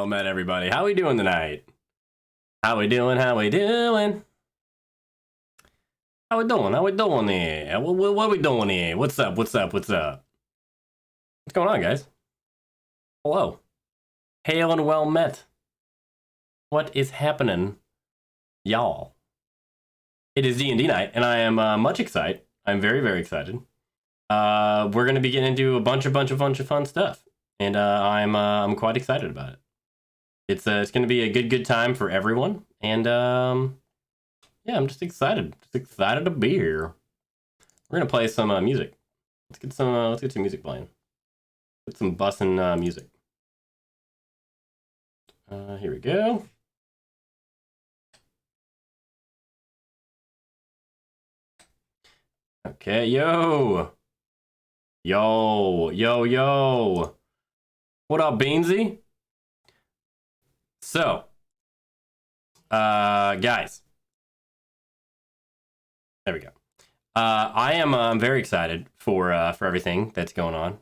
well met, everybody. How we doing tonight? How we doing? How we doing? How we doing? How we doing here? What we doing here? What's up? What's up? What's up? What's going on, guys? Hello. Hail and well met. What is happening, y'all? It is D&D night, and I am much excited. I'm very, very excited. We're going to be getting into a bunch of fun stuff, and I'm quite excited about it. It's going to be a good time for everyone, and yeah, I'm just excited to be here. We're gonna play some music. Let's get some music playing. Get some bussin' music. Here we go. Okay, yo. What up, Beansy? So, guys. There we go. I am very excited for everything that's going on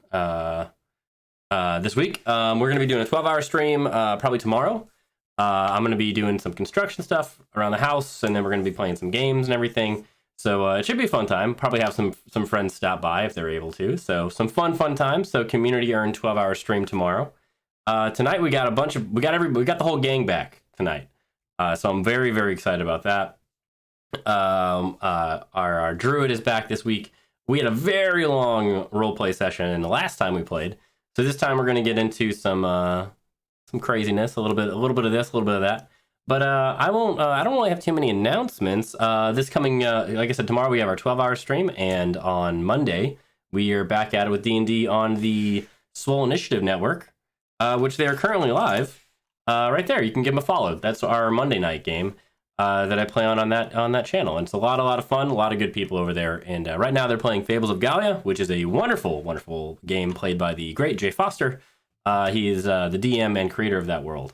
this week. We're going to be doing a 12-hour stream probably tomorrow. I'm going to be doing some construction stuff around the house, and then we're going to be playing some games and everything. So it should be a fun time. Probably have some friends stop by if they're able to. So some fun times. So community earned 12-hour stream tomorrow. Tonight we got we got the whole gang back tonight. So I'm very, very excited about that. Our druid is back this week. We had a very long roleplay session in the last time we played, so this time we're going to get into some craziness, a little bit of this, a little bit of that. But I don't really have too many announcements. This coming, like I said, tomorrow we have our 12-hour stream, and on Monday we are back at it with D&D on the Swole Initiative Network, which they are currently live. Right there, you can give them a follow. That's our Monday night game. That I play on that channel, and it's a lot of fun, a lot of good people over there. And right now they're playing Fables of Gallia, which is a wonderful game played by the great Jay Foster. He is the DM and creator of that world.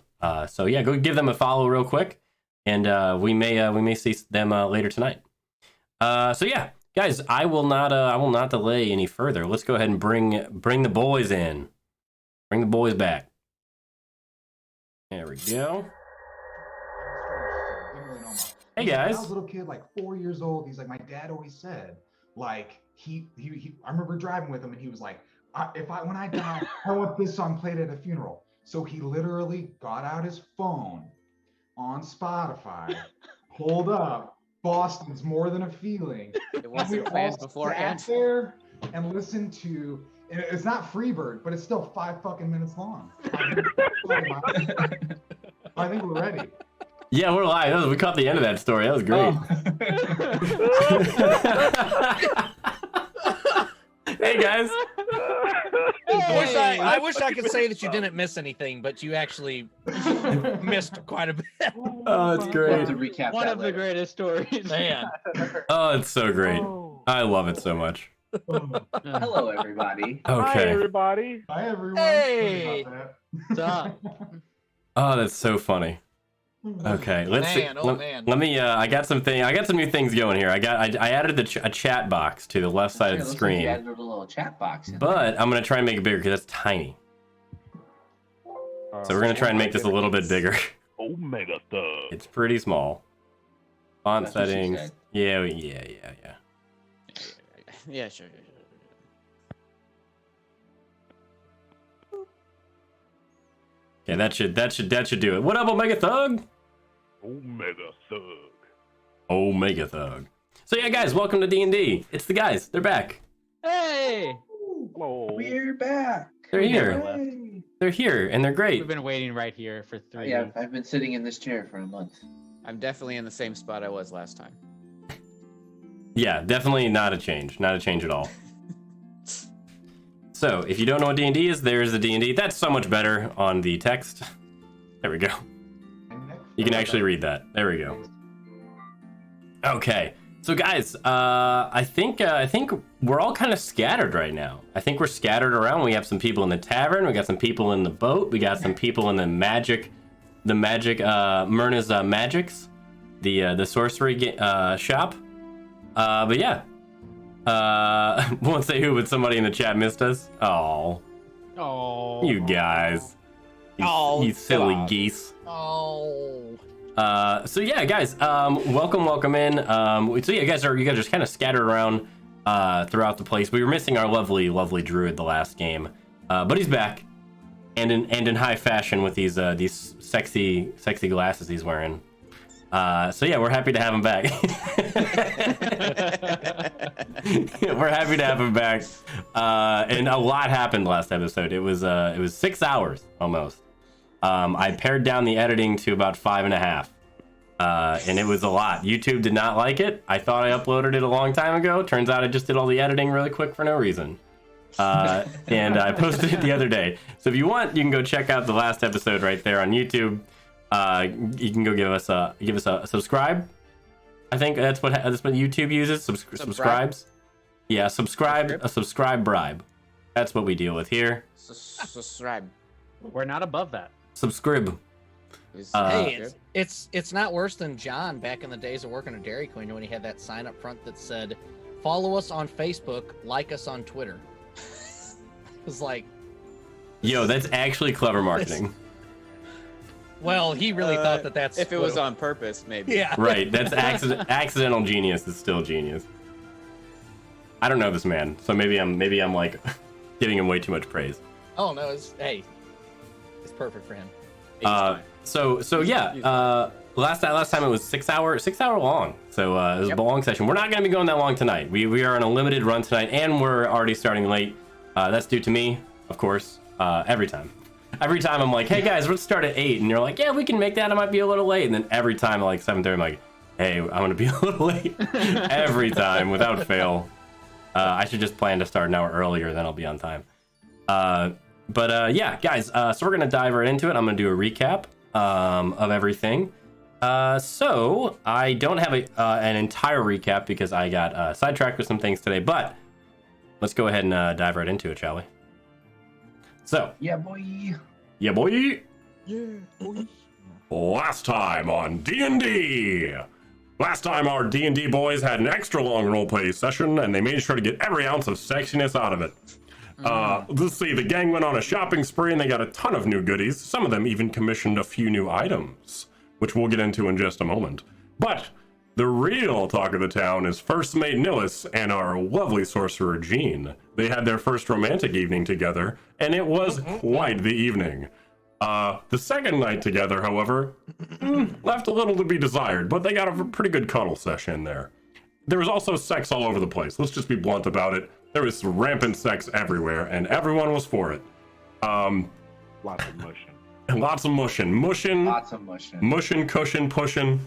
So yeah, go give them a follow real quick, and we may see them later tonight. So yeah, guys, I will not delay any further. Let's go ahead and bring the boys in, bring the boys back. There we go. Hey guys. When I was a little kid, like 4 years old, he's like, my dad always said, like, I remember driving with him, and he was like, when I die, I want this song played at a funeral. So he literally got out his phone on Spotify, pulled up Boston's More Than a Feeling. It wasn't planned beforehand. Sat there and listened to, and it's not Freebird, but it's still 5 fucking minutes long. I think we're ready. Yeah, we're live. We caught the end of that story. That was great. Oh. Hey guys. I wish I could say that you didn't miss anything, but you actually missed quite a bit. Oh, it's great. To recap One of the greatest stories. Man. Oh, it's so great. I love it so much. Hello, everybody. Okay. Hi, everybody. Hi, everyone. Hey. What's up? Oh, that's so funny. Okay, let's see. Let me. I got some new things going here. I added a chat box to the left side of the screen. Like you added a little chat box. But I'm gonna try and make it bigger because that's tiny. So we're gonna try and make this a little bit bigger. Omega Thug. It's pretty small. Font That's what she settings. said. Yeah. Yeah, sure. Okay, that should do it. What up, Omega Thug? Omega Thug. So yeah, guys, welcome to D&D. It's the guys. They're back. Hey! We're back. They're here. Yay. They're here, and they're great. We've been waiting right here for 3 Yeah, weeks. I've been sitting in this chair for a month. I'm definitely in the same spot I was last time. Yeah, definitely not a change. Not a change at all. So, if you don't know what D&D is, there's the D&D. That's so much better on the text. There we go. You can actually read that. There we go. Okay. So guys, I think we're all kind of scattered right now. I think we're scattered around. We have some people in the tavern. We got some people in the boat. We got some people in the magic, Myrna's Magics, the sorcery shop. But yeah, won't say who, but somebody in the chat missed us. Oh, you guys. You silly geese. Oh. So yeah, guys, welcome in. So yeah, you guys are just kind of scattered around throughout the place. We were missing our lovely druid the last game, but he's back, and in high fashion with these sexy glasses he's wearing. So yeah, we're happy to have him back. We're happy to have him back. And a lot happened last episode. It was 6 hours almost. I pared down the editing to about 5.5. And it was a lot. YouTube did not like it. I thought I uploaded it a long time ago. Turns out I just did all the editing really quick for no reason. And I posted it the other day. So if you want, you can go check out the last episode right there on YouTube. You can go give us a subscribe. I think that's what YouTube uses. Subscribes. Yeah, subscribe. A subscribe bribe. That's what we deal with here. Subscribe. We're not above that. Subscribe. Hey, it's not worse than John back in the days of working at Dairy Queen when he had that sign up front that said, "Follow us on Facebook, like us on Twitter." It was like, yo, that's actually clever marketing. Well, he really thought that's if it was on purpose, maybe. Yeah. Right. That's accidental genius is still genius. I don't know this man, so maybe I'm like giving him way too much praise. Oh no, it's perfect for him. So yeah, last time it was 6 hour long. So it was a long session. We're not gonna be going that long tonight. We are on a limited run tonight, and we're already starting late. That's due to me, of course. Every time I'm like, hey guys, let's start at 8, and you're like, yeah, we can make that. I might be a little late, and then every time at like 7:30, I'm like, hey, I'm gonna be a little late. Every time, without fail. I should just plan to start an hour earlier, then I'll be on time. But yeah, guys, so we're gonna dive right into it. I'm gonna do a recap of everything. So I don't have an entire recap because I got sidetracked with some things today, but let's go ahead and dive right into it, shall we? So Yeah, boy. yeah, boy. Yeah. Last time on D&D. Last time our D&D boys had an extra long roleplay session, and they made sure to get every ounce of sexiness out of it. Let's see, the gang went on a shopping spree, and they got a ton of new goodies. Some of them even commissioned a few new items, which we'll get into in just a moment. But the real talk of the town is First Mate Nillis and our lovely sorcerer Jean. They had their first romantic evening together, and it was quite the evening. The second night together, however, left a little to be desired, but they got a pretty good cuddle session there. There was also sex all over the place. Let's just be blunt about it. There was rampant sex everywhere, and everyone was for it. Lots of motion. And lots of mushing. Lots of mushing. Mushing, cushion, pushing.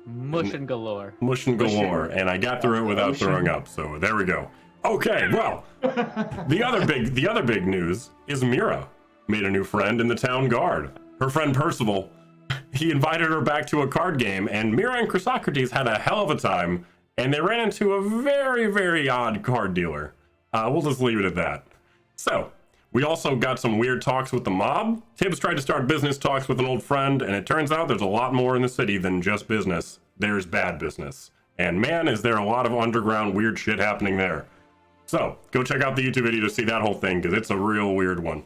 Mushing galore. Mushing galore. And I got through it without throwing up, so there we go. Okay, well, the other big news is Mira made a new friend in the town guard. Her friend Percival, he invited her back to a card game, and Mira and Chrysocrates had a hell of a time, and they ran into a very, very odd card dealer. We'll just leave it at that. So, we also got some weird talks with the mob. Tibbs tried to start business talks with an old friend, and it turns out there's a lot more in the city than just business. There's bad business. And man, is there a lot of underground weird shit happening there. So, go check out the YouTube video to see that whole thing, because it's a real weird one.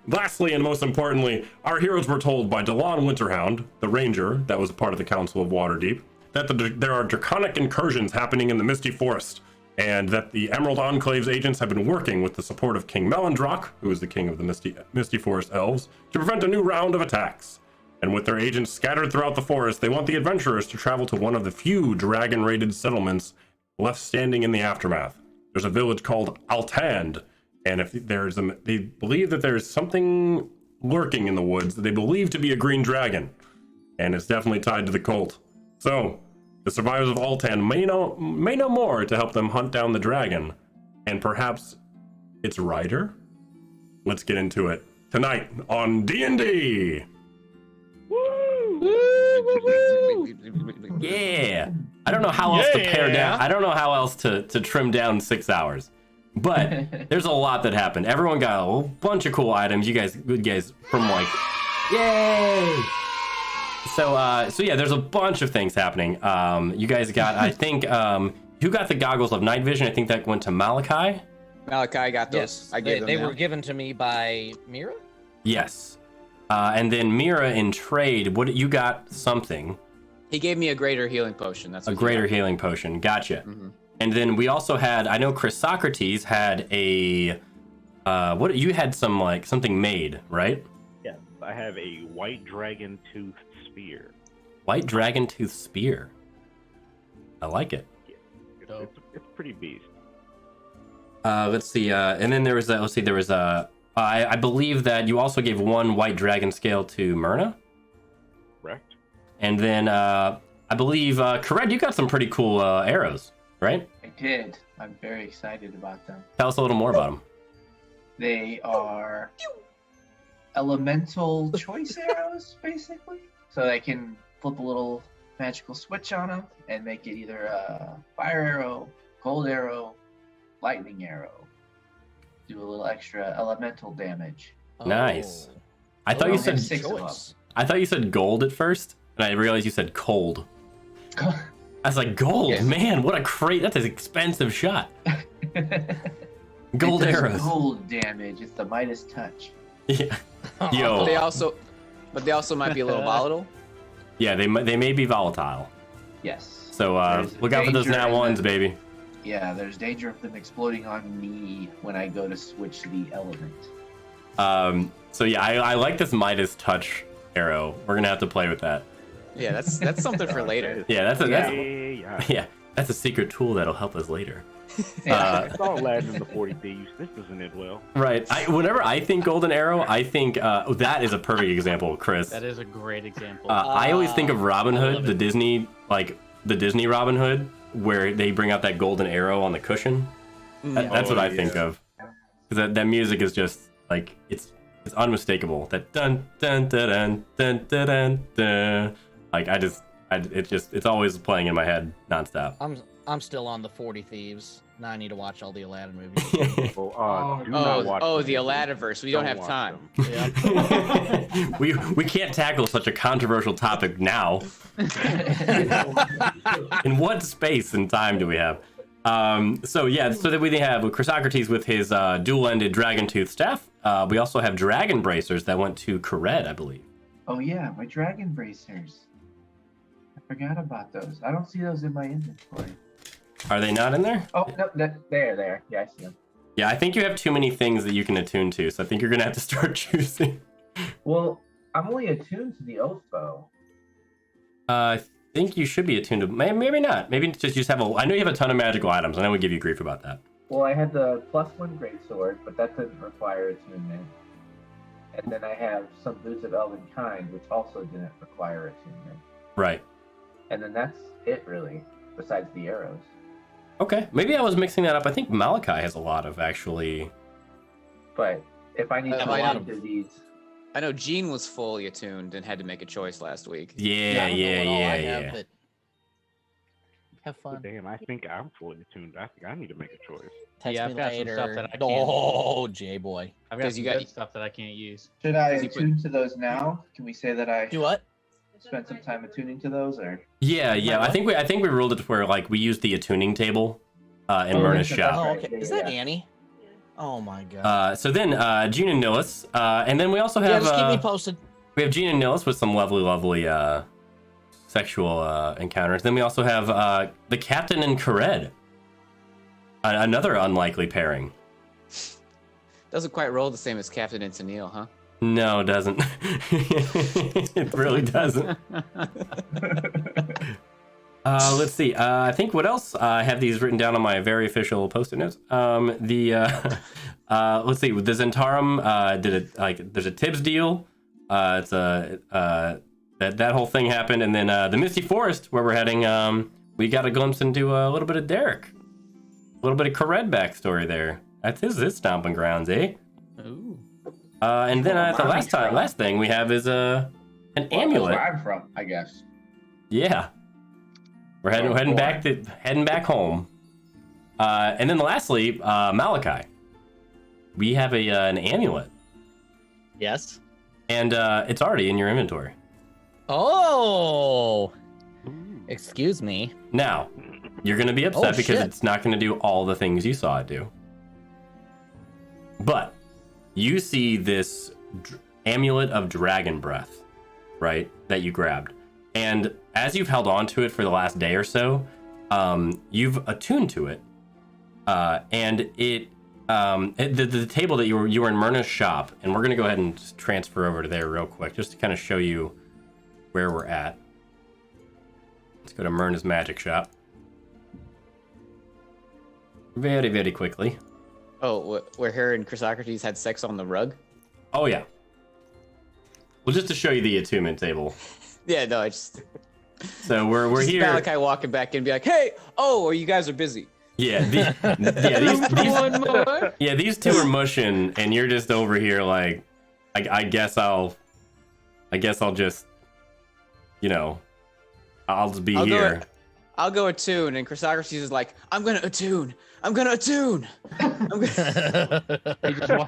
Lastly, and most importantly, our heroes were told by Delon Winterhound, the ranger that was a part of the Council of Waterdeep, that there are draconic incursions happening in the Misty Forest, and that the Emerald Enclave's agents have been working with the support of King Melindrock, who is the king of the Misty Forest elves, to prevent a new round of attacks. And with their agents scattered throughout the forest, they want the adventurers to travel to one of the few dragon-rated settlements left standing in the aftermath. There's a village called Altand, and if they believe that there's something lurking in the woods that they believe to be a green dragon, and it's definitely tied to the cult. So, the survivors of Altand may know more to help them hunt down the dragon, and perhaps its rider? Let's get into it tonight on D&D. Yeah. I don't know how else to pare down. I don't know how else to trim down 6 hours. But there's a lot that happened. Everyone got a whole bunch of cool items. You guys, good guys from like, yay! So yeah, there's a bunch of things happening. You guys got, I think, who got the goggles of night vision? I think that went to Malachi. Malachi got those. Yes, I gave them. They now. were given to me by Mira. Yes. And then Mira in trade, what you got? Something. He gave me a greater healing potion. That's A what greater healing potion. Gotcha. Mm-hmm. And then we also had, I know Chris Socrates had a, what you had something made, right? Yes, I have a white dragon tooth spear. White dragon tooth spear. I like it. It's pretty beast. Let's see. And then there was I believe that you also gave one white dragon scale to Myrna. Correct. And then I believe, Kared, you got some pretty cool arrows, right? I did. I'm very excited about them. Tell us a little more about them. They are elemental choice arrows, basically. So I can flip a little magical switch on them and make it either a fire arrow, cold arrow, lightning arrow. Do a little extra elemental damage. Nice. Oh. I thought you said six of them. I thought you said gold at first, and I realized you said cold. I was like, gold, Yes. man, what a that's an expensive shot. Gold It does arrows. Gold damage. It's the Midas touch. Yeah. But Yo. they also might be a little volatile. Yeah, they may be volatile. Yes. So There's look out for those danger nat in ones, them. baby. Yeah, there's danger of them exploding on me when I go to switch the element. So yeah, I like this Midas touch arrow. We're gonna have to play with that. Yeah, that's something for later. Yeah, that's Yeah. yeah, that's a secret tool that'll help us later. I saw Aladdin and the 40 Thieves. This doesn't end well. Right. Whenever I think golden arrow, I think that is a perfect example, Chris. That is a great example. I always think of Robin I love Hood, the it. Disney Robin Hood, where they bring out that golden arrow on the cushion. That's what I think of. Because that music is just like it's unmistakable. That dun dun dun dun dun dun dun. Like it's always playing in my head nonstop. I'm still on the 40 Thieves. Now I need to watch all the Aladdin movies. Well, do not watch Oh, them. the Aladdinverse. We don't have watch time. them. we can't tackle such a controversial topic now. In what space and time do we have? So that we have Chrysocrates with his dual-ended dragon tooth staff. We also have dragon bracers that went to Kared, I believe. Oh yeah, my dragon bracers. I forgot about those. I don't see those in my inventory. Are they not in there? Oh no, there. Yeah, I see them. Yeah, I think you have too many things that you can attune to, so I think you're gonna have to start choosing. Well, I'm only attuned to the oath bow. I think you should be attuned to. Maybe not. Maybe just have I know you have a ton of magical items. I know we give you grief about that. Well, I had the +1 greatsword, but that didn't require attunement. And then I have some boots of elven kind, which also didn't require attunement. Right. And then that's it, really, besides the arrows. Okay. Maybe I was mixing that up. I think Malachi has a lot of actually. But if I need I to have a lot look of- into these, I know Gene was fully attuned and had to make a choice last week. Yeah. I don't know what all I have, but have fun. Damn, I think I'm fully attuned. I think I need to make a choice. Text Yeah, me I've got some later. stuff that I can't- Oh, J-boy. I've got Because some you got- good stuff that I can't use. should I Does he put- attune to those now? Can we say that I Do what? spent some time attuning to those, or? Yeah. I think we ruled it to where like we used the attuning table in Oh, Myrna's that's shop. Oh, right. okay. Is Yeah. that Annie? Oh my god. So then Gene and Nillis, and then we also Yeah, have just keep me posted. we have Gene and Nillis with some lovely sexual encounters. Then we also have the Captain and Kared, another unlikely pairing. Doesn't quite roll the same as Captain and Tennille, huh? No, it doesn't. It really doesn't. Let's see. I think what else? I have these written down on my very official post-it notes. Let's see. The Zentarum did it. Like, there's a Tibbs deal. It's that whole thing happened, and then the Misty Forest, where we're heading. We got a glimpse into a little bit of Derek, a little bit of Kared backstory there. That's his stomping grounds, eh? Ooh. And then the last thing we have is an amulet. Where I'm from, I guess. Yeah, we're heading back home. And then lastly, Malachi. We have an amulet, Yes. and it's already in your inventory. Oh. Excuse me. Now, you're gonna be upset Oh, because shit. it's not gonna do all the things you saw it do. But you see this Amulet of Dragon Breath, right? That you grabbed. And as you've held on to it for the last day or so, you've attuned to it. And the table that you were in Myrna's shop, and we're going to go ahead and transfer over to there real quick, just to kind of show you where we're at. Let's go to Myrna's magic shop. Very, very quickly. Oh, where her and Chrysocrates had sex on the rug? Oh, yeah. Well, just to show you the attunement table. Yeah, no, I just... So we're just here. Malachi walking back in and be like, hey, or you guys are busy. Yeah, these two are mushing, and you're just over here like, I guess I'll just, I'll just be here. I'll go attune, and Chrysocrates is like, I'm gonna attune. He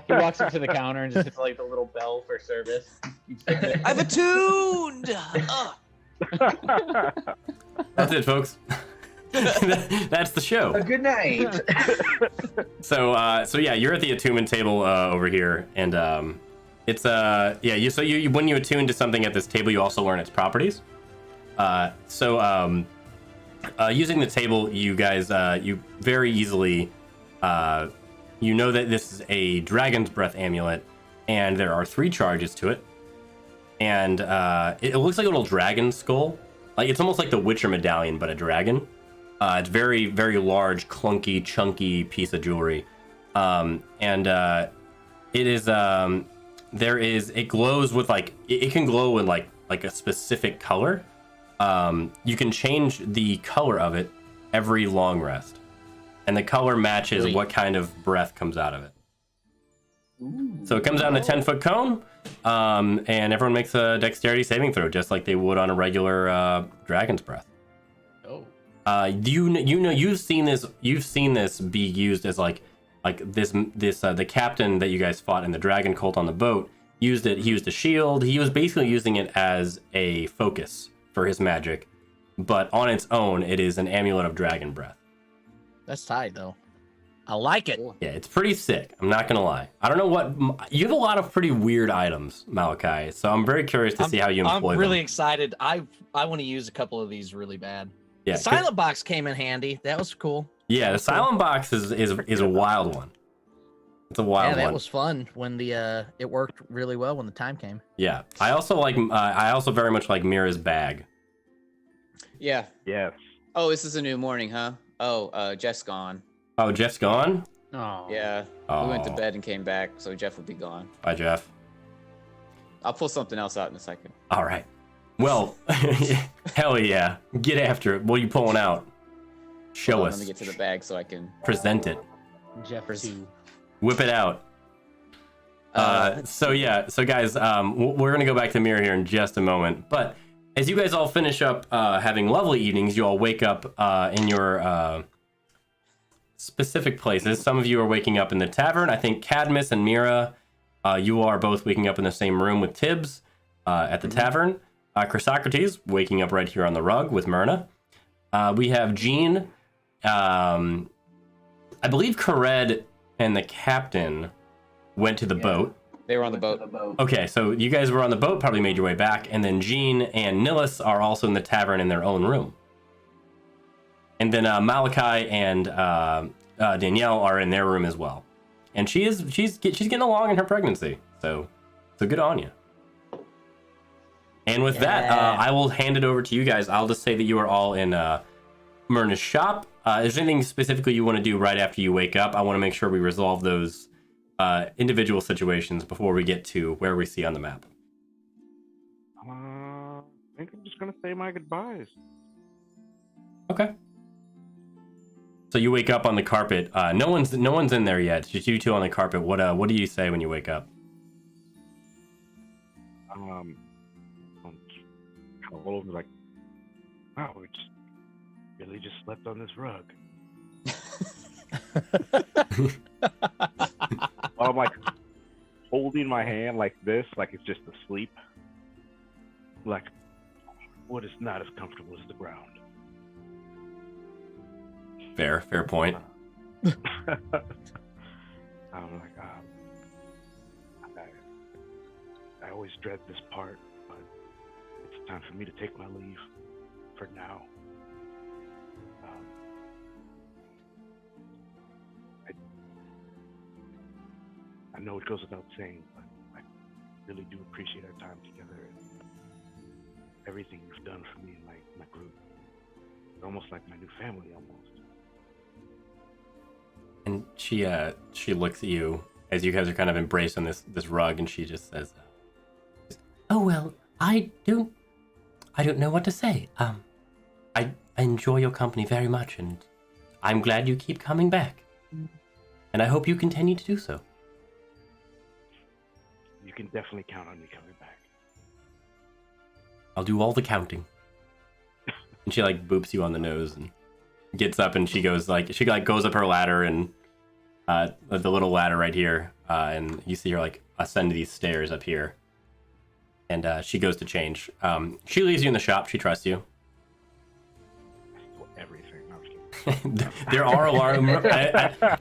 walks up to the counter and just hits like the little bell for service. I've attuned. That's it, folks. That's the show. Good night. So yeah, you're at the attunement table over here, and it's when you attune to something at this table, you also learn its properties. Using the table, you guys you very easily you know that this is a Dragon's Breath amulet, and there are 3 charges to it, and it looks like a little dragon skull. Like it's almost like the Witcher medallion, but a dragon. It's very, very large, clunky, chunky piece of jewelry. It is, it glows with it can glow in like a specific color. You can change the color of it every long rest. And the color matches what kind of breath comes out of it. Ooh. So it comes out in a 10-foot cone, and everyone makes a dexterity saving throw, just like they would on a regular dragon's breath. You've seen this be used as the captain that you guys fought in the dragon cult on the boat used it. He used a shield. He was basically using it as a focus for his magic, but on its own, it is an amulet of dragon breath. That's tight, though. I like it. Yeah, it's pretty sick. I'm not gonna lie. I don't know what you have a lot of pretty weird items, Malachi. So I'm very curious to see how you employ them. I'm really excited. I want to use a couple of these really bad. Yeah, the silent box came in handy. That was cool. Yeah, the silent box is a wild one. It's a wild one. Yeah, that was fun when it worked really well when the time came. Yeah, I also very much like Mira's bag. Yeah. Yes. Oh, this is a new morning, huh? Oh, Jeff's gone. Oh, Jeff's gone? Oh. Yeah. Oh. We went to bed and came back, so Jeff will be gone. Bye, Jeff. I'll pull something else out in a second. All right. Well, hell yeah. Get after it. What are you pulling out? Show us. Let me get to the bag so I can present it. Jeff too. Whip it out. So guys, we're gonna go back to the mirror here in just a moment. But as you guys all finish up having lovely evenings, you all wake up in your specific places. Some of you are waking up in the tavern. I think Cadmus and Mira, you are both waking up in the same room with Tibbs at the tavern. Chrysocrates waking up right here on the rug with Myrna. We have Jean. I believe Kared and the captain went to the boat. They were on the boat. Okay, so you guys were on the boat, probably made your way back, and then Jean and Nillis are also in the tavern in their own room. And then Malachi and Danielle are in their room as well. And she's getting along in her pregnancy, so good on you. And with that, I will hand it over to you guys. I'll just say that you are all in Myrna's shop. Is there anything specifically you want to do right after you wake up? I want to make sure we resolve those individual situations before we get to where we see on the map. I think I'm just gonna say my goodbyes. Okay. So you wake up on the carpet. No one's in there yet. It's just you two on the carpet. What do you say when you wake up? I'm kind of all over like, wow, we just really just slept on this rug. I'm like holding my hand like this, like it's just asleep. Like, what is not as comfortable as the ground? Fair point. I'm like, I I always dread this part, but it's time for me to take my leave for now. I know it goes without saying, but I really do appreciate our time together and everything you've done for me and my group. It's almost like my new family, almost. And she looks at you as you guys are kind of embraced on this rug, and she just says, "Oh well, I don't know what to say. I enjoy your company very much, and I'm glad you keep coming back, and I hope you continue to do so." You can definitely count on me coming back. I'll do all the counting. And she like boops you on the nose and gets up, and she goes up her ladder, and the little ladder right here, and you see her like ascend these stairs up here, and she goes to change. She leaves you in the shop. She trusts you. Everything. No, I'm just kidding. There are alarms.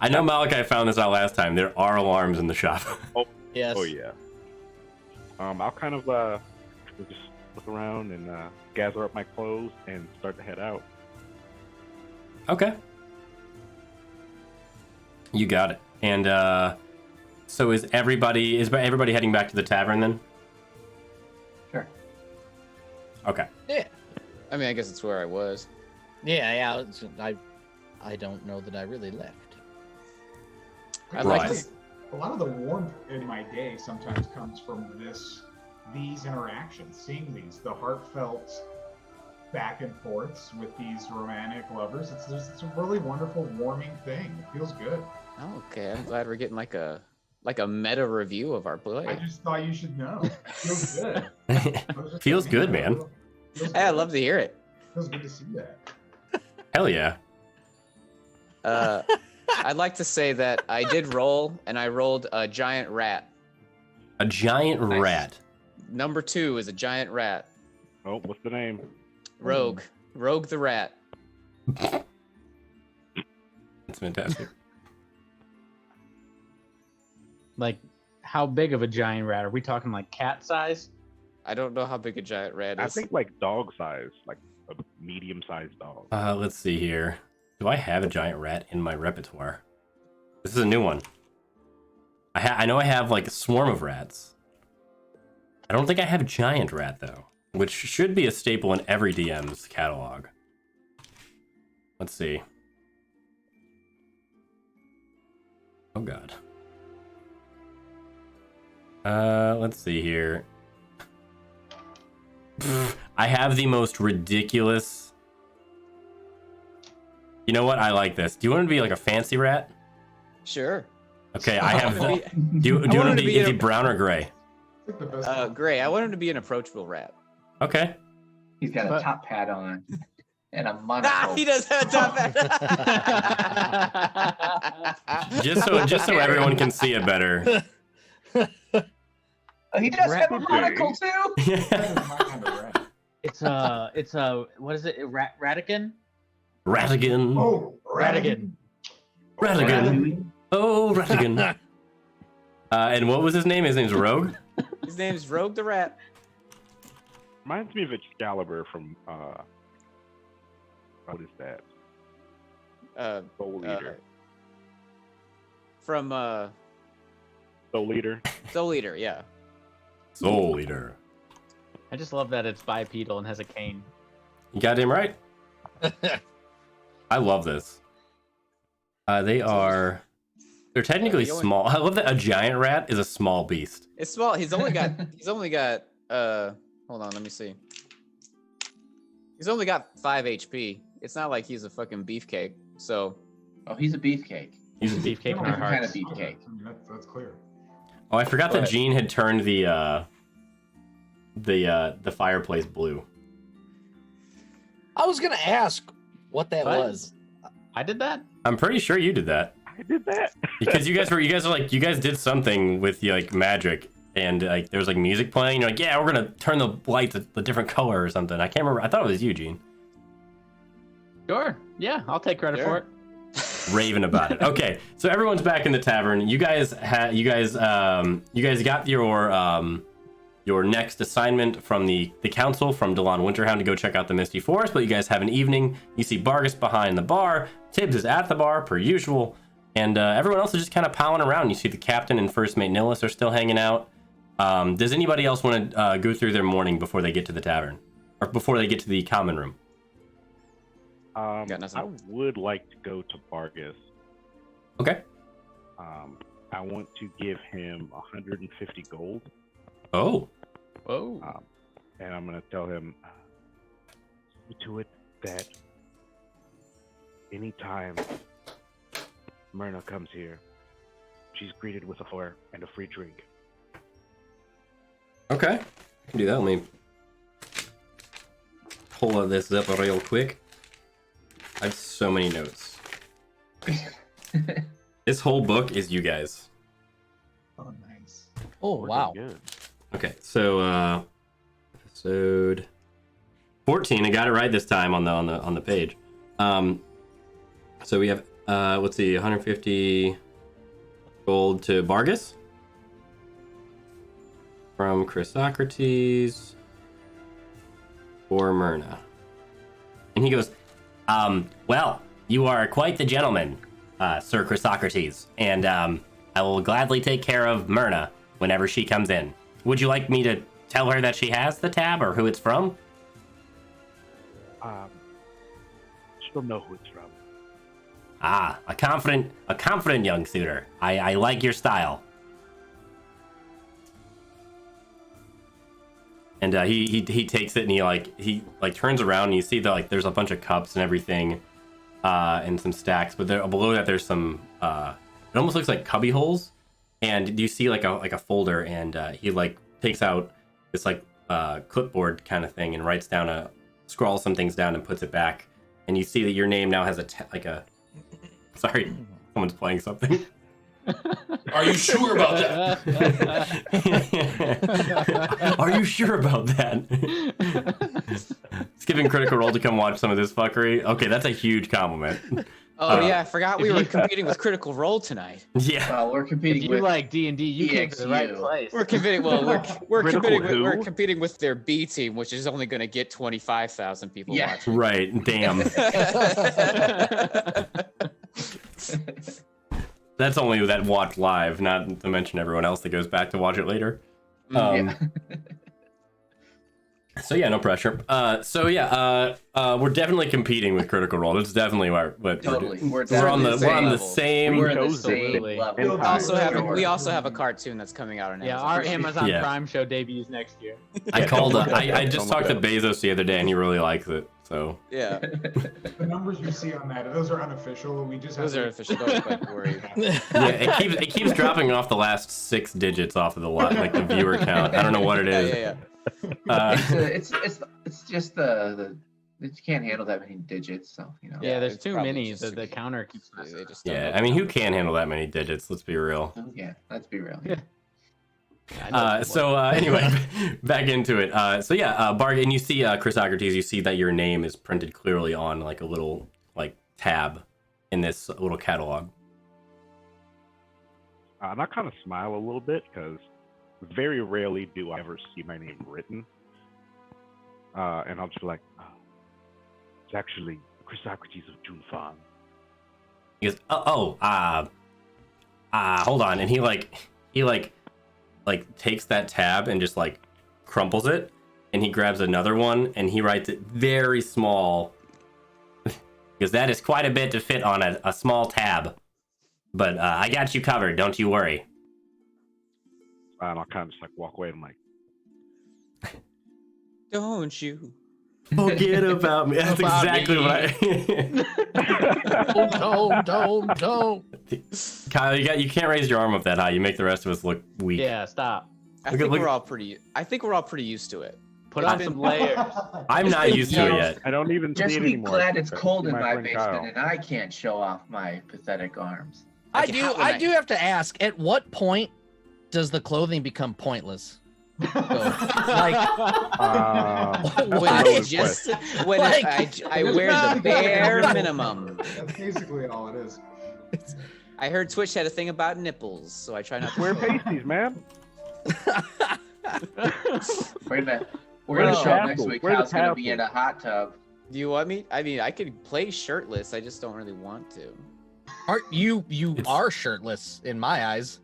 I know Malachi found this out last time. There are alarms in the shop. Yes. Oh yeah. I'll kind of just look around and gather up my clothes and start to head out. Okay. You got it. And so is everybody heading back to the tavern then? Sure. Okay. Yeah. I mean, I guess it's where I was. Yeah. I don't know that I really left. I'd like Right. to. A lot of the warmth in my day sometimes comes from these interactions, seeing the heartfelt back and forths with these romantic lovers. It's a really wonderful, warming thing. It feels good. Oh, okay, I'm glad we're getting like a meta review of our play. I just thought you should know. It feels good. Feels good, man. Feels Hey, I'd good. love to hear it. Feels good to see that. Hell yeah. I'd like to say that I did roll, and I rolled a giant rat. A giant Nice. rat. Number 2 is a giant rat. Oh, what's the name? Rogue the rat. That's fantastic. Like, how big of a giant rat? Are we talking like cat size? I don't know how big a giant rat is. I think like dog size, like a medium-sized dog. Let's see here. Do I have a giant rat in my repertoire? This is a new one. I know I have like a swarm of rats. I don't think I have a giant rat though, which should be a staple in every DM's catalog. Let's see. Oh god. Let's see here. I have the most ridiculous. You know what? I like this. Do you want to be like a fancy rat? Sure. Okay, I have. I Do you want want him to to be? be Is a- he brown or gray? It's like the best. Gray. I want him to be an approachable rat. Okay. He's got a But- top hat on and a Ah, monocle. he does have a top hat. Just so everyone can see it better. Oh, he does have a monocle too. That is my kind of rat. It's a what is it? Ratigan? Ratigan. Oh, Ratigan. Ratigan. Oh, Ratigan. And what was his name? His name's Rogue. His name is Rogue the rat. Reminds me of Excalibur from what is that? Soul Eater. From Soul Eater. Soul Eater, yeah. Soul Eater. I just love that it's bipedal and has a cane. You goddamn right. I love this. They're technically the only- small. I love that a giant rat is a small beast. It's small. He's only got hold on, let me see. He's only got 5 HP. It's not like he's a fucking beefcake. So Oh, he's a beefcake. He's a Beefcake in our Different kind hearts. of beefcake. I mean, that's clear. Oh, I forgot Go that ahead. Gene had turned the fireplace blue. I was gonna ask what that What? was. I did that? I'm pretty sure you did that I did that. because you guys did something with like magic and like there was like music playing. You're like, yeah, we're gonna turn the lights a different color or something. I can't remember. I thought it was you, Gene. Sure. Yeah, I'll take credit Sure. for it. Raving about it. Okay, so everyone's back in the tavern. You guys got your your next assignment from the council from Delon Winterhound to go check out the Misty Forest, but you guys have an evening. You see Bargus behind the bar. Tibbs is at the bar, per usual. And everyone else is just kind of palling around. You see the captain and first mate Nillis are still hanging out. Does anybody else want to go through their morning before they get to the tavern? Or before they get to the common room? I would like to go to Bargus. Okay. I want to give him 150 gold. Oh. Whoa. And I'm going to tell him see to it that anytime Myrna comes here, she's greeted with a flower and a free drink. Okay. I can do that. Let me pull this up real quick. I have so many notes. This whole book is you guys. Oh, nice. Oh, wow. Good. Okay, so episode 14. I got it right this time on the page. So we have let's see, 150 gold to Bargus from Chrysocrates for Myrna, and he goes, well, you are quite the gentleman, Sir Chrysocrates, and I will gladly take care of Myrna whenever she comes in. Would you like me to tell her that she has the tab or who it's from? She'll know who it's from. Ah, a confident young suitor. I like your style. And he takes it and he turns around and you see that there's a bunch of cups and everything, and some stacks, but below that there's some it almost looks like cubby holes, and you see like a folder, and he takes out this clipboard kind of thing and writes down scrawls some things down and puts it back, and you see that your name now has sorry, someone's playing something. Are you sure about that? Are you sure about that? It's giving Critical Role to come watch some of this fuckery. Okay, that's a huge compliment. Oh yeah, I forgot we were competing with Critical Role tonight. Yeah. Well, we're competing If with you like D&D, you came to the right EXU. place. We're competing. Well, we're Critical competing. We're who? competing with their B team, which is only going to get 25,000 people Yeah. watching. Right. Damn. That's only that watch live, not to mention everyone else that goes back to watch it later. Yeah. So yeah, no pressure. We're definitely competing with Critical Role. That's definitely what Totally. we're on the level. same. We're in the Absolutely. same level. We also have a cartoon that's coming out on Yeah, Amazon. our Amazon Yeah. Prime show debuts next year. I just talked to Bezos the other day and he really likes it. So Yeah, The numbers you see on that, those are unofficial. We just those have are official. Don't quite worry. yeah, it keeps dropping off the last 6 digits off of the viewer count. I don't know what it is. Yeah. It's just the you can't handle that many digits, so you know. Yeah, there's it's too probably many. just The counter keeps messing They up. just don't Yeah, know I mean, the who can handle that many digits? Let's be real. Yeah, let's be real. Yeah. I know Anyway, back into it. Bargain. You see, Chrysocrates. You see that your name is printed clearly on a little tab in this little catalog. And I kind of smile a little bit because very rarely do I ever see my name written. And I'll just be like, it's actually Chrysocrates of Junfan. He goes, hold on, and he takes that tab and just crumples it, and he grabs another one and he writes it very small, because that is quite a bit to fit on a small tab. But I got you covered, don't you worry. And I'll kind of just walk away and I'm like, Don't you? Forget about me. That's About exactly me. what Don't. Kyle, you can't raise your arm up that high. You make the rest of us look weak. Yeah, stop. I Look think at- we're all pretty used to it. Put It's on been- some layers. I'm not used to it yet. I don't even Just see it be anymore. glad it's because cold in my my friend basement Kyle. and I can't show off my pathetic arms. I Like, do. how would I do have to ask. At what point does the clothing become pointless? Like, When I loaded just question. when Like- I wear the bare minimum. That's basically all it is. I heard Twitch had a thing about nipples, so I try not to Wear show them. pasties, man. We're gonna Where's show the up next tassel? week. Where's the Kyle's gonna be tassel? in a hot tub. Do you want me? I mean, I could play shirtless. I just don't really want to. Aren't you It's- are shirtless in my eyes.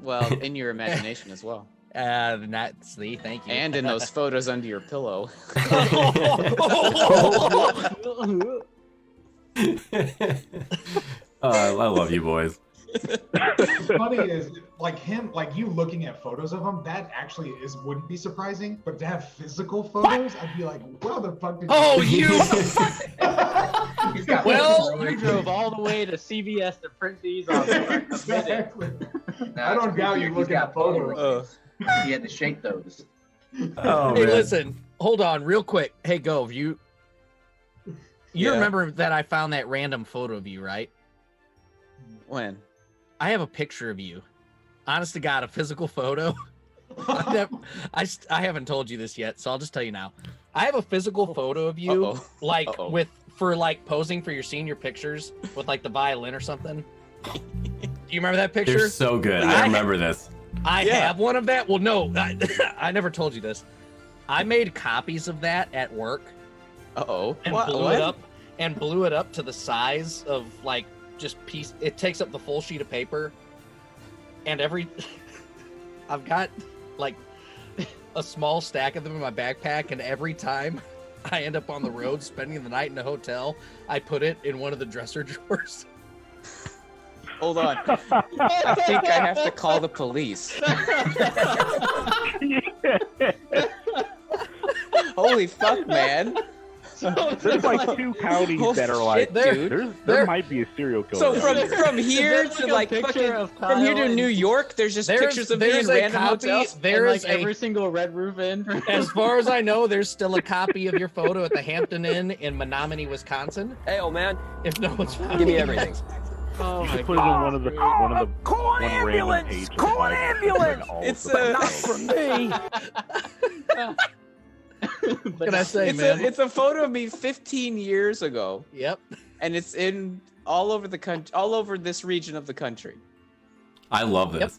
Well, in your imagination as well, That's the thank you. and in those photos under your pillow. I love you boys. What's funny is like him, like you looking at photos of him, that actually wouldn't be surprising. But to have physical photos, I'd be like, "Wow, the fuck did Oh, you! He's got Well, You drove all the way to CVS to print these off. Exactly. No, I don't it's doubt creepy. you He's looking got at photos. Oh. He had to shake those. Oh, Hey, man. listen, hold on, real quick. Hey, Gove, you Yeah. remember that I found that random photo of you, right? When? I have a picture of you. Honest to God, a physical photo. I haven't told you this yet, so I'll just tell you now. I have a physical photo of you, Uh-oh. like Uh-oh. for like posing for your senior pictures with like the violin or something. Do you remember that picture? They're so good. I- I remember this. I Yeah. have one of that. Well, no, I never told you this. I made copies of that at work Uh-oh. and blew it up to the size of like just piece. It takes up the full sheet of paper, and I've got like a small stack of them in my backpack, and every time I end up on the road spending the night in a hotel, I put it in one of the dresser drawers. Hold on. I think I have to call the police. Holy fuck, man. There's like 2 counties Holy that are like, shit, dude. there There- might be a serial killer. So out there. from here Is to there, like a picture fucking of from here Kyle to New and- York, there's just pictures of me in a random copy. hotels. There and, is like a every single Red Roof Inn. As far as I know, there's still a copy of your photo at the Hampton Inn in Menominee, Wisconsin. Hey, old man, If no one's found give me it. everything. Oh You my should put it in one of the one random page. of the Bible. It's Like all a- the Not photos. What can I say, man? It's a photo of me 15 years ago, Yep. and it's in all over the country, all over this region of the country. I love this.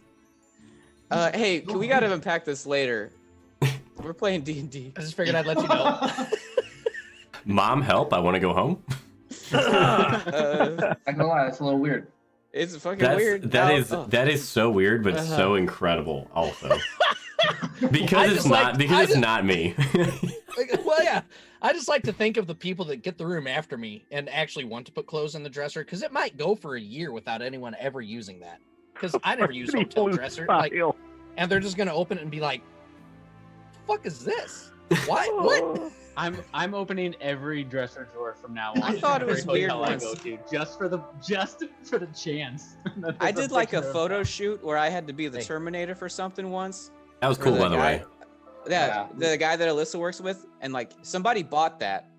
Hey, we got to unpack this later. We're playing D&D. I just figured I'd let you know. Mom, help! I want to go home. Uh, I can lie, that's a little weird. it's fucking That's weird. that is so weird, but Uh-huh. so incredible also. I Because it's just like- not because I it's just- not me. Well, yeah. I just like to think of the people that get the room after me and actually want to put clothes in the dresser, because it might go for a year without anyone ever using that. Because I never use hotel Blue dresser, like, style. and they're just gonna open it and be like, "Fuck is this? Why? What?" I'm opening every dresser drawer from now on. I thought it was Every weird hotel I once. go to, just for the chance. that I there's did like a picture of photo Kyle. shoot where I had to be the Hey. Terminator for something once. That was For cool, the by the guy- way. Yeah, the guy that Alyssa works with, and like somebody bought that,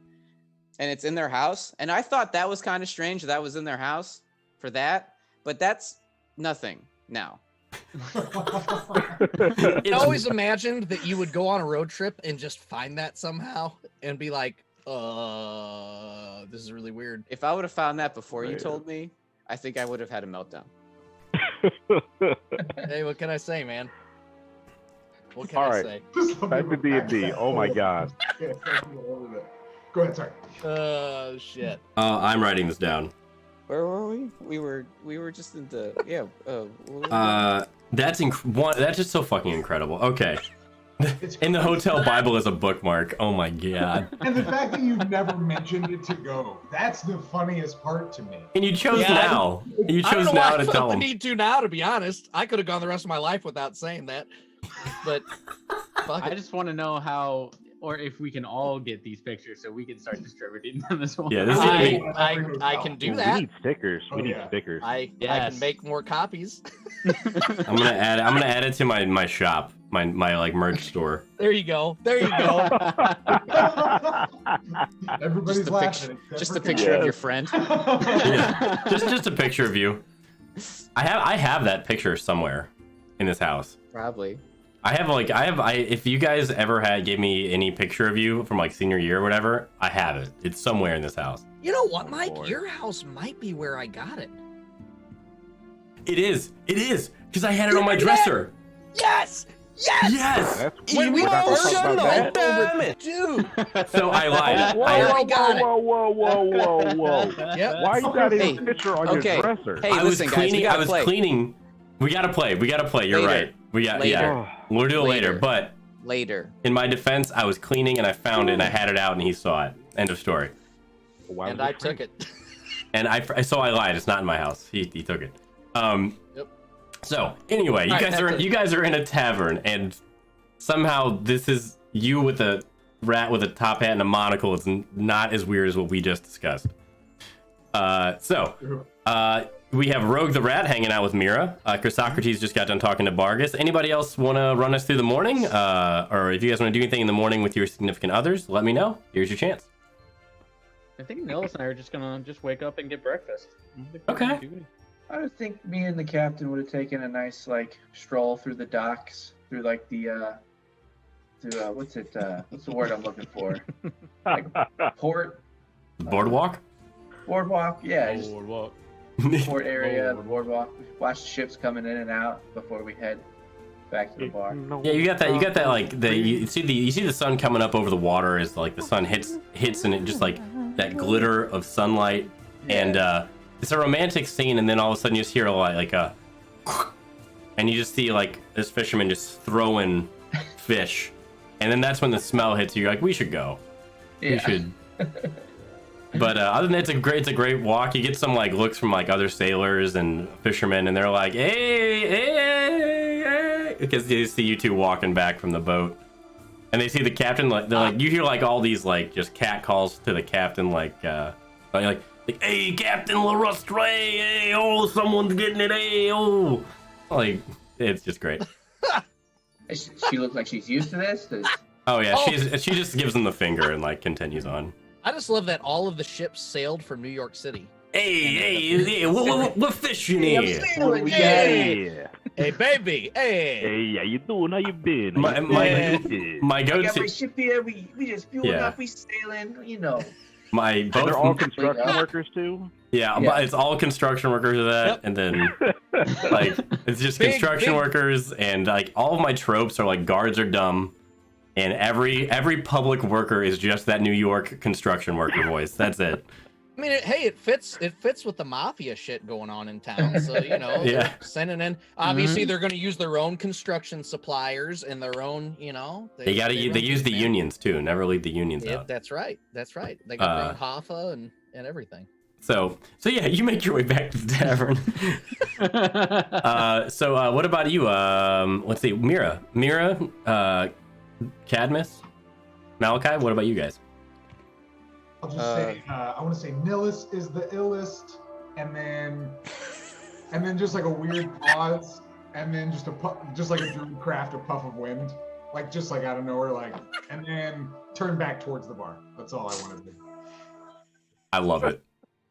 and it's in their house, and I thought that was kind of strange that was in their house for that, but that's nothing now. I always imagined that you would go on a road trip and just find that somehow and be like, this is really weird. If I would have found that before you Right. told me, I think I would have had a meltdown. Hey, what can I say, man? What can All I right. say? Back to D&D. Oh my god. Go ahead, sorry. Oh shit. I'm writing this down. Where were we? We were just in the what were we doing? That's just so fucking incredible. Okay. It's In the hotel Bible is a bookmark. Oh my god. And the fact that you've never mentioned it to go, that's the funniest part to me. And you chose Yeah, now. You I don't chose know now why I to felt tell the him. need to now, to be honest. I could have gone the rest of my life without saying that. But fuck I it. just want to know how, or if we can all get these pictures so we can start distributing them as well. Yeah, this is gonna be. I can do Ooh, that. We need stickers. Oh, We need yeah. stickers. I Yes. can make more copies. I'm gonna add it to my shop, my like merch store. There you go. There you go. Everybody's laughing. Just a picture of your friend. Yeah. Just a picture of you. I have that picture somewhere in this house. Probably. If you guys ever gave me any picture of you from like senior year or whatever, I have it. It's somewhere in this house. You know what, Mike? boy. Your house might be where I got it. It is, because I had it on my dresser. Yes! Yes. That's When we we're not gonna talk first about that. damn it, dude. So I lied. Whoa, I whoa, got it. whoa, whoa, whoa, whoa, whoa! Yep. Why you got Hey, his picture on okay. your dresser? Hey, I was listen, guys, we cleaning. I gotta was play. cleaning. We gotta play. You're Later. right. Yeah. Later. We'll do it later. Later. But Later. in my defense, I was cleaning and I found it and I had it out and he saw it. End of story. Why And was I it took free? it. And I lied. It's not in my house. He took it. Yep. So anyway, All right, you guys are in a tavern and somehow this is you with a rat with a top hat and a monocle. It's not as weird as what we just discussed. We have Rogue the Rat hanging out with Mira. Chrysocrates just got done talking to Bargus. Anybody else want to run us through the morning? Or if you guys want to do anything in the morning with your significant others, let me know. Here's your chance. I think Nils and I are just gonna wake up and get breakfast. Okay. I would think me and the captain would have taken a nice like stroll through the docks, through like the what's the word I'm looking for? Like port Boardwalk? boardwalk, yeah, just Boardwalk. port area, the boardwalk. Watch the ships coming in and out before we head back to the bar. Yeah, you got that like you see the sun coming up over the water as like the sun hits and it just like that glitter of sunlight and it's a romantic scene and then all of a sudden you just hear like a and you just see like this fisherman just throwing fish and then that's when the smell hits you. You're like, we should go. We should. But other than that, it's a great walk. You get some like looks from like other sailors and fishermen, and they're like, hey, because they see you two walking back from the boat, and they see the captain. Like they're like, you hear like all these like just cat calls to the captain, like hey, Captain LaRustre, hey, oh, someone's getting it, hey, oh, like it's just great. She looks like she's used to this. Oh yeah, she just gives them the finger and like continues on. I just love that all of the ships sailed from New York City. Hey, what fish you need? Hey, hey, baby, hey. Hey, how you doing? How you been? My I got my go-to, ship here. We just fueling Yeah. up. We sailing. You know. my And they're all both, construction workers too. yeah, Yeah. it's all construction workers of that, Yep. and then like it's just Big, construction big. workers, and like all of my tropes are like guards are dumb, and every public worker is just that New York construction worker voice. That's it. I mean, it fits with the mafia shit going on in town. So, you know, Yeah. they're sending in. Obviously, they're going to use their own construction suppliers and their own, you know. They run use the things, man. unions too. Never leave the unions Yeah, out. that's right. That's right. They got their own Hoffa and everything. So yeah, you make your way back to the tavern. What about you? Let's see, Mira, Cadmus, Malachi. What about you guys? I'll just say, I want to say Nillis is the illest, and then just like a weird pause, and then just like a druid craft a puff of wind, like just like out of nowhere, like, and then turn back towards the bar. That's all I want to do. I love it.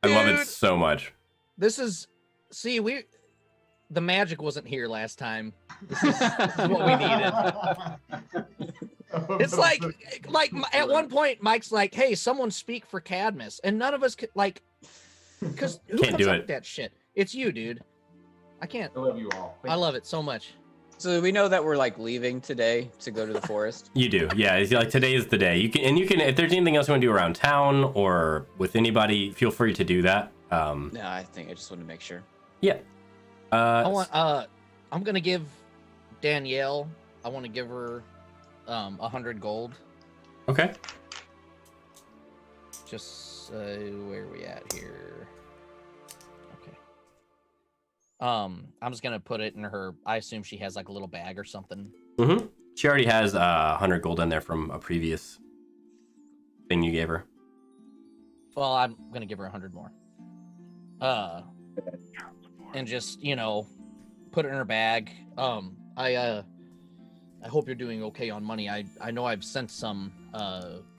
I love it Dude. so much. This is, the magic wasn't here last time. This is what we needed. It's like at one point, Mike's like, "Hey, someone speak for Cadmus," and none of us could because who Can't comes do up it. with that shit? It's you, dude. I can't. I love you all. I love it so much. So we know that we're like leaving today to go to the forest. You do, yeah. It's like today is the day. You can if there's anything else you want to do around town or with anybody, feel free to do that. No, I think I just want to make sure. Yeah. I'm gonna give Danielle. I want to give her 100 gold. Okay. Just where are we at here? Okay. I'm just gonna put it in her. I assume she has like a little bag or something. Mm-hmm. She already has 100 gold in there from a previous thing you gave her. Well, I'm gonna give her 100 more. And just, you know, put it in her bag. I hope you're doing okay on money. I know I've sent some,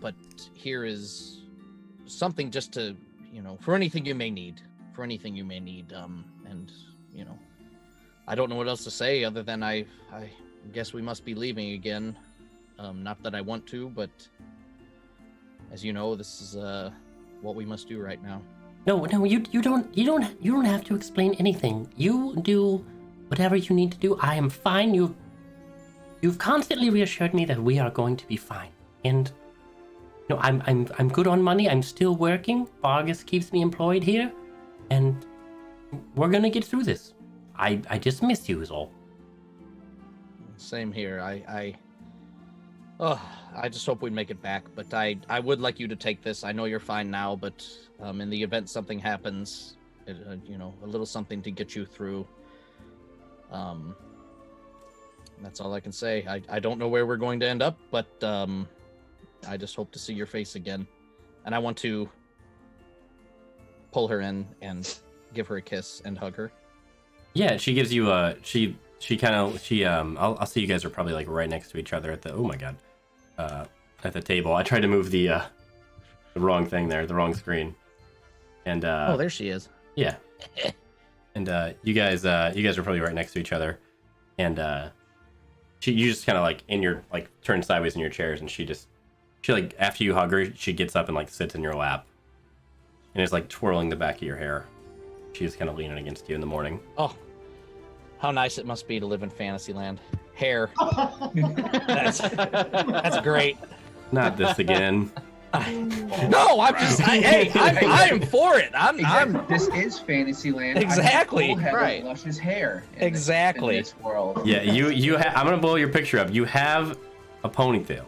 but here is something just to, you know, for anything you may need. And, you know, I don't know what else to say other than I guess we must be leaving again. Not that I want to, but as you know, this is what we must do right now. No, you don't have to explain anything. You do whatever you need to do. I am fine. You've constantly reassured me that we are going to be fine. And you know, I'm good on money. I'm still working. Vargas keeps me employed here, and we're gonna get through this. I just miss you is all. Same here. I just hope we make it back. But I would like you to take this. I know you're fine now, but in the event something happens, you know, a little something to get you through. That's all I can say. I don't know where we're going to end up, but I just hope to see your face again. And I want to pull her in and give her a kiss and hug her. Yeah, she gives you a she I'll see you guys are probably like right next to each other at the oh my god. At the table. I tried to move the wrong thing there, the wrong screen. And oh, there she is. Yeah. And you guys are probably right next to each other. And you just kind of like in your like turn sideways in your chairs, and she like after you hug her, she gets up and like sits in your lap and is like twirling the back of your hair. She's kind of leaning against you in the morning. Oh, how nice it must be to live in Fantasyland. Hair. That's great. Not this again. No, I'm just I am for it. I'm This is Fantasyland. Exactly. Right. Luscious hair. Exactly. In this world. Yeah, I'm gonna blow your picture up. You have a ponytail.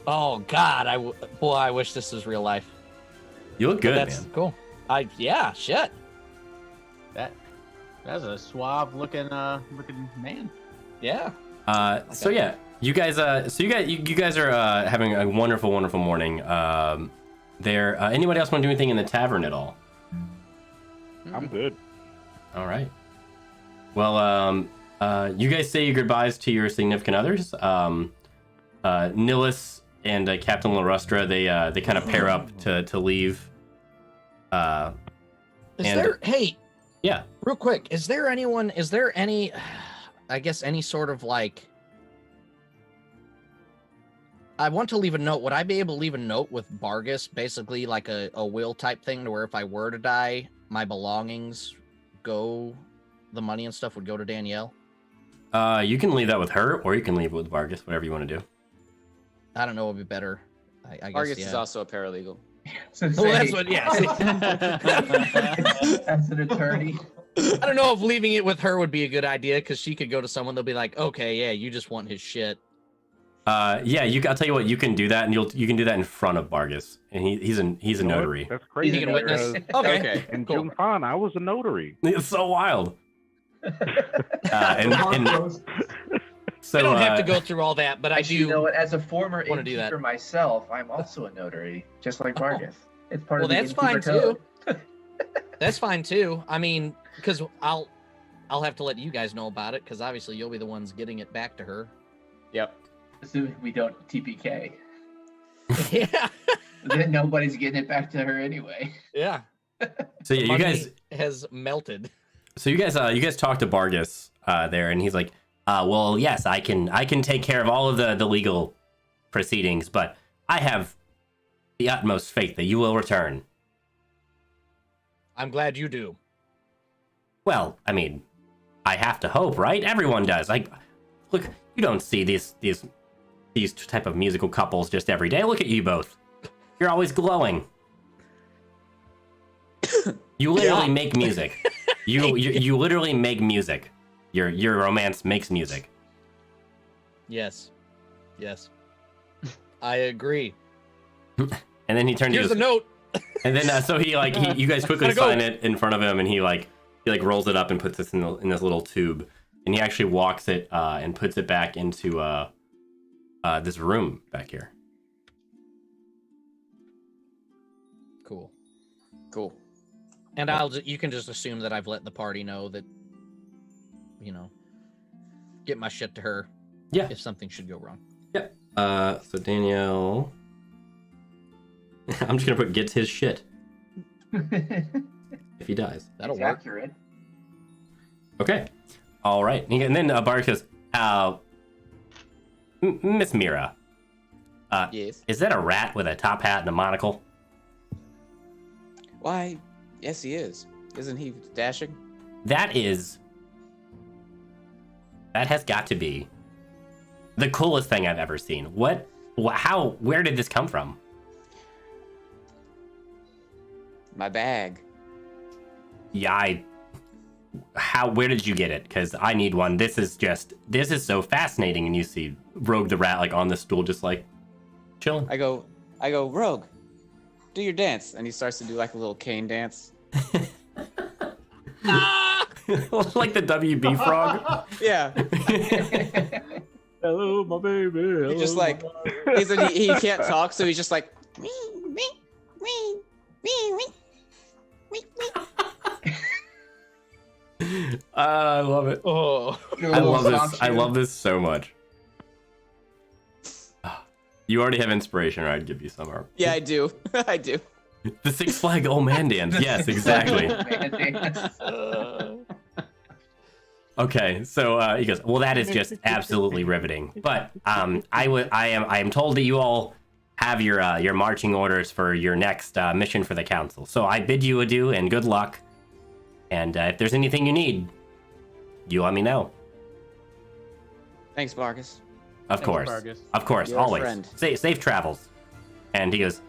Oh God, I wish this was real life. You look good, That's man. cool. Yeah, shit. That's a suave looking man. Yeah. So yeah, you guys are having a wonderful, wonderful morning. There. Anybody else want to do anything in the tavern at all? I'm good. All right. Well, you guys say your goodbyes to your significant others. Nillis and Captain Larustra, they kind of pair up to leave. Hey, yeah, real quick, is there any, I guess, any sort of like, I want to leave a note. Would I be able to leave a note with Vargas, basically like a will type thing, to where if I were to die, my belongings the money and stuff would go to Danielle? You can leave that with her, or you can leave it with Vargas, whatever you want to do. I don't know what would be better. I Vargas guess, is also a paralegal. So well, that's what, yeah. As an attorney. I don't know if leaving it with her would be a good idea, because she could go to someone, they'll be like, okay, yeah, you just want his shit. Yeah, I'll tell you what, you can do that, and you can do that in front of Vargas, and he's a notary. That's crazy. He can witness. Okay. In Cool. Junfan, I was a notary. It's so wild. So I don't have to go through all that, but I do. You know what? As a former wanna do that. innkeeper myself, I'm also a notary, just like Vargas. It's part Well, of the that's fine innkeeper too. That's fine too. I mean, because I'll have to let you guys know about it, because obviously you'll be the ones getting it back to her. Yep. Assuming we don't TPK. Yeah. Then nobody's getting it back to her anyway. Yeah. So yeah, you Money guys. has melted. So you guys talk to Vargas there, and he's like, well, yes, I can take care of all of the legal proceedings, but I have the utmost faith that you will return. I'm glad you do. Well, I mean, I have to hope, right? Everyone does. Like, look, you don't see these type of musical couples just every day. Look at you both. You're always glowing. You literally make music. You literally make music. Your romance makes music. Yes. I agree. And then he turned Here's to the note. And then so you guys quickly Gotta go. sign it in front of him, and he rolls it up and puts this in this little tube, and he actually walks it and puts it back into this room back here. Cool. And you can just assume that I've let the party know that, get my shit to her. Yeah. If something should go wrong. Yeah. So Danielle, I'm just gonna put gets his shit if he dies. That'll It's work. accurate. Okay. All right. And then Bart says, Miss Mira, Yes. is that a rat with a top hat and a monocle? Why? Yes, he is. Isn't he dashing? That has got to be the coolest thing I've ever seen. Where did this come from? My bag. Yeah, where did you get it? Because I need one. This is so fascinating. And you see Rogue the rat like on the stool, just like chilling. I go, Rogue, do your dance. And he starts to do like a little cane dance. Like the WB frog. Yeah. Hello, my baby. Hello, He just like, he can't talk, so he's just like, I love it. Oh, I love this. I love this so much. You already have inspiration, or I'd give you some. Yeah, I do. I do. The Six Flag old man dance. Yes, exactly. Okay, so he goes, well, that is just absolutely riveting. But I am told that you all have your marching orders for your next mission for the council. So I bid you adieu and good luck. And if there's anything you need, you let me know. Thanks, Marcus. Of course, You're a always. friend. Safe travels. And he goes,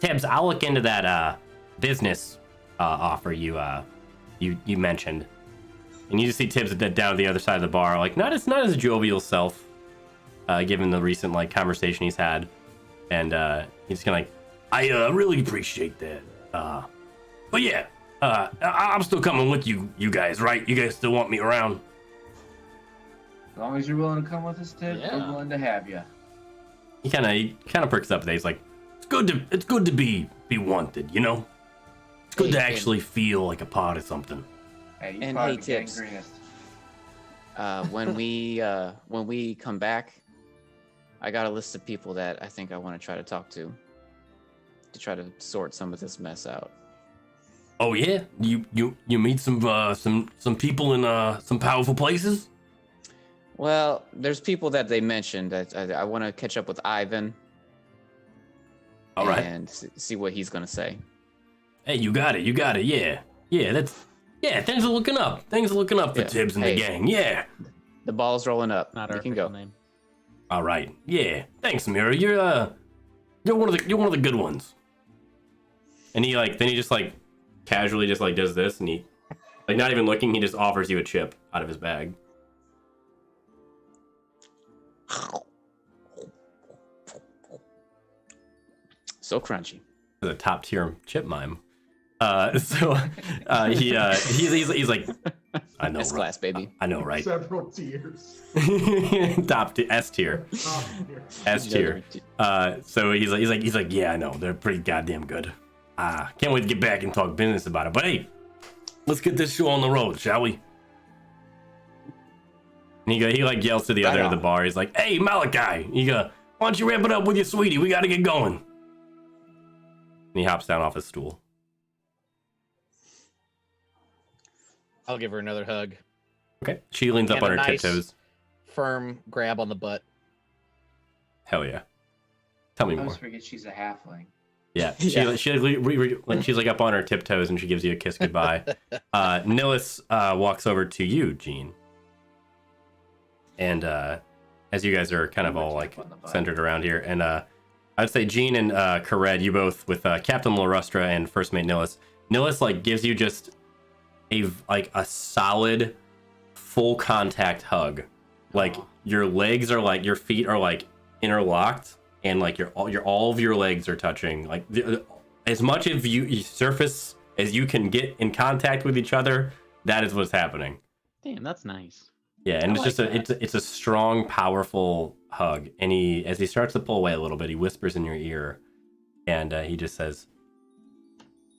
Tibbs, I'll look into that business offer you mentioned. And you just see Tibbs down at the other side of the bar, like not as jovial self, given the recent like conversation he's had. And he's kind of like, I really appreciate that. But yeah, I'm still coming with you guys, right? You guys still want me around? As long as you're willing to come with us, Ted, Yeah. we're willing to have you. He kind of perks up there. He's like, it's good to be wanted, you know. It's good to actually feel like a part of something. Hey, you And probably hey, the Tibbs. gangrenest. When we come back, I got a list of people that I think I want to try to talk to try to sort some of this mess out. Oh yeah, you meet some people in some powerful places. Well, there's people that they mentioned that I want to catch up with Ivan. All right. And see what he's gonna say. Hey, you got it. Yeah, things are looking up. For Tibbs and the gang. Yeah. The ball's rolling up. Not You our can go. name. All right. Yeah. Thanks, Mira. You're one of the good ones. And he just casually just does this, and he not even looking, he just offers you a chip out of his bag. So crunchy. The top tier chip mime. He's like, I know, S class, baby. I know, right? Several tiers. Top S tier. S tier. So he's like, yeah, I know, they're pretty goddamn good. Can't wait to get back and talk business about it. But hey, let's get this show on the road, shall we? And he yells to the other end of the bar. He's like, hey, Malachi, why don't you wrap it up with your sweetie? We got to get going. And he hops down off his stool. I'll give her another hug. Okay. She leans up And on a her nice tiptoes. Firm grab on the butt. Hell yeah. Tell me I more. always forget she's a halfling. Yeah. She's up on her tiptoes and she gives you a kiss goodbye. Nillis walks over to you, Gene. And as you guys are kind of all centered around here, and I'd say Gene and Kared, you both with Captain Larustra and First Mate Nillis. Nillis gives you just a solid full contact hug. Your legs are your feet are interlocked, and all of your legs are touching. As much of you surface as you can get in contact with each other, that is what's happening. Damn, that's nice. Yeah, and it's a strong, powerful hug. And as he starts to pull away a little bit, he whispers in your ear, and he just says,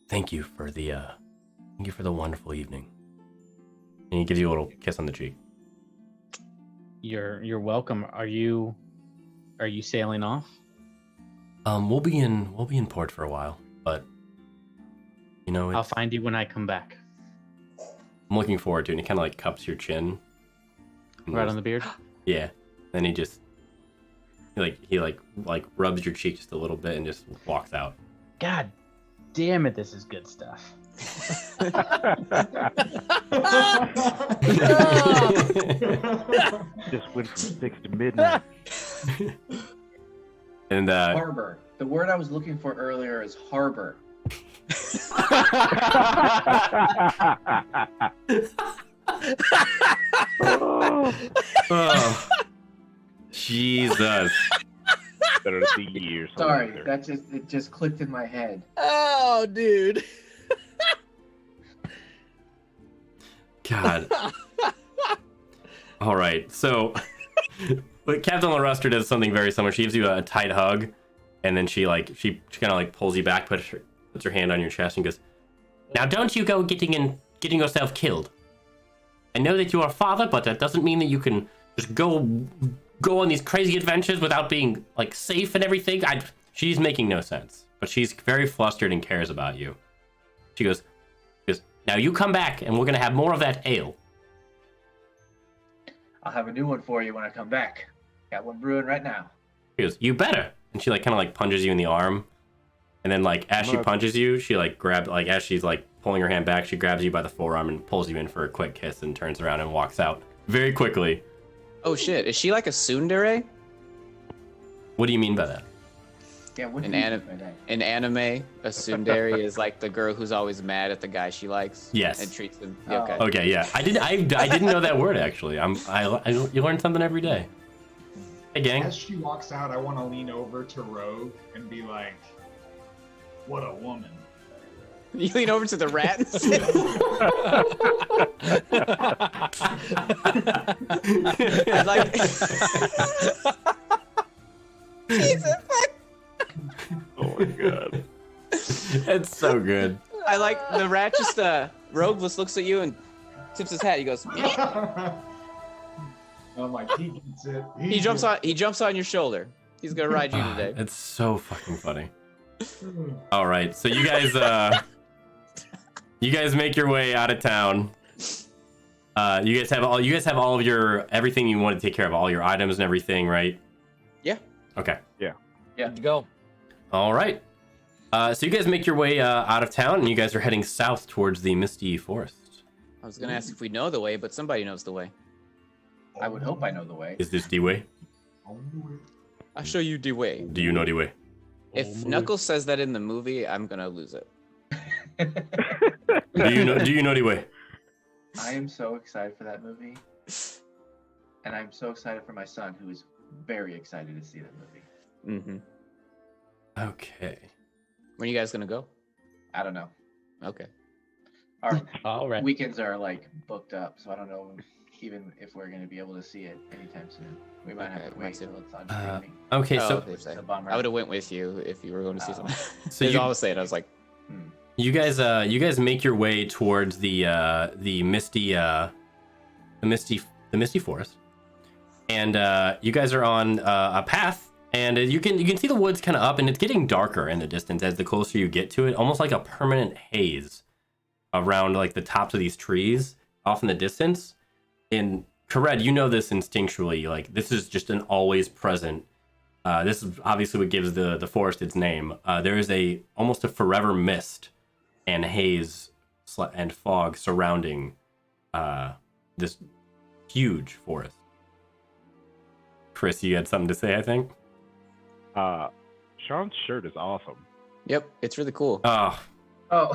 "Thank you for the wonderful evening." And he gives you a little kiss on the cheek. You're welcome. Are you sailing off? We'll be in port for a while, but I'll find you when I come back. I'm looking forward to it. And he kind of cups your chin. Right on the beard? Yeah. Then he just he rubs your cheek just a little bit and just walks out. God damn it, this is good stuff. just went from 6 to midnight. And Harbor. The word I was looking for earlier is harbor. oh, Jesus. Better the years. Sorry, it just clicked in my head. Oh, dude. God. All right, so but Captain LaRuster does something very similar. She gives you a tight hug, and then she kind of like pulls you back, puts her hand on your chest, and goes, "Now don't you go getting yourself killed. I know that you are a father, but that doesn't mean that you can just go on these crazy adventures without being like safe and everything." She's making no sense, but she's very flustered and cares about you. She goes, "Now you come back, and we're gonna have more of that ale." I'll have a new one for you when I come back. Got one brewing right now. She goes, "You better." And she like kind of like punches you in the arm, and then like as she punches you, she like as she's like pulling her hand back, she grabs you by the forearm and pulls you in for a quick kiss and turns around and walks out very quickly. Oh shit! Is she like a tsundere? What do you mean by that? Yeah, what In anime, a tsundere is like the girl who's always mad at the guy she likes. Yes. And treats him. Oh. Okay. Okay, yeah. I didn't know that word actually. You learn something every day. Hey, gang. As she walks out, I want to lean over to Rogue and be like, "What a woman." You lean over to the rat and say, I'd like. Jesus. Oh my god. It's so good. I like the rat just Rogue just looks at you and tips his hat. He goes. I'm like, he gets it. He jumps on your shoulder. He's gonna ride you today. It's so fucking funny. All right, so you guys make your way out of town. You guys have all of your everything you want to take care of, all your items and everything, right? Yeah. Okay. Yeah. Good to go. All right. So you guys make your way out of town, and you guys are heading south towards the Misty Forest. I was gonna ask if we know the way, but somebody knows the way. I would hope I know the way. Is this the way? I'll show you the way. Do you know the way? If Knuckles says that in the movie, I'm gonna lose it. Do you know the way? I am so excited for that movie. And I'm so excited for my son, who is very excited to see that movie. Mm-hmm. Okay. When are you guys gonna go? I don't know. Okay. Our All right. weekends are like booked up, so I don't know even if we're going to be able to see it anytime soon. We might have to wait till it's on streaming. Okay, so It's a bummer. I would have went with you if you were going to see something. So So you- I was saying, I was like, you guys make your way towards the misty forest, and you guys are on a path, and you can see the woods kind of up, and it's getting darker in the distance as the closer you get to it, almost like a permanent haze around like the tops of these trees off in the distance. And Kared, you know this instinctually, like this is just an always present. This is obviously what gives the forest its name. There is almost a forever mist and haze and fog surrounding this huge forest. Chris, you had something to say, I think? Sean's shirt is awesome. yep, it's really cool. Oh, Oh.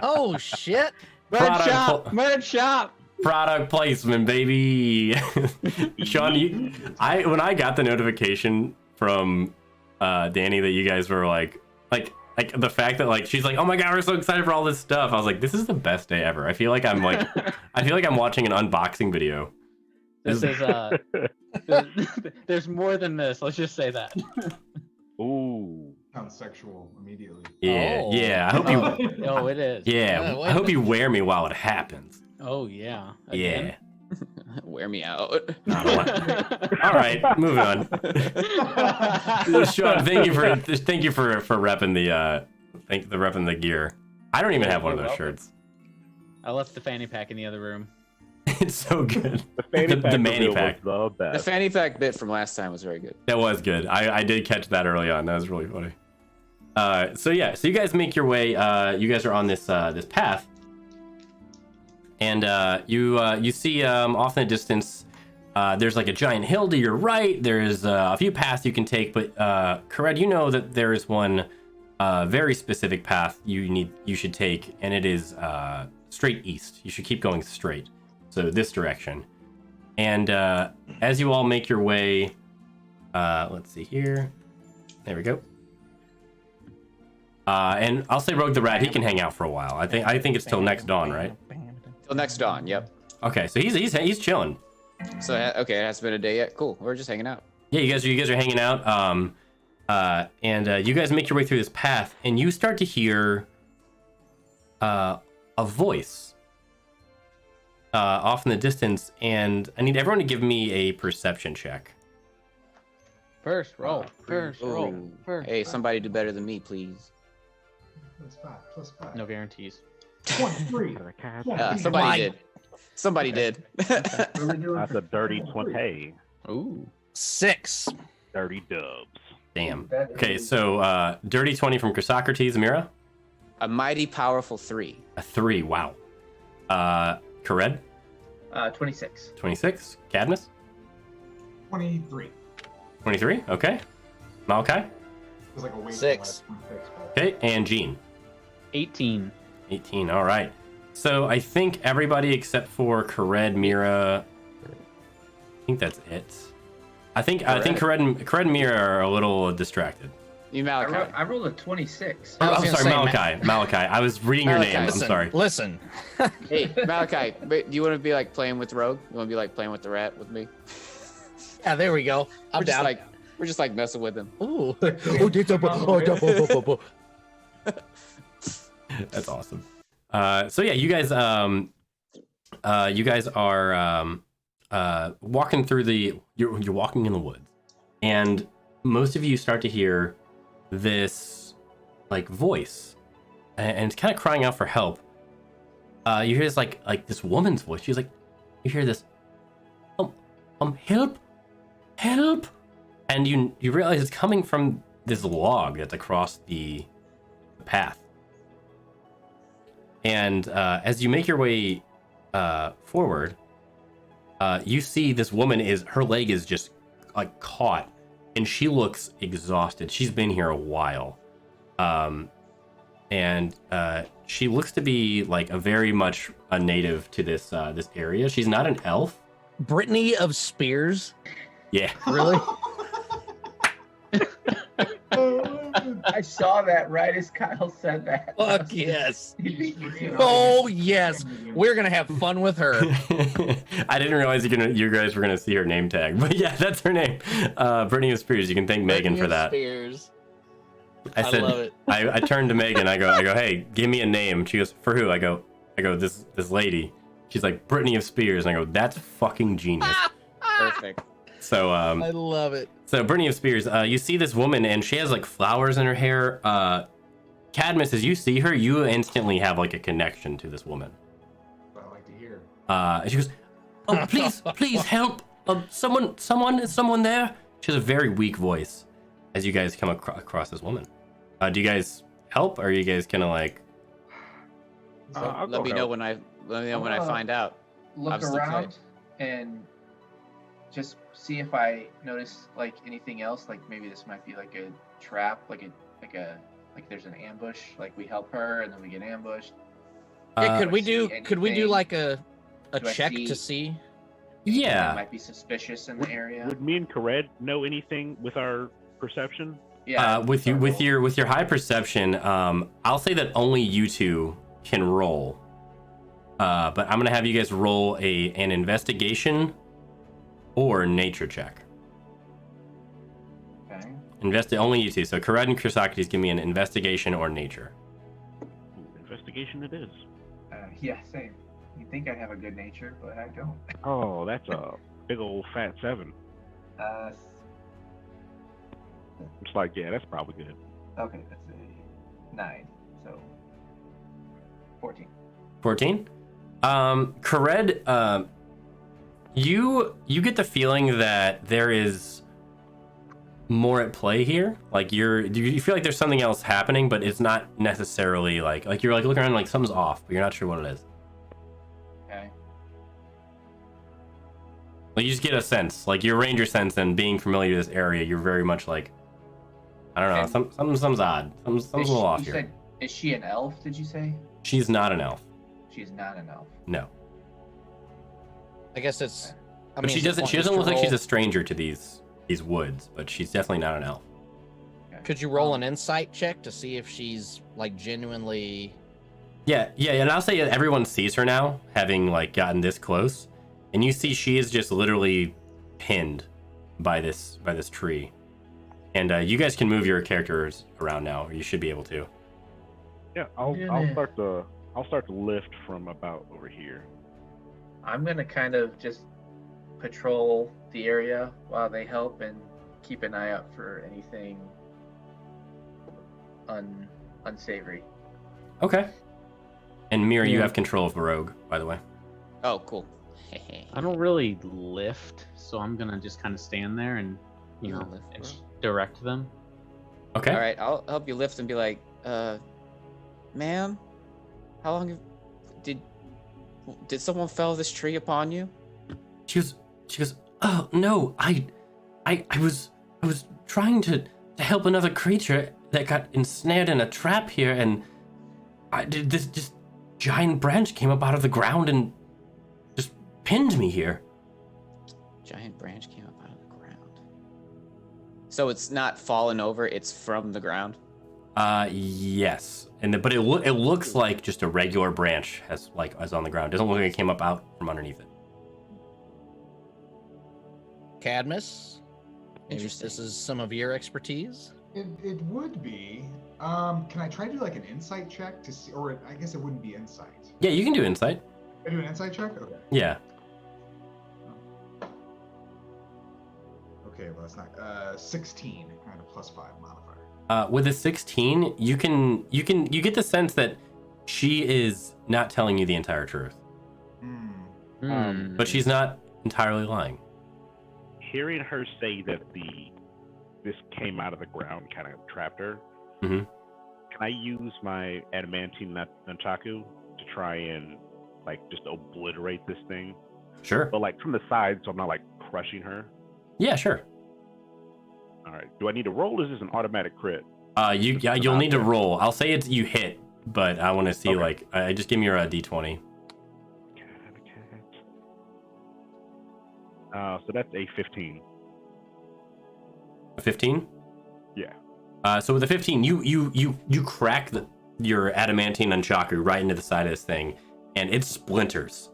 Oh shit! Merch shop. product placement, baby. Sean, when I got the notification from Danny that you guys were like the fact that like she's like, oh my god, we're so excited for all this stuff. I was like, this is the best day ever. I feel like I'm watching an unboxing video. This is there's more than this. Let's just say that. Ooh. Sounds sexual immediately. Yeah, Oh. yeah. I hope you. Oh, it is. Yeah, I hope you wear me while it happens. Oh yeah. Yeah. Wear me out. All right, moving on. Sean, thank you for repping repping the gear. I don't even have one of those shirts. I left the fanny pack in the other room. It's so good. The fanny pack the manny reveal pack. was the The best. fanny pack bit from last time was very good. That was good. I did catch that early on. That was really funny. So you guys make your way. You guys are on this path, And you see off in the distance, there's like a giant hill to your right. There's a few paths you can take, but Kared, you know that there is one very specific path you should take, and it is straight east. You should keep going straight, so this direction. And as you all make your way, let's see here. There we go. And I'll say Rogue the Rat, he can hang out for a while. I think it's till next dawn, right? Till next dawn. Yep. Okay, so he's chilling. So okay, it hasn't been a day yet. Cool. We're just hanging out. Yeah, you guys are hanging out. And you guys make your way through this path, and you start to hear a voice off in the distance. And I need everyone to give me a perception check. First roll. Hey, somebody do better than me, please. +5. No guarantees. 23. Somebody did. That's a dirty 20. Ooh. 6. Dirty dubs. Damn. Okay, so dirty 20 from Chrysocrates, Mira. A mighty powerful 3. A 3. Wow. Kared. 26. 26. Cadmus. 23. 23. Okay. Malachi. It was like a weight 6. Okay, and Gene. 18. 18. All right. So I think everybody except for Kared, Mira. I think that's it. I think Kared and Mira are a little distracted. You Malachi. I rolled a 26. Oh, I'm sorry, Malachi. I was reading your name. I'm sorry. Listen. Hey, Malachi, do you want to be like playing with Rogue? You want to be like playing with the rat with me? Yeah, there we go. I'm down. We're just like messing with him. Ooh. That's awesome. So yeah, you guys are walking through you're walking in the woods, and most of you start to hear this like voice, and it's kind of crying out for help. You hear this like this woman's voice. She's like, you hear this, help, and you realize it's coming from this log that's across the path. And as you make your way forward, you see this woman her leg is just like caught, and she looks exhausted. She's been here a while, and she looks to be like very much a native to this area. She's not an elf. Brittany of Spears. Yeah. Really? I saw that right as Kyle said that. Fuck yes. Oh yes. We're gonna have fun with her. I didn't realize you guys were gonna see her name tag, but yeah, that's her name. Brittany of Spears. You can thank Megan for that. Spears. I said, love it. I turned to Megan. I go, hey, give me a name. She goes, for who? I go, this lady. She's like, Brittany of Spears. And I go, that's fucking genius. Perfect. So I love it. So Brittany of Spears, you see this woman, and she has like flowers in her hair. Cadmus, as you see her, you instantly have like a connection to this woman. I like to hear. And she goes, "Oh, please help! Is someone there?" She has a very weak voice. As you guys come across this woman, do you guys help, or are you guys kind of like? Let me know when I find out. Look around and just see if I notice like anything else. Like maybe this might be like a trap, like there's an ambush. Like we help her and then we get ambushed. Yeah, could we do like a check to see? Yeah. That might be suspicious in the area. Would me and Kared know anything with our perception? Yeah. With your high perception, I'll say that only you two can roll. But I'm gonna have you guys roll an investigation or nature check. Okay. Only you two. So Kared and Chrysocrates, give me an investigation or nature. Investigation it is. Yeah, same. You think I'd have a good nature, but I don't. Oh, that's a big old fat 7. It's like, yeah, that's probably good. Okay, that's a 9. So 14. 14? Kared, you get the feeling that there is more at play here. Like you feel like there's something else happening, but it's not necessarily like you're like looking around like something's off, but you're not sure what it is. Like you just get a sense, like your ranger sense, and being familiar with this area, you're very much like, I don't know, something's odd, something's a little off here. Is she an elf? Did you say? She's not an elf. She's not an elf. No. I guess it's. But she doesn't look like she's a stranger to these woods, but she's definitely not an elf. Could you roll an insight check to see if she's like genuinely? Yeah, and I'll say that everyone sees her now, having like gotten this close, and you see she is just literally pinned by this tree, and you guys can move your characters around now. Or you should be able to. Yeah, I'll start to lift from about over here. I'm gonna kind of just patrol the area while they help and keep an eye out for anything unsavory. Okay. And Mira, you have control of the rogue, by the way. Oh, cool. I don't really lift, so I'm gonna just kind of stand there and direct them. Okay. All right, I'll help you lift and be like, ma'am, how long did someone fell this tree upon you? She goes, oh no, I was trying to help another creature that got ensnared in a trap here, and this just giant branch came up out of the ground and just pinned me here. Giant branch came up out of the ground. So it's not fallen over, it's from the ground? Yes. But it looks like just a regular branch is on the ground. It doesn't look like it came up out from underneath it. Cadmus, maybe this is some of your expertise. It would be. Can I try to do like an insight check to see, or I guess it wouldn't be insight. Yeah, you can do insight. I do an insight check? Okay. Yeah. Okay, well that's not 16. I had a +5 modifier. With a 16, you get the sense that she is not telling you the entire truth. But she's not entirely lying. Hearing her say that this came out of the ground kind of trapped her. Mm-hmm. Can I use my adamantine nunchaku to try and like just obliterate this thing? Sure. But like from the side, so I'm not like crushing her. Yeah, sure. All right. Do I need to roll? Or is this an automatic crit? You'll need to roll. I'll say it's you hit, but I want to see just give me your d20. So that's a 15. 15? Yeah. So with a 15, you crack your adamantine nunchaku right into the side of this thing, and it splinters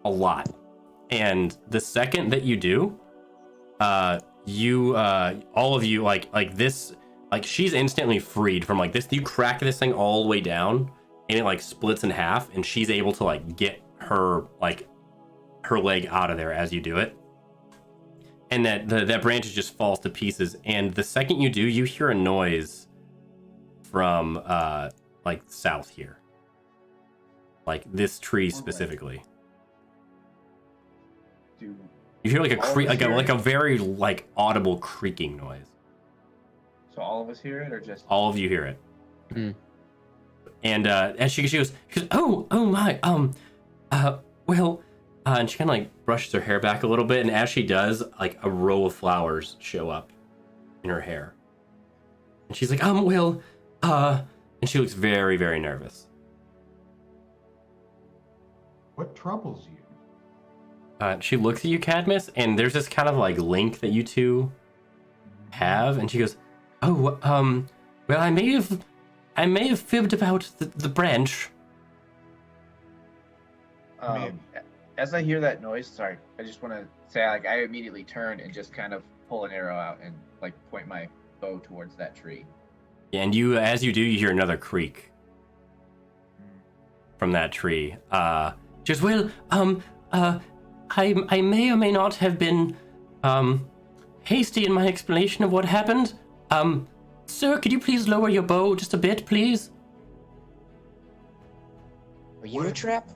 a lot. And the second that you do, all of you like this, like she's instantly freed from like this. You crack this thing all the way down, and it like splits in half, and she's able to like get her leg out of there as you do it. And that branch just falls to pieces. And the second you do, you hear a noise from like south here, like this tree specifically. You hear like a creak, like a very like audible creaking noise. So all of us hear it, or just all of you hear it? And as she goes, oh my, well. And she kind of like brushes her hair back a little bit, and as she does, like a row of flowers show up in her hair. And she's like, and she looks very, very nervous. What troubles you? She looks at you, Cadmus, and there's this kind of like link that you two have, and she goes, well, I may have fibbed about the branch. As I hear that noise, sorry, I just want to say, like, I immediately turn and just kind of pull an arrow out and like point my bow towards that tree. And as you do, you hear another creak from that tree. Just I may or may not have been hasty in my explanation of what happened. Sir, could you please lower your bow just a bit, please? Are you a trap?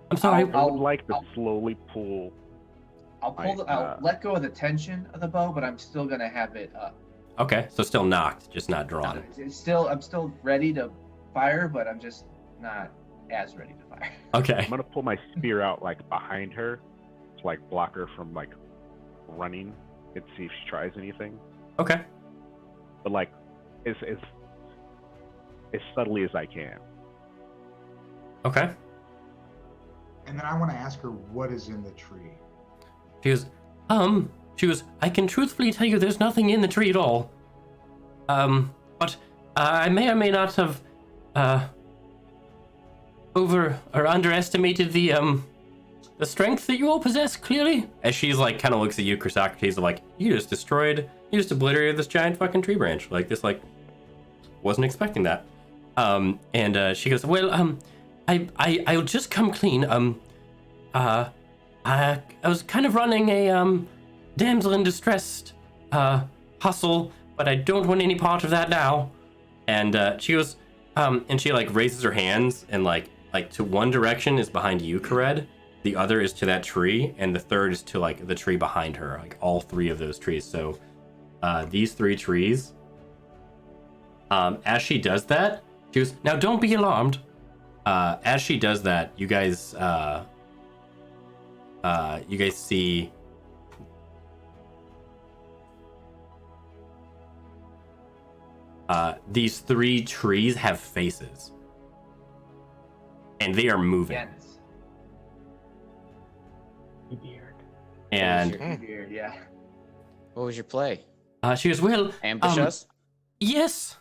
I'm sorry. I would like to slowly pull. I'll let go of the tension of the bow, but I'm still gonna have it up. Okay, so still knocked, just not drawn. I'm still ready to fire, but I'm just not as ready to fire. Okay. I'm gonna pull my spear out like behind her, like block her from like running and see if she tries anything. Okay. But like as subtly as I can. Okay. And then I want to ask her what is in the tree. She goes, I can truthfully tell you there's nothing in the tree at all. But I may or may not have over or underestimated the strength that you all possess, clearly. As she's like kind of looks at you, Chrysocrates, like, you just obliterated this giant fucking tree branch. Like this, like, wasn't expecting that. And she goes, well, I'll just come clean. I was kind of running a damsel in distress hustle, but I don't want any part of that now. And she goes, and she like raises her hands, and like to one direction is behind you, Kared. The other is to that tree, and the third is to like the tree behind her. Like all three of those trees. So these three trees. As she does that, she goes, now don't be alarmed. As she does that, you guys see these three trees have faces, and they are moving. Yes. And Beard, yeah. What was your play? she goes, well, Ambush us? yes.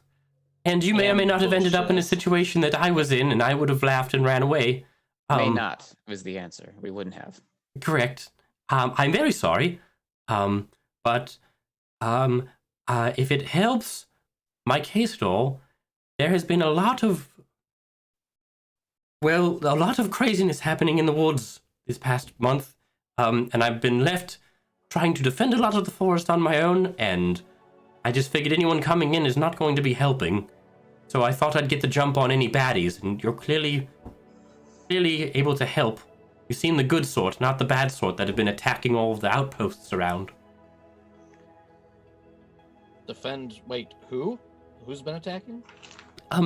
And you may or may not have ended up in a Ambush us. situation that I was in, and I would have laughed and ran away. May not was the answer. We wouldn't have. Correct. I'm very sorry. But if it helps my case at all, there has been a lot of craziness happening in the woods this past month. And I've been left trying to defend a lot of the forest on my own, and I just figured anyone coming in is not going to be helping. So I thought I'd get the jump on any baddies, and you're clearly able to help. You seem the good sort, not the bad sort that have been attacking all of the outposts around. Defend. Wait, who? Who's been attacking?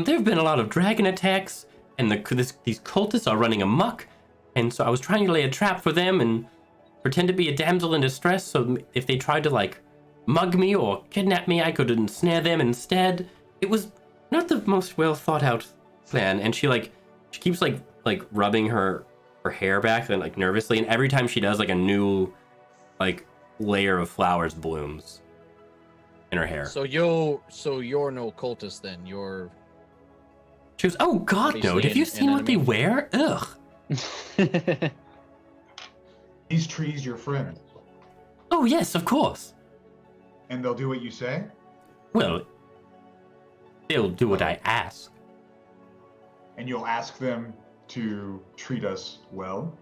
There have been a lot of dragon attacks, and these cultists are running amok. And so I was trying to lay a trap for them and pretend to be a damsel in distress, so if they tried to like mug me or kidnap me, I could ensnare them instead. It was not the most well thought out plan. And she keeps like rubbing her hair back and like nervously, and every time she does, like a new like layer of flowers blooms in her hair. So you're no cultist then. You're. She goes, oh god no, have you seen what they wear? Ugh. These trees your friend. Oh yes, of course. And they'll do what you say? Well, they'll do what I ask. And you'll ask them to treat us well?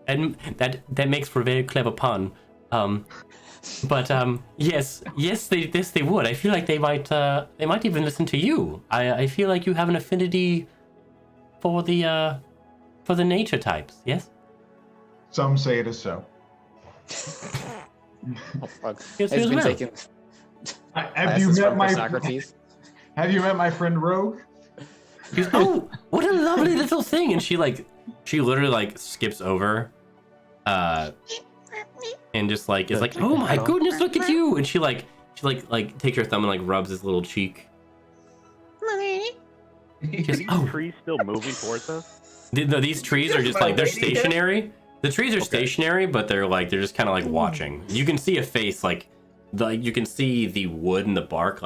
And that makes for a very clever pun. But yes, they would. I feel like they might even listen to you. I feel like you have an affinity for the nature types. Yes. Some say it is so. Oh, fuck. Yes, It's as been well. taken. Have you met my Socrates? Have you met my friend Rogue? She goes, oh, what a lovely little thing! And she literally like skips over, and just like is like, oh my goodness, look at you! And she takes her thumb and like rubs his little cheek. Are these trees still moving towards us? These trees are just like they're stationary. The trees are stationary, but they're just kind of like watching. You can see a face, you can see the wood and the bark,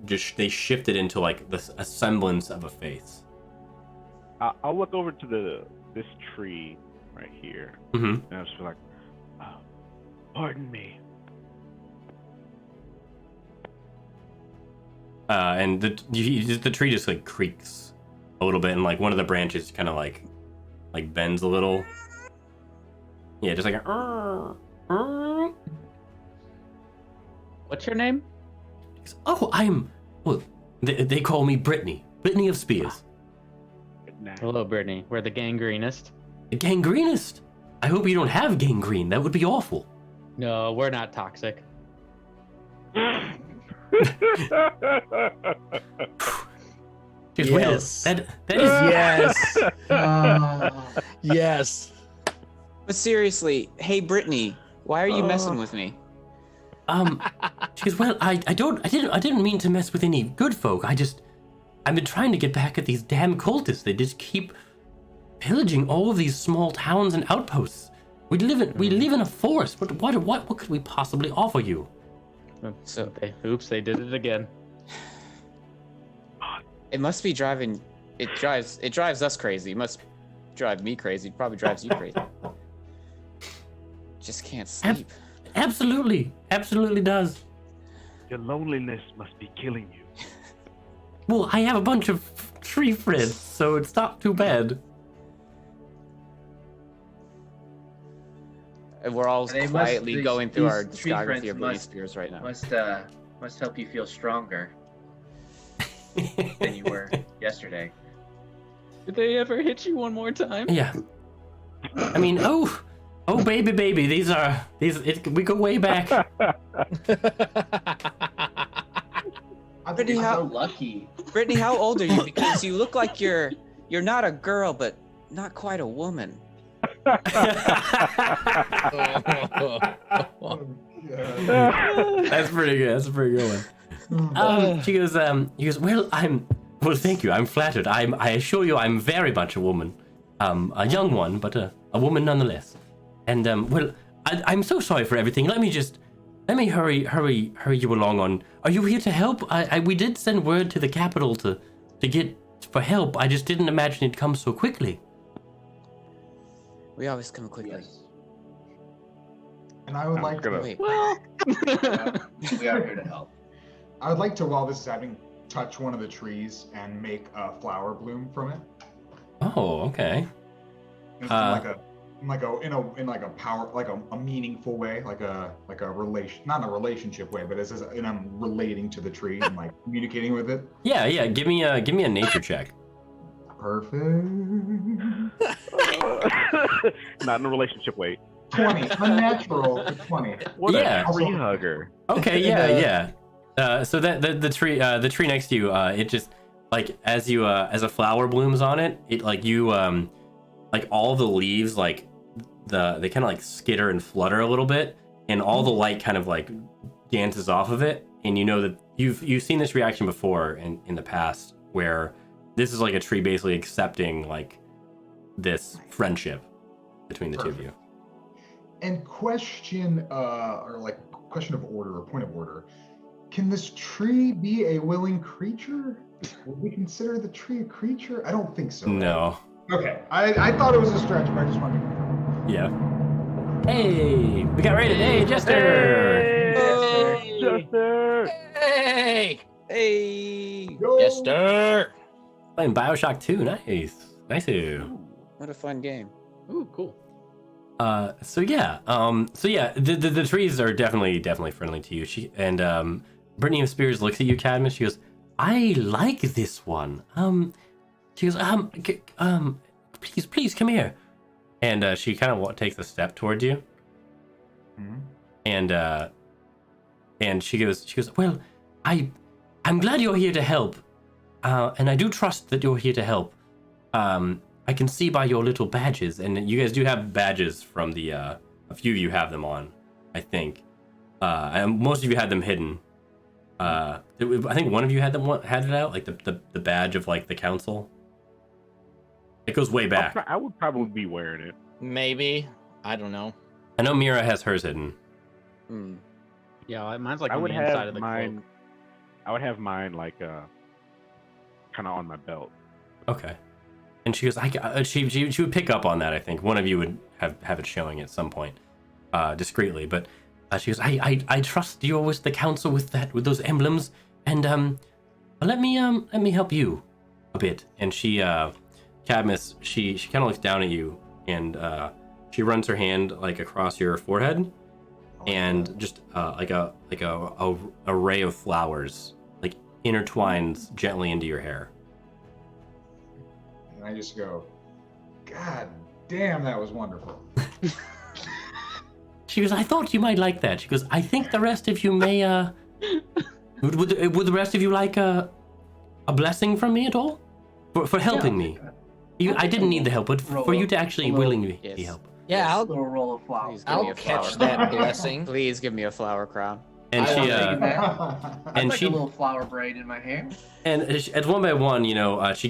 just they shifted into like a semblance of a face. I'll look over to this tree right here, and I'll just be like, "Pardon me." And the tree just like creaks a little bit, and like one of the branches kind of like bends a little. Yeah, just like What's your name? Oh, they call me Brittany of Spears. Hello, Brittany. We're the gangrenist. The gangrenist? I hope you don't have gangrene. That would be awful. No, we're not toxic. Yes. That is Yes. Yes. But seriously, hey Brittany, why are you messing with me? She goes, well, I didn't mean to mess with any good folk. I've been trying to get back at these damn cultists. They just keep pillaging all of these small towns and outposts. We live in a forest. But what could we possibly offer you? So, they did it again. It must be driving. It drives us crazy. It must drive me crazy. It probably drives you crazy. Just can't sleep. Absolutely does. Your loneliness must be killing you. Well, I have a bunch of tree friends, so it's not too bad. And we're all They quietly going through our these tree discography friends of mini spears right now. Must help you feel stronger than you were yesterday. Did they ever hit you one more time? Yeah. I mean, oh, baby, we go way back. Brittany, so lucky. Brittany, how old are you? Because you look like you're not a girl, but not quite a woman. That's pretty good. That's a pretty good one. He goes, well, thank you. I'm flattered. I assure you, I'm very much a woman. A young one, but a woman nonetheless. And well, I'm so sorry for everything. Let me hurry you along on. Are you here to help? We did send word to the capital to get for help. I just didn't imagine it'd come so quickly. We always come quickly. Yes. And I would like to. Wait. Well, We are here to help. I would like to, while this is happening, touch one of the trees and make a flower bloom from it. Oh, okay. In a meaningful way, like a relation, not in a relationship way, but and I'm relating to the tree and like communicating with it. Yeah. Give me a nature check. Perfect. Not in a relationship way. 20. Unnatural. 20. What Yeah. a tree hugger. Okay, yeah. So that the tree next to you, it just like as a flower blooms on it, it like you like all the leaves like they kind of like skitter and flutter a little bit, and all the light kind of like dances off of it, and you know that you've seen this reaction before in the past where this is like a tree basically accepting like this friendship between the two of you. And question of order or point of order. Can this tree be a willing creature? Would we consider the tree a creature? I don't think so. Right? No. Okay. I thought it was a stretch, but I just wanted to confirm. Yeah. Hey, we got raided. Hey, Jester. Hey! Jester! Hey! Yo. Jester! Playing Bioshock 2. Nice. What a fun game. ooh, cool. So the trees are definitely friendly to you. Brittany of Spears looks at you, Cadmus. She goes, I like this one. She goes, please come here. And she kind of takes a step towards you. Mm-hmm. And she goes, well, I'm glad you're here to help. And I do trust that you're here to help. I can see by your little badges, and you guys do have badges from the, a few of you have them on, I think. And most of you had them hidden. I think one of you had it out, like the badge of like the council. It goes way back. I would probably be wearing it. Maybe. I don't know. I know Mira has hers hidden. Yeah, mine's like I on would the inside have of the mine. cloak. I would have mine like kind of on my belt. Okay. And she goes, she would pick up on that, I think. One of you would have it showing at some point, discreetly. But she goes, I trust you're with the council with those emblems, and let me help you a bit. And she, Cadmus, she kind of looks down at you, and she runs her hand like across your forehead, and just like a array of flowers like intertwines gently into your hair. And I just go, God damn, that was wonderful. She goes, I thought you might like that. She goes, I think the rest of you may, would the rest of you like a blessing from me at all? For helping me? I didn't need the help, but for you to actually willingly help. Yeah, Yes, I'll little roll of flowers. Please give me I'll a catch flower. that blessing. Please give me a flower crown. And I she was thinking that. I'd and like she- a little flower braid in my hair. and as one by one, you know, she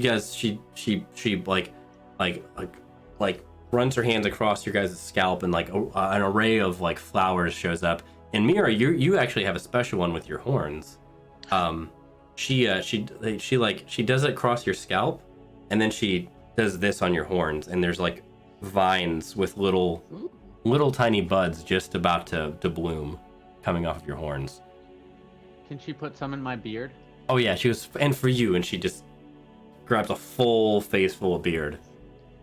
like runs her hands across your guys' scalp, and like an array of like flowers shows up. And Mira, you actually have a special one with your horns. She does it across your scalp, and then she does this on your horns, and there's like vines with little tiny buds just about to bloom coming off of your horns. Can she put some in my beard? Oh yeah, she was, and for you, and she just grabs a full face full of beard,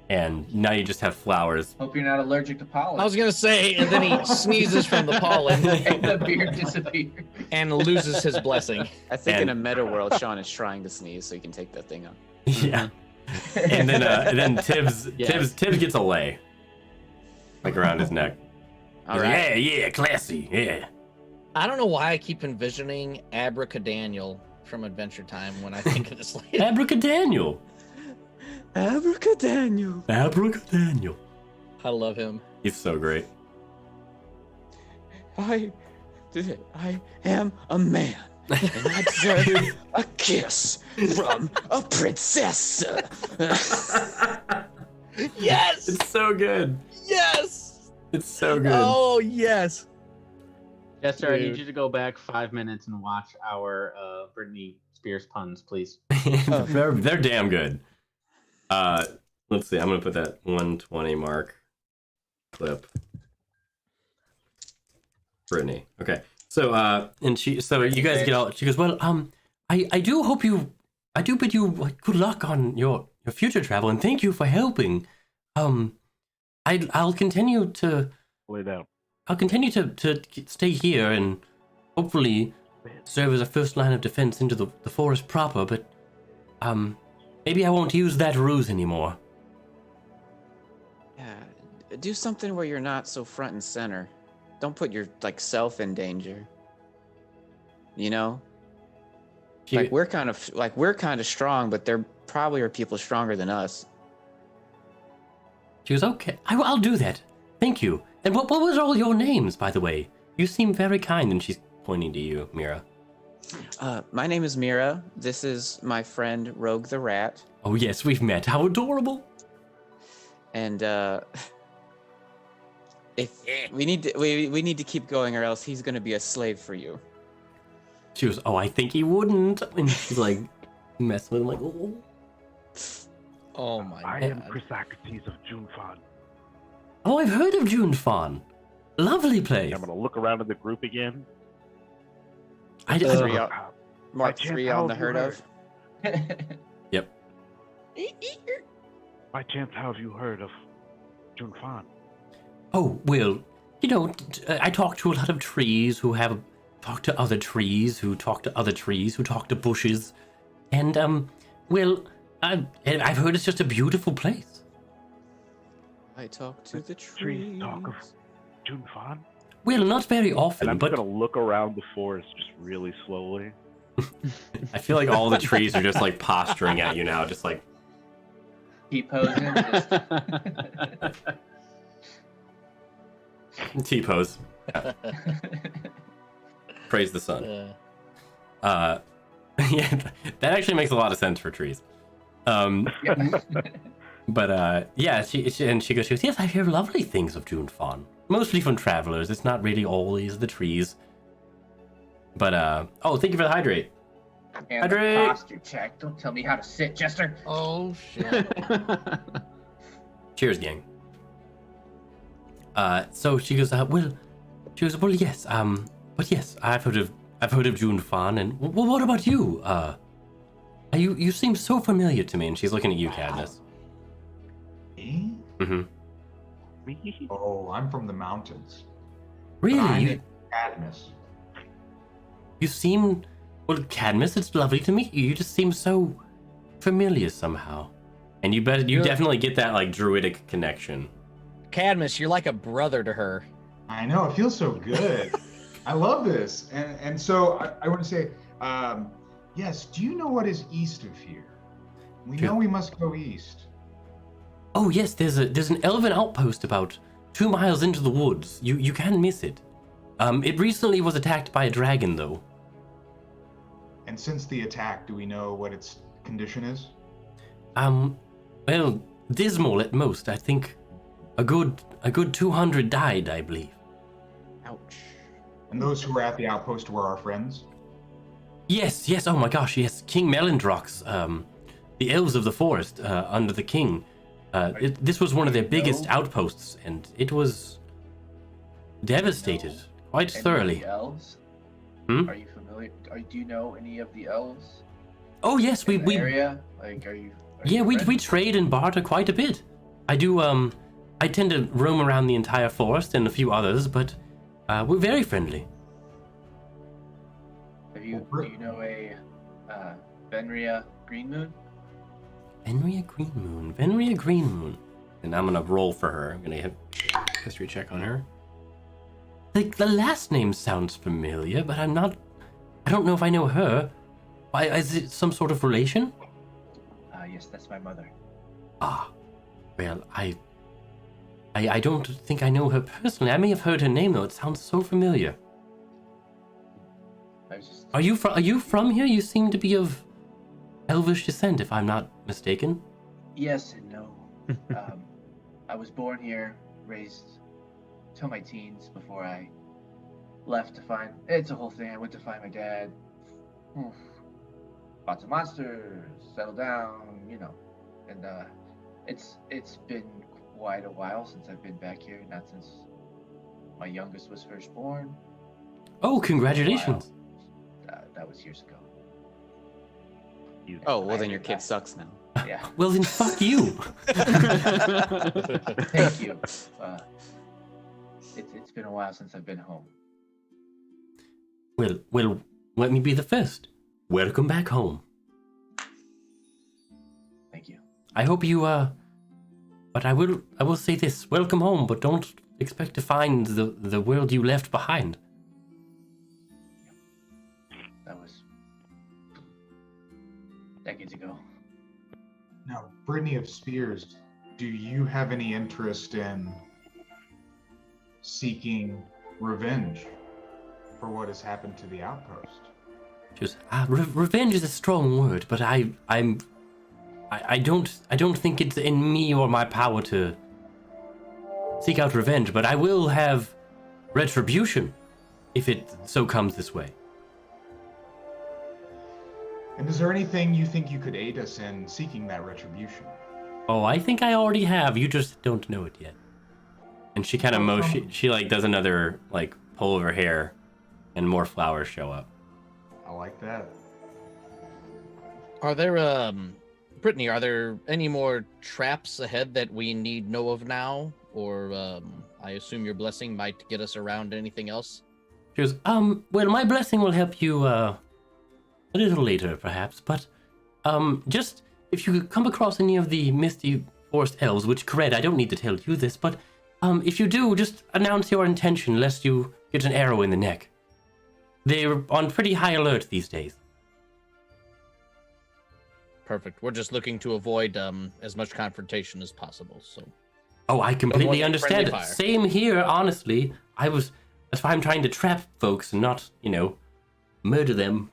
and now you just have flowers. Hope you're not allergic to pollen. I was gonna say, and then he sneezes from the pollen and the beard disappears. and loses his blessing. I think And- in a meta world, Sean is trying to sneeze so he can take that thing off. Yeah, and then Tibbs Yes. Tibbs gets a lay, like around his neck. All He's like, right. yeah, classy, yeah. I don't know why I keep envisioning Abracadaniel from Adventure Time when I think of this lady. Abracadaniel, Abracadaniel. Abracadaniel. I love him. He's so great. I am a man, and I deserve a kiss from a princess. Yes! It's so good. Yes! It's so good. Oh, yes. Jester, I need Dude. you to go back 5 minutes and watch our Britney Spears puns, please. they're damn good. Let's see. I'm gonna put that 120 mark clip. Brittany. Okay. So and you guys get out. She goes, well, I do bid you good luck on your future travel, and thank you for helping. I'll continue to Lay down. to stay here and hopefully serve as a first line of defense into the forest proper, but maybe I won't use that ruse anymore. Yeah, do something where you're not so front and center. Don't put your self in danger. You know, She, we're kind of strong, but there probably are people stronger than us. she goes, okay, I'll do that. Thank you. And what was all your names, by the way? You seem very kind, and she's pointing to you, Mira. My name is Mira. This is my friend Rogue the Rat. Oh yes, we've met. How adorable. And if we need to keep going, or else he's gonna be a slave for you. She goes, oh, I think he wouldn't. And she's like, messing with him, like, oh. Oh, my I God. am Chrysocrates of Junefon. Oh, I've heard of Junefon. Lovely place. I'm gonna look around in the group again. I Three Uh, out- Mark chance, 3 how on the have you heard of. Yep. By chance, how have you heard of Junefon? Oh, well, you know, I talk to a lot of trees who have talk to other trees who talk to other trees who talk to bushes. And, well, I've heard it's just a beautiful place. I talk to the trees. Trees talk of Junefon? Well, not very often, And I'm but just gonna look around the forest just really slowly. I feel like all the trees are just like posturing at you now, just like, Keep posing. Just... T-pose. Praise the sun. Yeah, that actually makes a lot of sense for trees. But yeah, she goes, yes, I hear lovely things of Junefon. Mostly from travelers. It's not really always the trees. But oh, thank you for the hydrate. And Hydrate. the posture check. Don't tell me how to sit, Jester. Oh, shit. Cheers, gang. So she goes, well, yes, but yes, I've heard of Junefon, and well, what about you? You seem so familiar to me, and she's looking at you, Cadmus. Me? Mm-hmm. Me? Oh, I'm from the mountains. Really? I'm Cadmus. You seem, well, Cadmus, it's lovely to meet you. You just seem so familiar somehow. And you definitely get that, like, druidic connection. Cadmus, you're like a brother to her. I know, it feels so good. I love this. And so I want to say, yes, do you know what is east of here? We know we must go east. Oh, yes, there's an elven outpost about 2 miles into the woods. You can miss it. It recently was attacked by a dragon, though. And since the attack, do we know what its condition is? Well, dismal at most. I think a good 200 died, I believe. Ouch. And those who were at the outpost were our friends? Yes, oh my gosh, yes. King Melindrox, the elves of the forest under the king. This was one of their biggest outposts, and it was devastated quite thoroughly. The elves? Hmm? Are you familiar? Do you know any of the elves? Oh yes, we area? Like, are you we trade and barter quite a bit. I do. I tend to roam around the entire forest and a few others, but we're very friendly. Do you know a Venria Greenmoon? Venria Greenmoon. And I'm gonna roll for her. I'm gonna hit history check on her. Like, the last name sounds familiar, but I don't know if I know her. Why, is it some sort of relation? Yes, that's my mother. Ah, well, I don't think I know her personally. I may have heard her name though. It sounds so familiar. Are you from here? You seem to be of Elvish descent, if I'm not mistaken. Yes and no. I was born here, raised till my teens before I left to find. It's a whole thing. I went to find my dad. Fought some monsters, settled down, you know, and it's been quite a while since I've been back here. Not since my youngest was first born. Oh, congratulations! That was years ago. Oh, well then your kid sucks now. Yeah. Well then, fuck you. Thank you. It's been a while since I've been home. Well, let me be the first. Welcome back home. Thank you. I hope you but I will say this: welcome home, but don't expect to find the world you left behind. That was decades ago. Now, Brittany of Spears, do you have any interest in seeking revenge for what has happened to the outpost? Just revenge is a strong word, but I don't think it's in me or my power to seek out revenge. But I will have retribution if it so comes this way. And is there anything you think you could aid us in seeking that retribution? Oh, I think I already have. You just don't know it yet. And she kind of she like does another like pull of her hair, and more flowers show up. I like that. Are there, Brittany, are there any more traps ahead that we need know of now? Or, I assume your blessing might get us around anything else? She goes, well, my blessing will help you, a little later, perhaps, but, just, if you come across any of the Misty Forest Elves, which, Cred, I don't need to tell you this, but, if you do, just announce your intention, lest you get an arrow in the neck. They're on pretty high alert these days. Perfect. We're just looking to avoid as much confrontation as possible. So. Oh, I completely understand. Same here, honestly. That's why I'm trying to trap folks and not, murder them.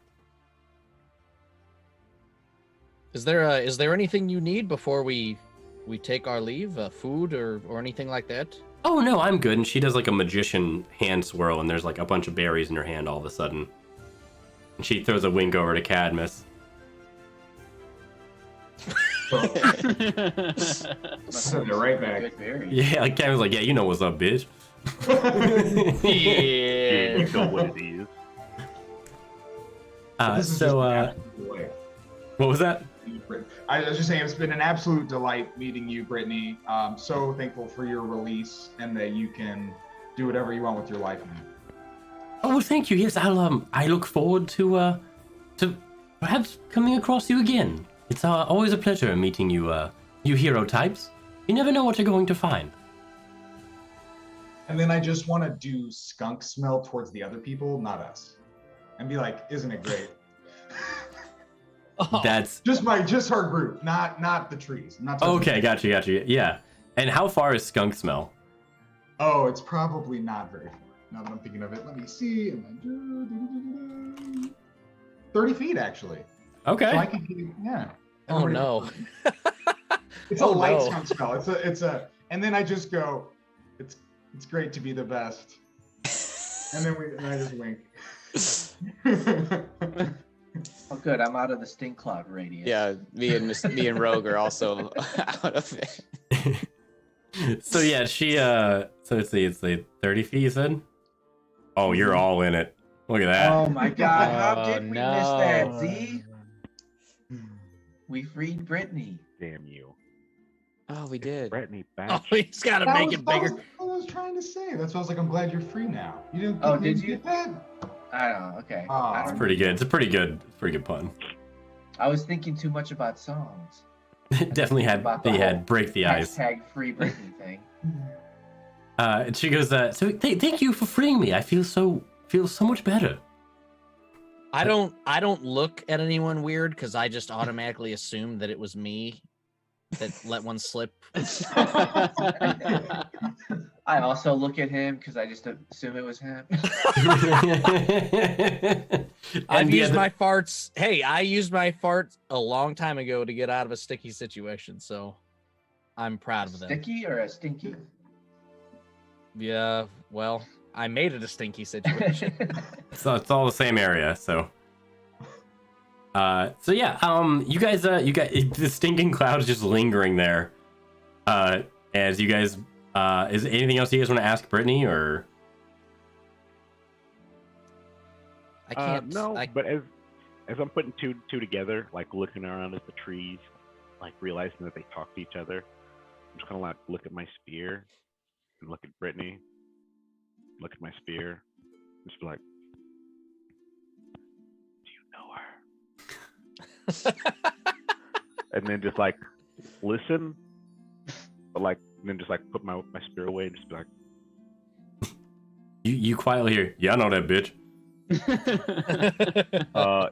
Is there anything you need before we take our leave? Food or anything like that? Oh no, I'm good. And she does like a magician hand swirl, and there's like a bunch of berries in her hand all of a sudden. And she throws a wink over to Cadmus. Send it right back. Yeah, like Cadmus like, yeah, you know what's up, bitch. Yeah, you know what it is. What was that? I was just saying, it's been an absolute delight meeting you, Brittany. So thankful for your release and that you can do whatever you want with your life now. Oh, thank you. Yes, I look forward to perhaps coming across you again. It's always a pleasure meeting you, you hero types. You never know what you're going to find. And then I just want to do skunk smell towards the other people, not us, and be like, "Isn't it great?" That's just our group, not the trees. Not okay. Got you. Yeah. And how far is skunk smell? Oh, it's probably not very far. Now that I'm thinking of it, let me see. 30 feet, actually. Okay. So I could get, yeah. Oh no. It's a light sound spell. It's a, and then I just go, it's great to be the best. And then I just wink. Oh, good. I'm out of the stink cloud radius. Yeah, me and Rogue are also out of it. So yeah, she so it's the 30 feet you said? Oh, you're all in it. Look at that. Oh my god, how did we miss that, no. Z? We freed Brittany. Damn you. Oh, we did. Brittany Oh, back. he's got to make it bigger. That was what I was trying to say. That's why I was like, I'm glad you're free now. You didn't. Oh, you did didn't you? get that? I don't know. Okay. Oh, I It's don't pretty good. It's a pretty good pun. I was thinking too much about songs. Definitely had About the they whole had break the ice. Hashtag free Brittany thing. And she goes, so thank you for freeing me. I feel so much better. I don't look at anyone weird because I just automatically assumed that it was me that let one slip. I also look at him because I just assume it was him. I've used my farts. Hey, I used my farts a long time ago to get out of a sticky situation, so I'm proud of them. Sticky or a stinky? Yeah, well, I made it a stinky situation. So it's all the same area. So yeah, you guys the stinking cloud is just lingering there. As you guys, is anything else you guys want to ask Brittany or? I can't. No, but as I'm putting two together, like looking around at the trees, like realizing that they talk to each other, I'm just kind of like look at my spear and look at Brittany, look at my spear, and just be like, "Do you know her?" And then just like listen, but like then just like put my spear away and just be like, You quietly hear, yeah, I know that bitch.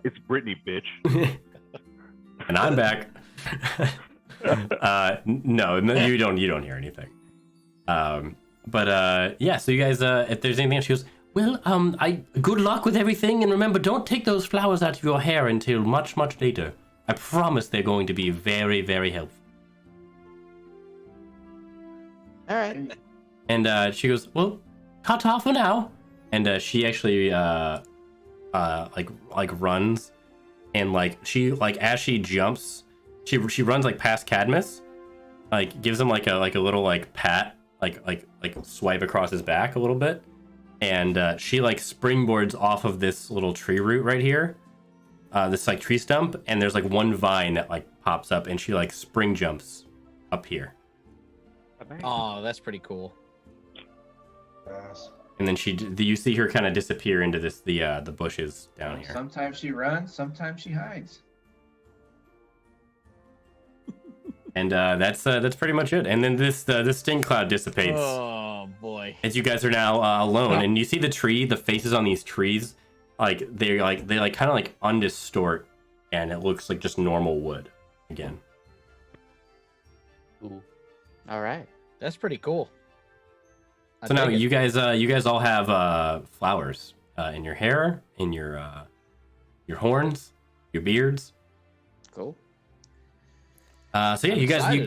It's Brittany, bitch. And I'm back. No, you don't hear anything. Yeah, so you guys, if there's anything else, she goes, well, good luck with everything, and remember, don't take those flowers out of your hair until much, much later. I promise they're going to be very, very helpful. All right. And she goes, well, ta-ta for now. And she actually like runs, and like she as she jumps, she runs like past Cadmus, like gives him like a little like pat, like swipe across his back a little bit, and she like springboards off of this little tree root right here, this like tree stump, and there's like one vine that like pops up, and she like spring jumps up here. Oh, that's pretty cool. Yes. And then you see her kind of disappear into the bushes down here. Sometimes she runs, sometimes she hides. And that's pretty much it. And then this stink cloud dissipates. Oh boy! As you guys are now alone, and you see the faces on these trees, like they kind of like undistort, and it looks like just normal wood again. Ooh. All right. That's pretty cool. So now you guys all have flowers in your hair, in your horns, your beards. Cool. So yeah,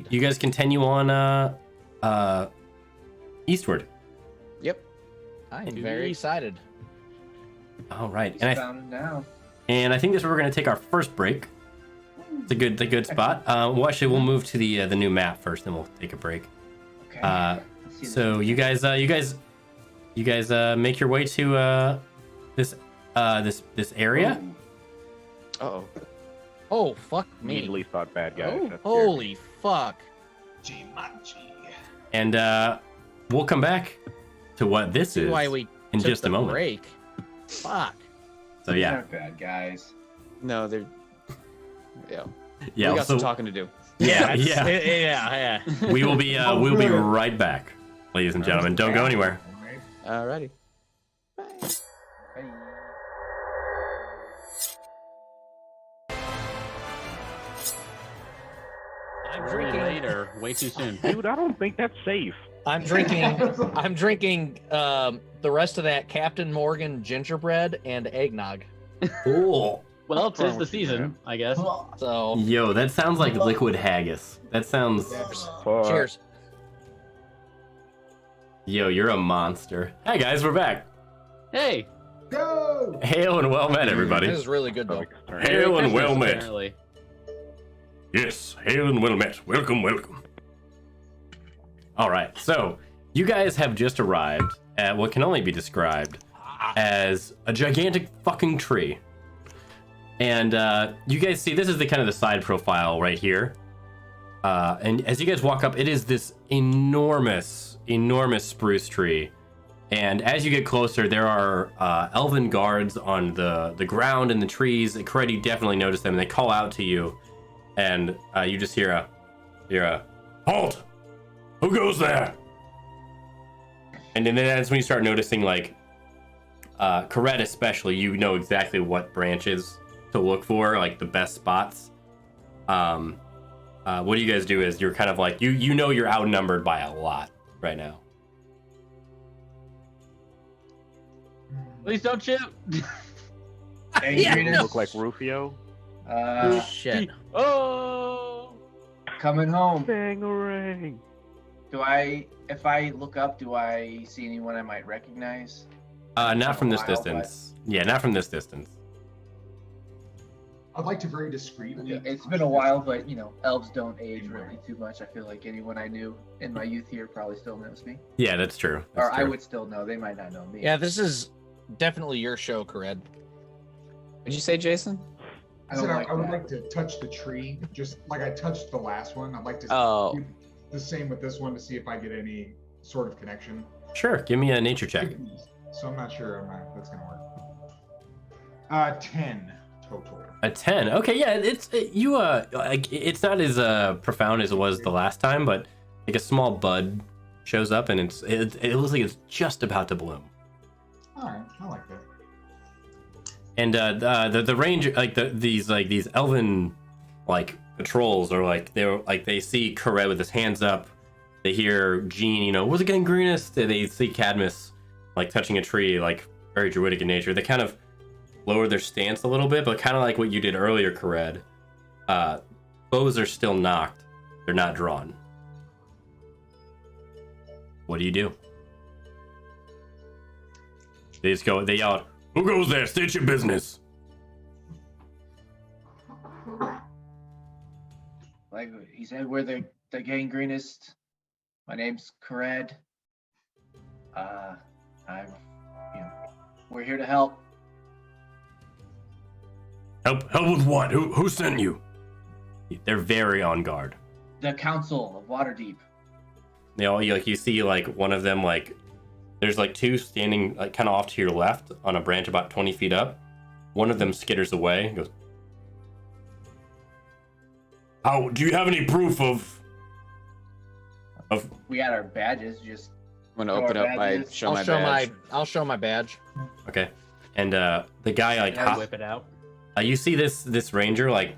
you guys continue on eastward. Yep. I am very excited. All right, And I think this is where we're going to take our first break. It's a good spot. We'll move to the new map first, then we'll take a break. Okay. So you guys make your way to this area. Uh-oh. Oh, fuck me. Immediately thought bad guys. Oh, holy fuck. And we'll come back to what this is Why we in took just a the moment. break. Fuck. So These yeah. aren't bad guys. No, they're... Yeah. Yeah, We got some talking to do. Yeah. Yeah. We will be we'll be right back, ladies and gentlemen. Don't go anywhere. Alrighty. I'm Way drinking later, way too soon. Dude, I don't think that's safe. I'm drinking the rest of that Captain Morgan gingerbread and eggnog. Cool. Well, 'tis the season, I guess. So Yo, that sounds like liquid haggis. That sounds. cheers. Yo, you're a monster. Hey guys, we're back. Hey, Go! Hail and well met, everybody. This is really good though. Hail and well met. apparently. Yes, hail and well met. Welcome, welcome. All right, so you guys have just arrived at what can only be described as a gigantic fucking tree. And you guys see, this is the kind of the side profile right here. And as you guys walk up, it is this enormous spruce tree. And as you get closer, there are elven guards on the ground and the trees. Correct, you definitely notice them, and they call out to you. And you just hear a halt. Who goes there? And then that's when you start noticing, like, Correct especially, you know exactly what branches to look for, like the best spots. What do you guys do is you're kind of like, you know you're outnumbered by a lot right now. Please don't shoot. Angry Look like Rufio. Shit. Oh, coming home. Bangarang. If I look up, do I see anyone I might recognize? Not from this a while, distance. Yeah, not from this distance. I'd like to very discreetly. It's been a while, but elves don't age really too much. I feel like anyone I knew in my youth here probably still knows me. Yeah, that's true. That's Or I true. would still know. They might not know me. Yeah, this is definitely your show, Kared. What'd you say, Jason? I said I would like to touch the tree, just like I touched the last one. I'd like to Oh. do the same with this one to see if I get any sort of connection. Sure, give me a nature check. So I'm not sure that's gonna work. 10 total. A 10. Okay, yeah, it's not as profound as it was the last time, but like a small bud shows up and it looks like it's just about to bloom. All right, I like that. And the range, like these elven like patrols are like they see Correct with his hands up. They hear Gene, where's the gangrenous? They see Cadmus like touching a tree, like very druidic in nature. They kind of lower their stance a little bit, but kind of like what you did earlier, Correct. Bows are still knocked; they're not drawn. What do you do? They just go. They yell out, "Who goes there? State your business." Like he said, we're the gangrenist. My name's Kared. We're here to help. Help with what? Who sent you? They're very on guard. The Council of Waterdeep. You see like one of them, like there's like two standing like kind of off to your left on a branch about 20 feet up. One of them skitters away and goes, "How do you have any proof of We got our badges. Just I'm gonna open up my show I'll my show badge. I'll show my badge. Okay. And the guy like Can I whip it out? you see this ranger like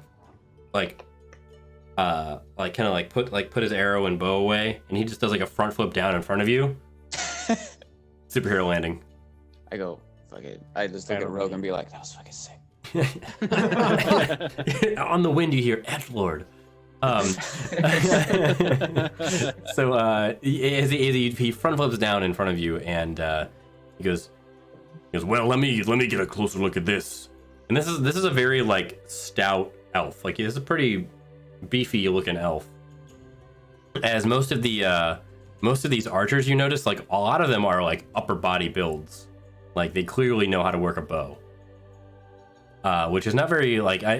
kind of like put his arrow and bow away, and he just does like a front flip down in front of you. Superhero landing. I go, fuck it. I just look at Rogue and be like, that was fucking sick. On the wind you hear Edgelord. So as he front flips down in front of you, and he goes, well, let me get a closer look at this. And this is a very like stout elf. Like it's a pretty beefy looking elf. As most of these archers, you notice, like a lot of them are like upper body builds. Like they clearly know how to work a bow. Which is not very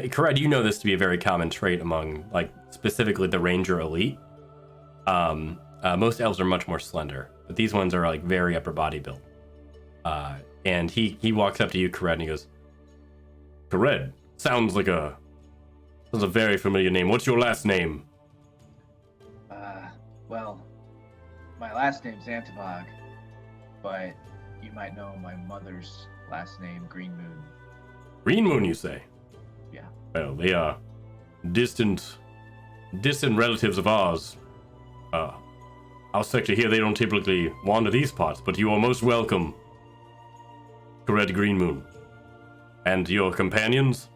Correct, you know this to be a very common trait among like specifically the ranger elite. Most elves are much more slender, but these ones are like very upper body build. And he walks up to you, Correct, and he goes, Correct, sounds a very familiar name. What's your last name? Well, my last name's Antibog, but you might know my mother's last name, Green Moon. Green Moon, you say? Yeah. Well, they are distant relatives of ours. our sector here, they don't typically wander these parts, but you are most welcome to Red Green Moon. And your companions?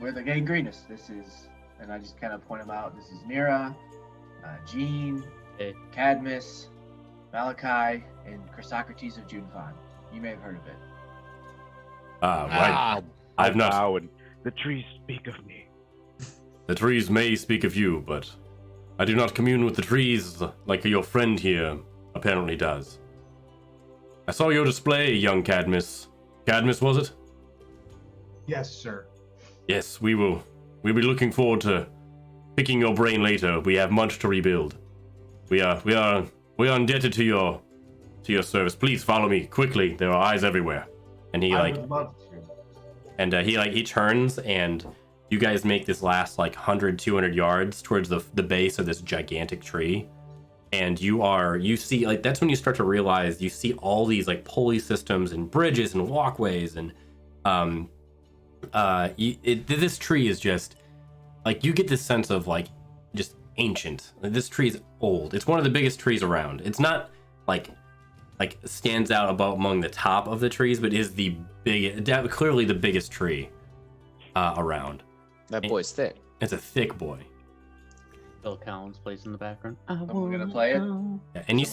We're the Gay Greenest. This is, and I just kind of point them out. This is Mira, Jean, Cadmus, Malachi, and Chrysocrates of Junefon. You may have heard of it. Right. I've not. And the trees speak of me. The trees may speak of you, but I do not commune with the trees like your friend here apparently does. I saw your display, young Cadmus. Cadmus, was it? Yes, sir. Yes, we'll be looking forward to picking your brain later. We have much to rebuild. We are indebted to your service. Please follow me quickly. There are eyes everywhere. And he I would love to. And he turns, and you guys make this last 100, 200 yards towards the base of this gigantic tree. And you see, that's when you start to realize you see all these pulley systems and bridges and walkways, and this tree is just you get this sense of just ancient. This tree is old. It's one of the biggest trees around. It's not stands out among the top of the trees, but is clearly the biggest tree around. That boy's thick. It's a thick boy. Phil Collins plays in the background. I'm gonna play it. Yeah, and you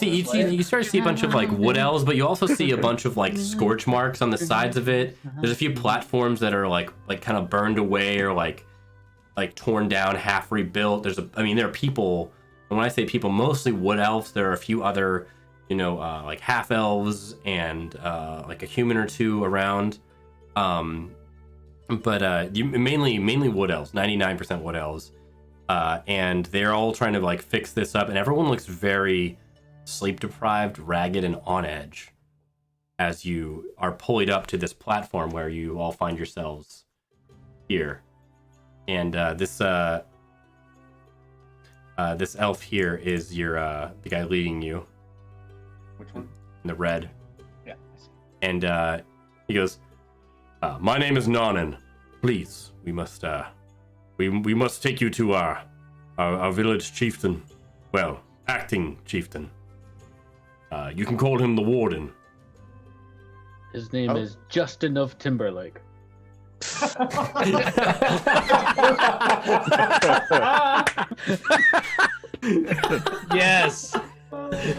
start to see a bunch of wood elves, but you also see a bunch of scorch marks on the sides of it. There's a few platforms that are kind of burned away or torn down, half rebuilt. There are people, and when I say people, mostly wood elves. There are a few other half elves and a human or two around, but mainly wood elves, 99% wood elves, and they're all trying to fix this up, and everyone looks very sleep deprived, ragged, and on edge as you are pulled up to this platform where you all find yourselves here. And this elf here is the guy leading you. Which one? In the red. Yeah, I see. And he goes, my name is Nanan. Please, we must take you to our village chieftain. Well, acting chieftain. You can call him the warden. His name is Justin of Timberlake. Yes.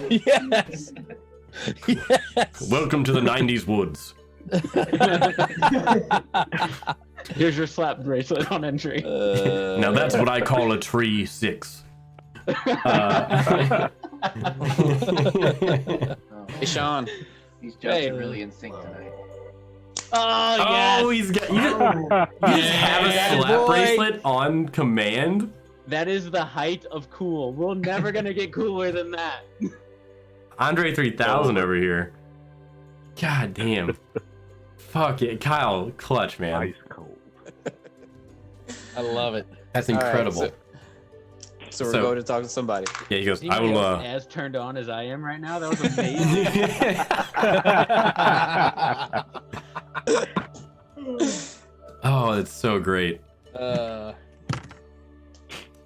Yes. Yes. Welcome to the 90s woods. Here's your slap bracelet on entry. Now that's what I call a tree 6. Hey, Sean. He's just really in sync tonight. Oh, yes. Oh, he's got. You just have a slap bracelet on command. That is the height of cool. We're never gonna get cooler than that. Andre 3000 over here. God damn. Fuck it, Kyle, clutch, man. Ice cold. I love it. That's incredible. Right, so we're going to talk to somebody. Yeah, he goes, See I will. as turned on as I am right now. That was amazing. Oh, it's so great.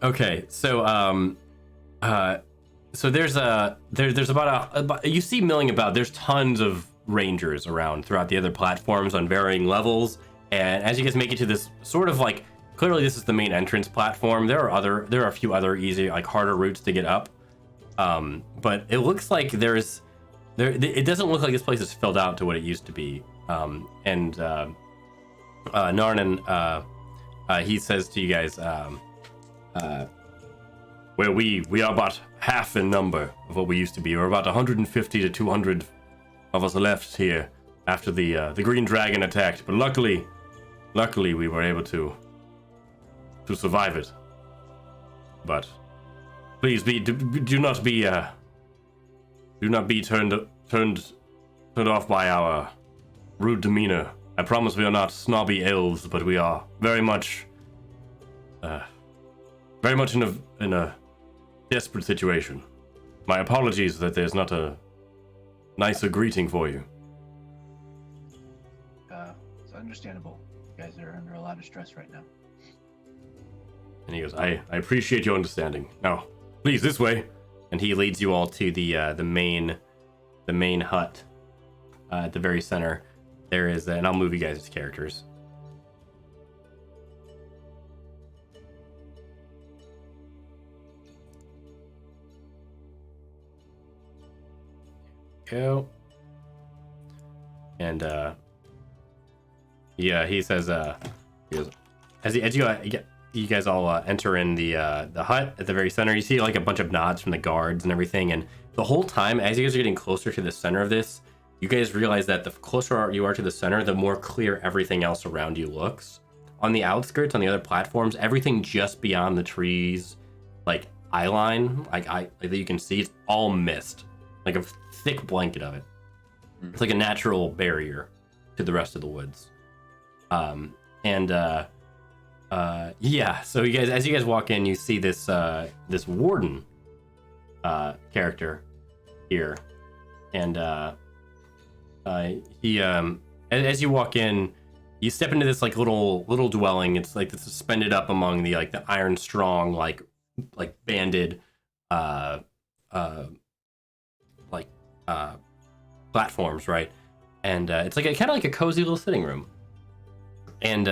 Okay, so so there's about you see milling about. There's tons of rangers around throughout the other platforms on varying levels, and as you guys make it to this sort of clearly this is the main entrance platform. There are a few other easy harder routes to get up, but it looks like it doesn't look like this place is filled out to what it used to be. And Narnan, he says to you guys, well, we are about half in number of what we used to be. We're about 150 to 200 of us left here after the Green Dragon attacked. But luckily we were able to survive it. But please do not be turned off by our rude demeanor. I promise we are not snobby elves, but we are very much in a desperate situation. My apologies that there's not a nicer greeting for you. It's understandable. You guys are under a lot of stress right now. And he goes, I appreciate your understanding. Now, please, this way. And he leads you all to the main hut. At the very center, there is, and I'll move you guys as characters. Go. And yeah, he says, he goes, as you guys all enter in the hut at the very center, you see like a bunch of nods from the guards and everything. And the whole time, as you guys are getting closer to the center of this, you guys realize that the closer you are to the center, the more clear everything else around you looks. On the outskirts, on the other platforms, everything just beyond the trees, like eye line, like that you can see, it's all mist, like a thick blanket of it. It's like a natural barrier to the rest of the woods. Yeah, so you guys, as you guys walk in, you see this this warden character here, and he as you walk in, you step into this like little dwelling. It's like it's suspended up among the like the iron strong like banded platforms, right? And it's like kind of like a cozy little sitting room. And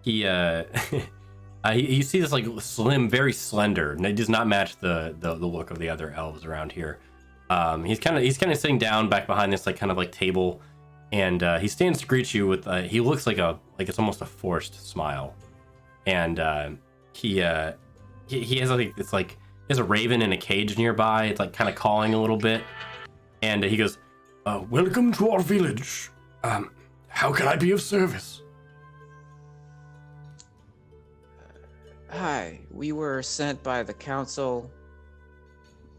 he you see this like slim, very slender, and it does not match the look of the other elves around here. He's kind of sitting down back behind this like kind of like table, and he stands to greet you with he looks like it's almost a forced smile, and he has like it's like he has a raven in a cage nearby. It's like kind of calling a little bit, and he goes, "Welcome to our village. How can I be of service?" Hi, we were sent by the council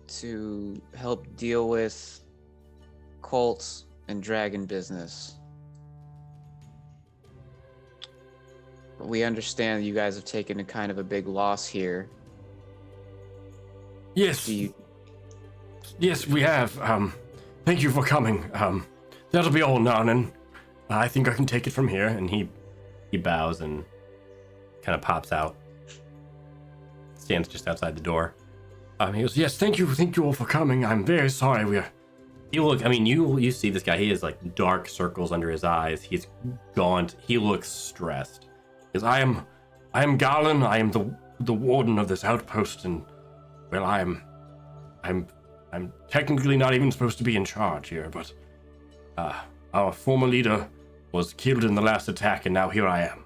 to help deal with cults and dragon business. We understand you guys have taken a kind of a big loss here. Yes. Yes, we have. Thank you for coming. That'll be all, Narnan. I think I can take it from here. And he bows and kind of pops out. Stands just outside the door. He goes, "Yes, thank you all for coming. I'm very sorry. You see this guy. He has like dark circles under his eyes. He's gaunt. He looks stressed. Because I am Garland. I am the warden of this outpost, and well, I'm technically not even supposed to be in charge here, but our former leader was killed in the last attack, and now here I am."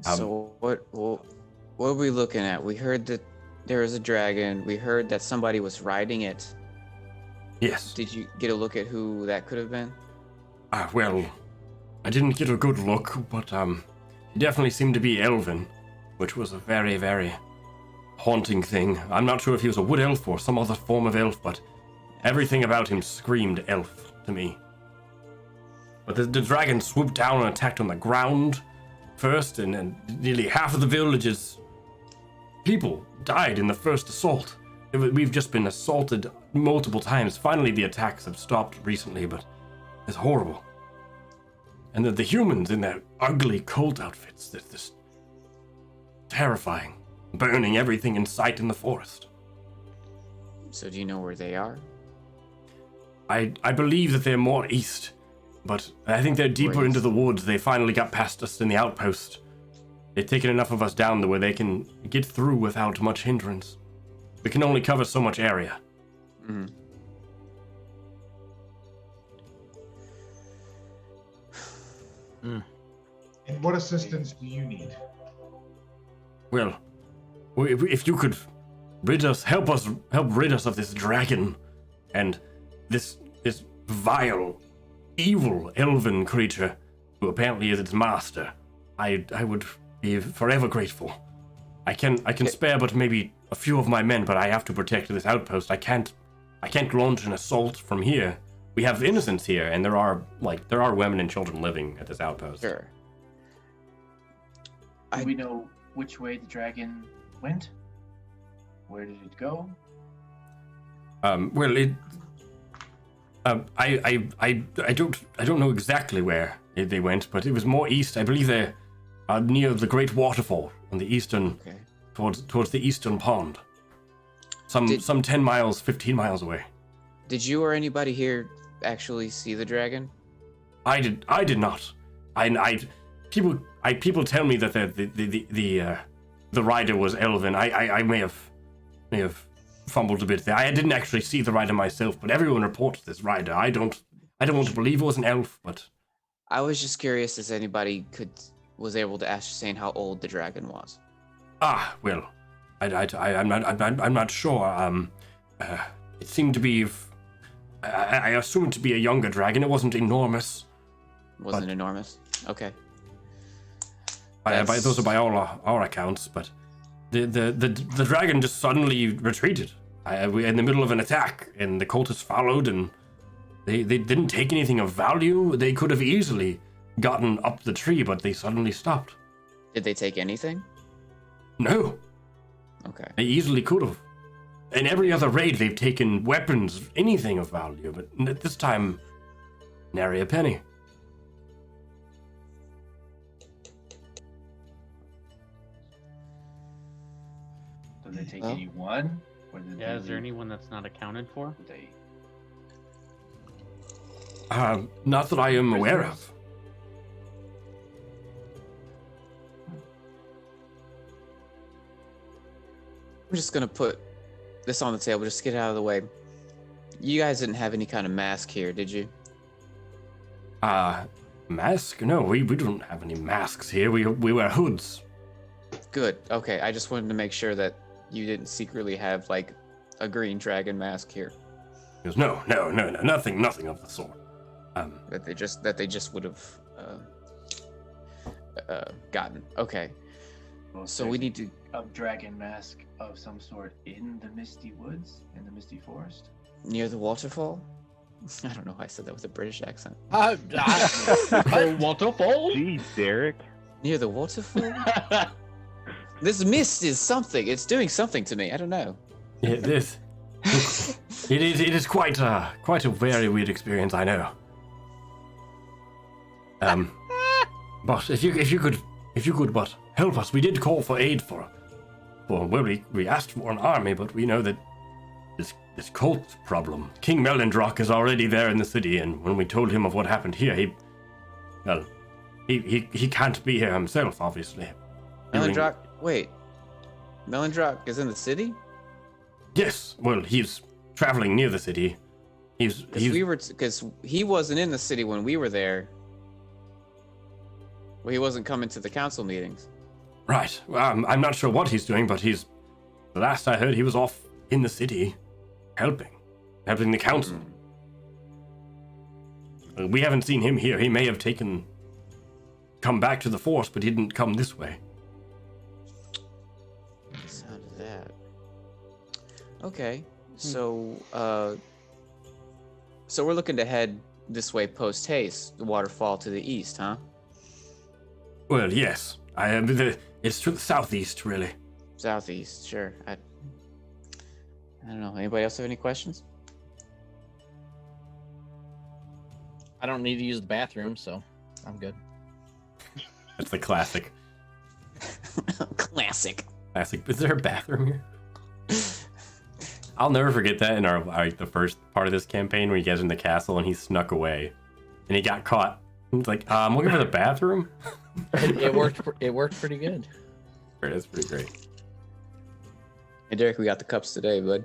So what are we looking at? We heard that there was a dragon. We heard that somebody was riding it. Yes. Did you get a look at who that could have been? Well, I didn't get a good look, but he definitely seemed to be elven, which was a very, very haunting thing. I'm not sure if he was a wood elf or some other form of elf, but everything about him screamed elf to me. But the dragon swooped down and attacked on the ground first, and nearly half of the village's people died in the first assault. We've just been assaulted multiple times. Finally, the attacks have stopped recently, but it's horrible. And the humans in their ugly cult outfits, they're just terrifying, burning everything in sight in the forest. So do you know where they are? I believe that they're more east, but I think they're deeper into the woods. They finally got past us in the outpost. They've taken enough of us down to where they can get through without much hindrance. We can only cover so much area. Mm-hmm. And what assistance do you need? Well, if you could help rid us of this dragon and this vile, evil elven creature who apparently is its master, I would be forever grateful. I can spare but maybe a few of my men, but I have to protect this outpost. I can't launch an assault from here. We have innocents here, and there are women and children living at this outpost. Sure. Do we know which way the dragon went? Where did it go? Well, I don't know exactly where they went, but it was more east. I believe they're near the Great Waterfall on the eastern towards the eastern pond. Some 10 miles, 15 miles away. Did you or anybody here actually see the dragon? I did not. People tell me that the rider was elven. I may have fumbled a bit there. I didn't actually see the rider myself, but everyone reports this rider. I don't want to believe it was an elf, but I was just curious if anybody was able to ascertain how old the dragon was. Well, I'm not sure. It seemed to be. I assumed it to be a younger dragon. It wasn't enormous. Wasn't enormous. Okay. Those are by all our accounts, but the dragon just suddenly retreated. We in the middle of an attack, and the cultists followed, and they didn't take anything of value. They could have easily gotten up the tree, but they suddenly stopped. Did they take anything? No. Okay. They easily could have. In every other raid, they've taken weapons, anything of value, but this time, nary a penny. Did they take anyone? Or did Yeah, is there anyone that's not accounted for? They... Not that I am aware of. I'm just gonna put this on the table, just get it out of the way. You guys didn't have any kind of mask here, did you? Mask? No, we don't have any masks here. We wear hoods. Good. Okay, I just wanted to make sure that you didn't secretly have like a green dragon mask here. He goes, no, nothing of the sort. That they just would have gotten. Okay. Well, So we need to. A dragon mask of some sort in the Misty Woods, in the Misty Forest. Near the waterfall? I don't know why I said that with a British accent. The waterfall? Jeez, Derek. Near the waterfall? This mist is something. It's doing something to me. I don't know. It is quite a very weird experience, I know. But if you could but help us, we did call for aid for we asked for an army, but we know that this cult problem. King Melindrock is already there in the city, and when we told him of what happened here, he can't be here himself, obviously. Melindrock? Wait. Melindrock is in the city? Yes. Well, he's traveling near the city. Because he wasn't in the city when we were there. Well, he wasn't coming to the council meetings. Right. I'm not sure what he's doing, but the last I heard, he was off in the city, helping the council. We haven't seen him here. He may have come back to the force, but he didn't come this way. Sound of that. Okay. So we're looking to head this way post haste, the waterfall to the east, huh? Well, yes. It's to the southeast, really. Southeast, sure. I don't know. Anybody else have any questions? I don't need to use the bathroom, so I'm good. That's the classic. Classic. Is there a bathroom here? I'll never forget that in the first part of this campaign where he gets in the castle and he snuck away, and he got caught. He's like, I'm looking for the bathroom. It worked pretty good. That's pretty great. Hey, Derek, we got the cups today, bud.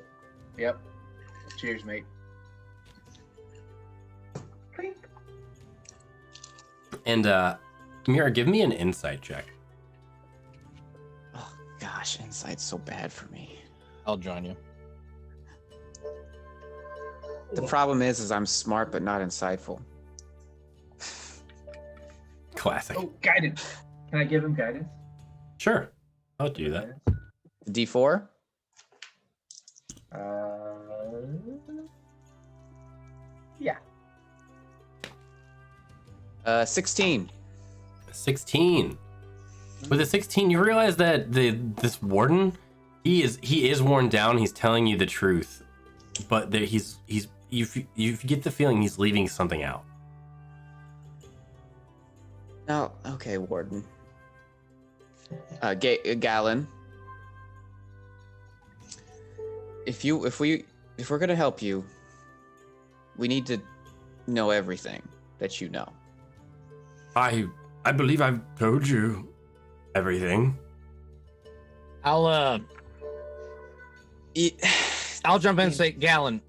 Yep. Cheers, mate. And Mira, give me an insight check. Oh gosh, insight's so bad for me. I'll join you. The problem is I'm smart but not insightful. Classic. Oh, guidance. Can I give him guidance? Sure. I'll do that. D4? Yeah. 16. 16. With a 16, you realize that this warden, he is worn down. He's telling you the truth, but you get the feeling he's leaving something out. Oh, okay, warden. Galen. if we're gonna help you, we need to know everything that you know. I believe I've told you everything. I'll jump in and say, Gallon,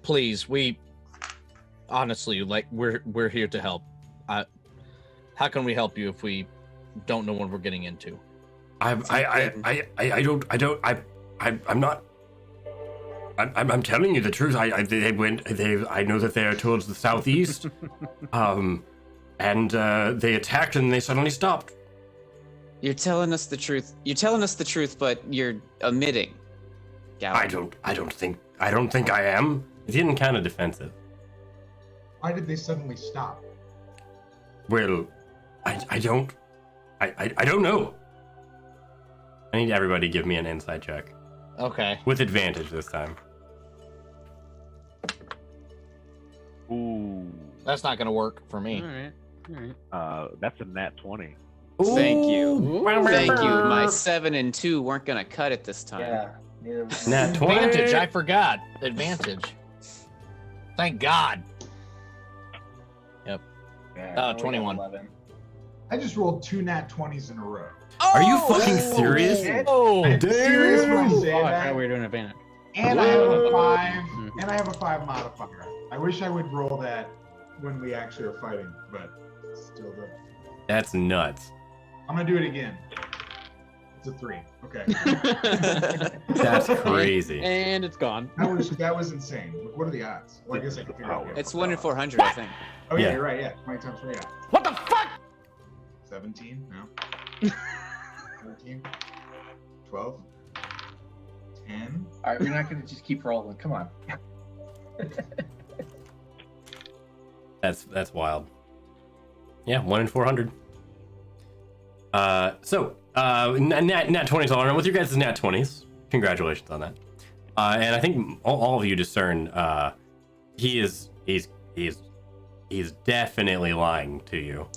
please, we honestly, like, we're here to help. How can we help you if we don't know what we're getting into? I'm telling you the truth. I know that they are towards the southeast. And they attacked and they suddenly stopped. You're telling us the truth. You're telling us the truth, but you're omitting. Gallon. I don't think I am. He's getting kind of defensive. Why did they suddenly stop? Well, I don't know. I need everybody to give me an insight check. Okay. With advantage this time. Ooh. That's not gonna work for me. All right. That's a nat 20. Thank you. Thank you. My 7 and 2 weren't gonna cut it this time. Yeah. Nat 20. Advantage, I forgot. Advantage. Thank God. Yep. Yeah, 21. 11. I just rolled 2 nat 20s in a row. Are you fucking serious? Oh, I'm serious when I say Oh, I that. thought we were doing advantage. And I have a 5, and I have a 5 modifier. I wish I would roll that when we actually are fighting, but still good. That's nuts. I'm gonna do it again. It's a 3. Okay. That's crazy. And it's gone. That was insane. What are the odds? Well, I guess I can figure out. It's 1 in 400, I think. Oh yeah, Yeah. you're right. Yeah, 20 times 3. Yeah. What the fuck? 17. No. 13. 12. 10. All right, we're not gonna just keep rolling. Come on. That's wild. Yeah, 1 in 400. Nat 20s all around. With your guys' nat 20s, congratulations on that. And I think all of you discern he's definitely lying to you.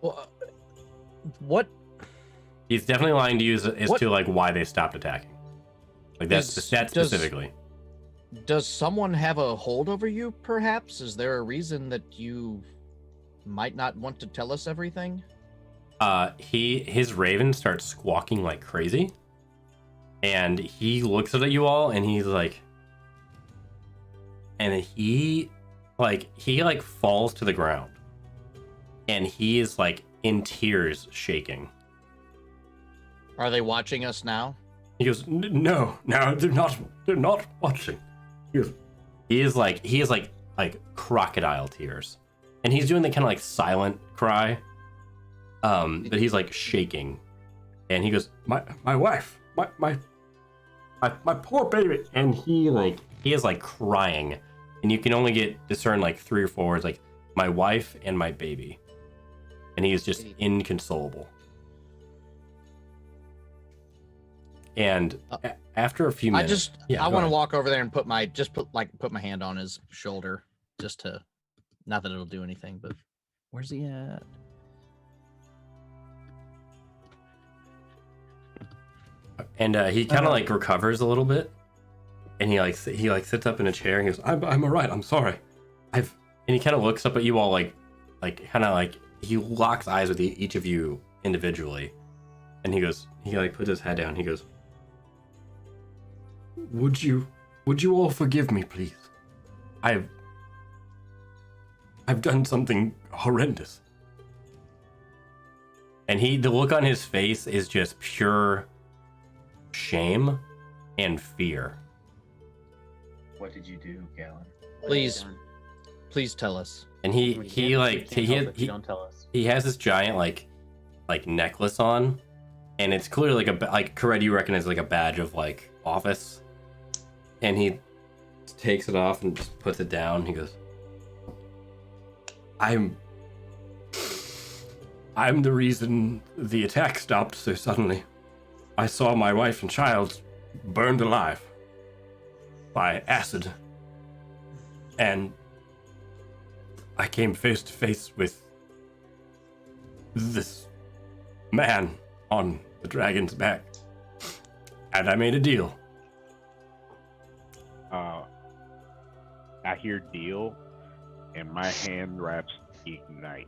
well, what? He's definitely lying to you as to like why they stopped attacking. Like that's specifically. Does someone have a hold over you, perhaps? Is there a reason that you might not want to tell us everything? His raven starts squawking like crazy. And he looks at you all and he's like, and he falls to the ground. And he is like in tears, shaking. Are they watching us now? He goes, no, they're not watching. He is like crocodile tears. And he's doing the kind of like silent cry. But he's like shaking. And he goes, my wife, my poor baby. And he is like crying. And you can only discern like 3 or 4 words, like my wife and my baby. And he is just inconsolable. And after a few minutes, I want to walk over there and put my hand on his shoulder, just to, not that it'll do anything, but where's he at? And he kind of like recovers a little bit, and he sits up in a chair and he goes, I'm all right, I'm sorry. And he kind of looks up at you all like he locks eyes with each of you individually, and he puts his head down. He goes, Would you all forgive me, please? I've done something horrendous. And the look on his face is just pure shame and fear. What did you do, Gallon? Please tell us. And he don't tell us. He has this giant like necklace on, and it's clearly like Kared, you recognize like a badge of like office. And he takes it off and just puts it down. He goes, I'm the reason the attack stopped so suddenly. I saw my wife and child burned alive by acid. And I came face to face with this man on the dragon's back. And I made a deal. I hear deal, and my hand wraps ignite.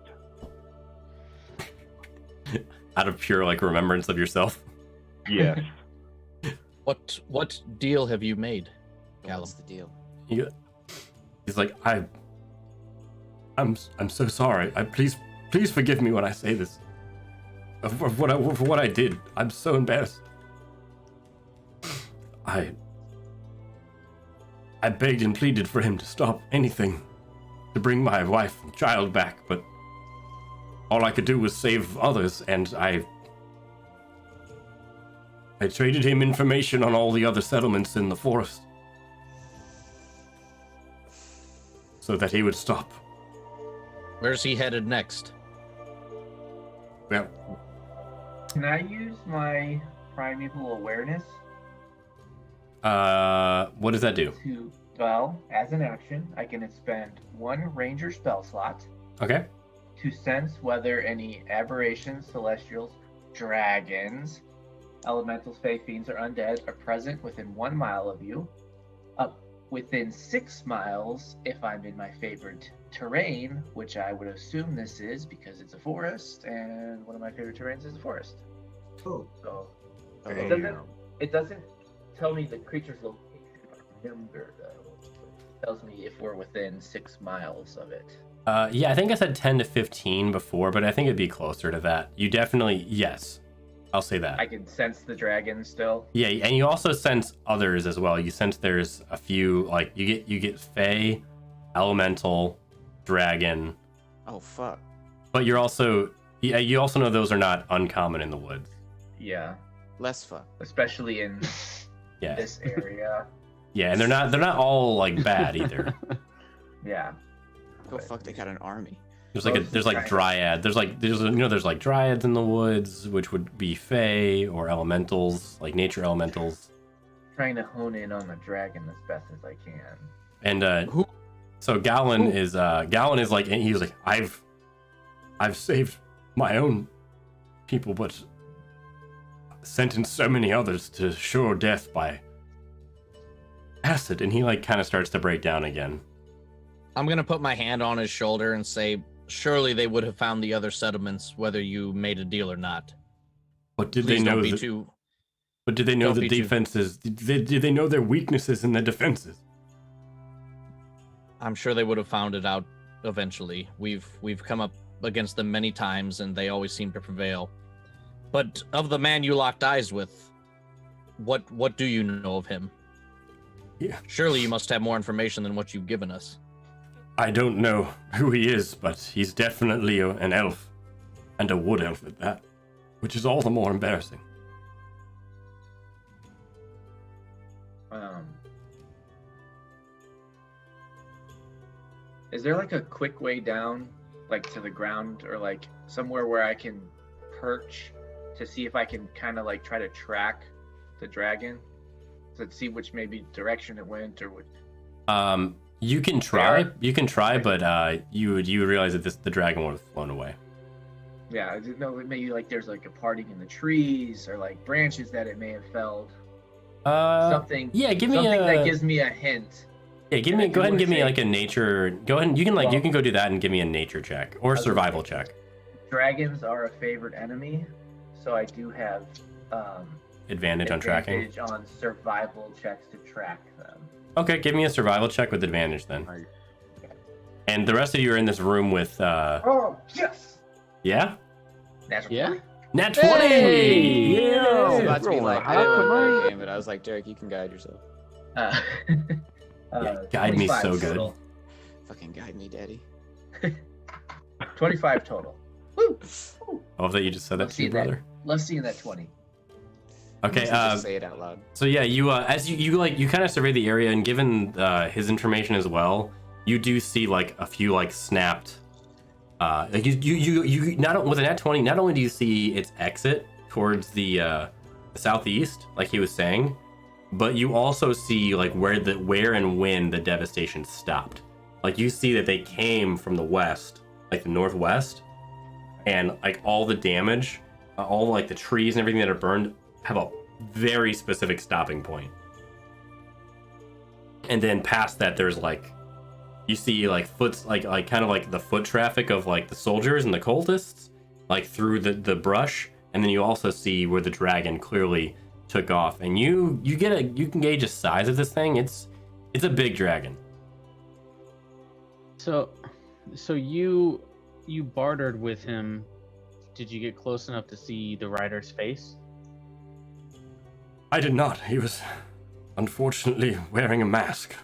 Out of pure like remembrance of yourself. Yes. What deal have you made, Callum? What's the deal? He's like, I'm so sorry. Please forgive me when I say this. Of what I did. I'm so embarrassed. I begged and pleaded for him to stop anything to bring my wife and child back, but all I could do was save others, and I traded him information on all the other settlements in the forest so that he would stop. Where's he headed next? Well, Can I use my primeval awareness what does that do? well, as an action, I can expend 1 ranger spell slot Okay. to sense whether any aberrations, celestials, dragons, elementals, fae, fiends, or undead are present within 1 mile of you. Up within 6 miles if I'm in my favorite terrain, which I would assume this is because it's a forest, and one of my favorite terrains is a forest. Oh. So Damn. it doesn't tell me the creature's location or number, though. It tells me if we're within 6 miles of it. Yeah, I think I said 10 to 15 before, but I think it'd be closer to that. You definitely, yes. I'll say that. I can sense the dragon still. Yeah, and you also sense others as well. You sense there's a few, like, you get fae, elemental, dragon. Oh fuck. But you also know those are not uncommon in the woods. Yeah, Less fuck. especially in Yeah. this area. Yeah, and they're not all like bad either. Yeah. Go fuck, they got an army. There's like dryad. There's like dryads in the woods, which would be fae or elementals, like nature elementals. Trying to hone in on the dragon as best as I can. And so Gallon is like, and he was like, I've saved my own people, but sentenced so many others to sure death by acid. And he like kind of starts to break down again. I'm gonna put my hand on his shoulder and say, surely they would have found the other settlements, whether you made a deal or not. But did Please they know don't be the, too. But did they know don't the be too- defenses? Did they know their weaknesses in the defenses? I'm sure they would have found it out eventually. We've come up against them many times, and they always seem to prevail. But of the man you locked eyes with, what do you know of him? Yeah. Surely you must have more information than what you've given us. I don't know who he is, but he's definitely an elf, and a wood elf at that, which is all the more embarrassing. Is there like a quick way down, like to the ground, or like somewhere where I can perch to see if I can kind of like try to track the dragon, to see which maybe direction it went or what? You can try, but you would realize that the dragon would have flown away. Yeah, I didn't know, maybe like there's like a parting in the trees or like branches that it may have felled. Something. Yeah, give me something a. that gives me a hint. Yeah, go ahead and give me like a nature. Go ahead. You can go do that and give me a nature check or survival check. Dragons are a favorite enemy, so I do have Advantage on tracking. advantage on survival checks to track them. Okay, give me a survival check with advantage then. And the rest of you are in this room with. Oh yes. Yeah. Natural Yeah. 20. Nat 20. I was Yeah. about to be like, I didn't want to game, but I was like, Derek, you can guide yourself. Yeah, guide me 25 so good. total. Fucking guide me, daddy. 25 total. Woo! I love that you just said that Love to your seeing that. brother. Love seeing that 20. Okay. Just say it out loud. So yeah, you as you kind of survey the area, and given his information as well, you do see like a few like snapped. Like you not with a nat 20. Not only do you see its exit towards the southeast, like he was saying, but you also see like where and when the devastation stopped. Like you see that they came from the west, like the northwest, and like all the damage, all like the trees and everything that are burned have a very specific stopping point. And then past that, there's like, you see like like kind of like the foot traffic of like the soldiers and the cultists, like through the brush. And then you also see where the dragon clearly took off. And you can gauge the size of this thing. It's a big dragon. So you bartered with him. Did you get close enough to see the rider's face? I did not. He was unfortunately wearing a mask.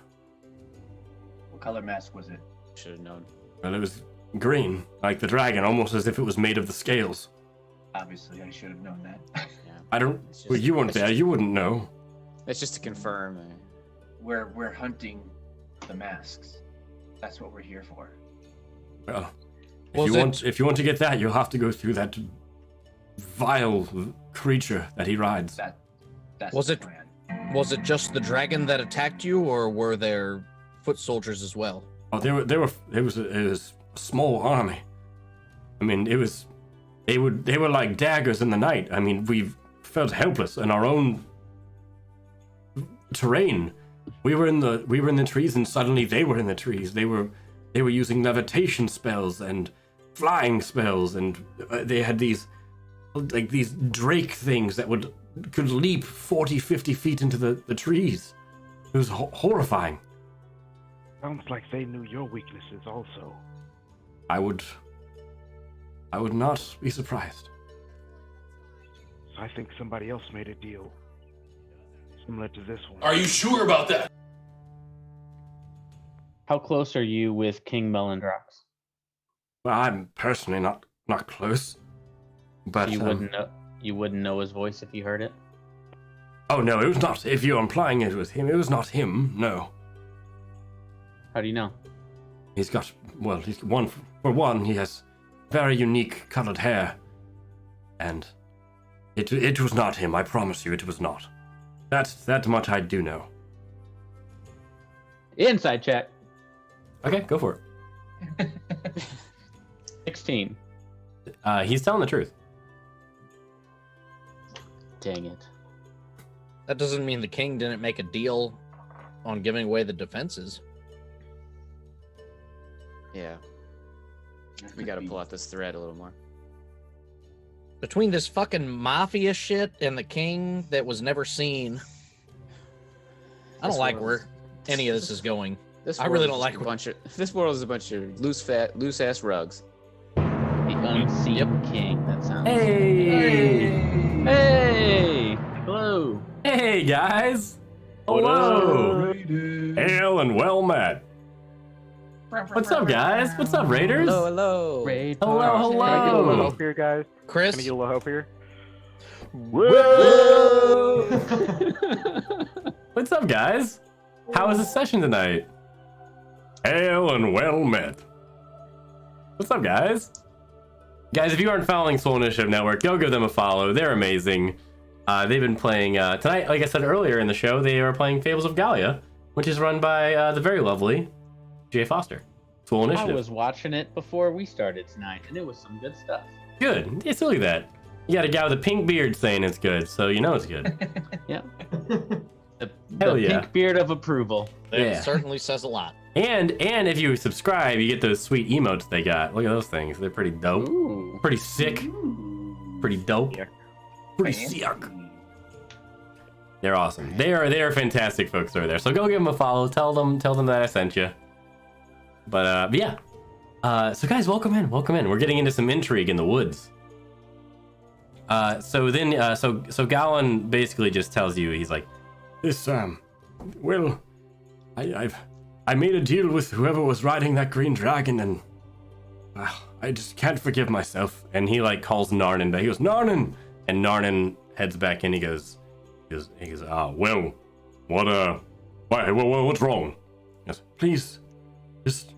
What color mask was it? Should have known. Well, it was green, like the dragon, almost as if it was made of the scales. Obviously, I should have known that. Yeah. I don't. It's Well, you weren't there. You wouldn't know. It's just to confirm. We're hunting the masks. That's what we're here for. Well, Was if you want to get that, you'll have to go through that vile creature that he rides. That's Was the it- plan. Was it just the dragon that attacked you, or were there foot soldiers as well? Oh, it was a small army. I mean, they were like daggers in the night. I mean, we felt helpless in our own terrain. We were in the trees, and suddenly they were in the trees. They were using levitation spells and flying spells, and they had these drake things that could leap 40, 50 feet into the trees. It was horrifying. Sounds like they knew your weaknesses also. I would not be surprised. So I think somebody else made a deal similar to this one. Are you sure about that? How close are you with King Melendrox? Well, I'm personally not close, but You wouldn't know his voice if you heard it. Oh no, it was not. If you're implying it was him, it was not him. No, How do you know? he's he has very unique colored hair, and it was not him. I promise you, it was not. That much I do know. Inside check. Okay, go for 16. it. He's telling the truth. Dang it. That doesn't mean the king didn't make a deal on giving away the defenses. Yeah. We gotta pull out this thread a little more. Between this fucking mafia shit and the king that was never seen, I don't like where any of this is going. I really don't like This world is a bunch of loose ass rugs. The unseen king. That sounds. Hey! Hey! Hello! Hey guys! Hello! Hail and well met. What's up, guys? What's up, Raiders? Hello. Raid Hello, party. hello. Can I get a little help here, guys? Chris? Can I get a little help here? Whoa! What's up, guys? How was the session tonight? Hail and well met. What's up, guys? Guys, if you aren't following Soul Initiative Network, go give them a follow. They're amazing. They've been playing tonight, like I said earlier in the show, they are playing Fables of Gallia, which is run by the very lovely Jay Foster. Soul I Initiative. was watching it before we started tonight, and it was some good stuff. Good. Yeah, silly that. You got a guy with a pink beard saying it's good, so you know it's good. Yeah. The Hell yeah. pink beard of approval. It Yeah. certainly says a lot. And if you subscribe, you get those sweet emotes they got. Look at those things. They're pretty dope. Ooh. Pretty sick. Pretty dope. Yeah. Pretty sick. They're awesome. They are fantastic folks over there. So go give them a follow. Tell them that I sent you. But yeah. So guys, welcome in. We're getting into some intrigue in the woods. So Gowan basically just tells you, he's like, this well, I made a deal with whoever was riding that green dragon, and I just can't forgive myself. And he like calls Narnan back. He goes, Narnan, and Narnan heads back in. He goes, well, what's wrong? He goes, please, just,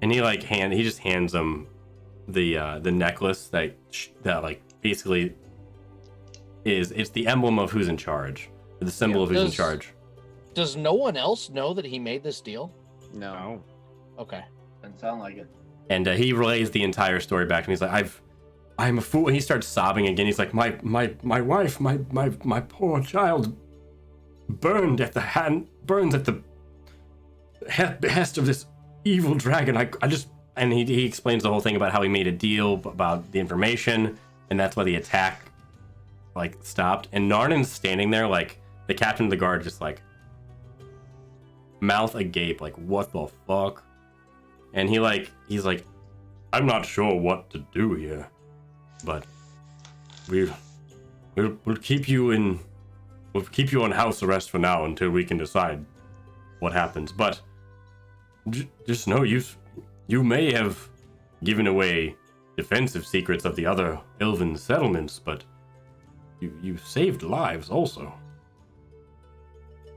and he just hands him the necklace that like basically it's the emblem of who's in charge, the symbol of who's in charge. Does no one else know that he made this deal? No. Okay. Doesn't sound like it. And he relays the entire story back to me. He's like, I'm a fool. And he starts sobbing again. He's like, my wife, my poor child burns at the behest of this evil dragon. I just, and he explains the whole thing about how he made a deal about the information, and that's why the attack like stopped. And Narnen's standing there like the captain of the guard, just like mouth agape, like what the fuck? And he's like, I'm not sure what to do here, but we'll keep you on house arrest for now until we can decide what happens. But just know you may have given away defensive secrets of the other elven settlements, but you saved lives also.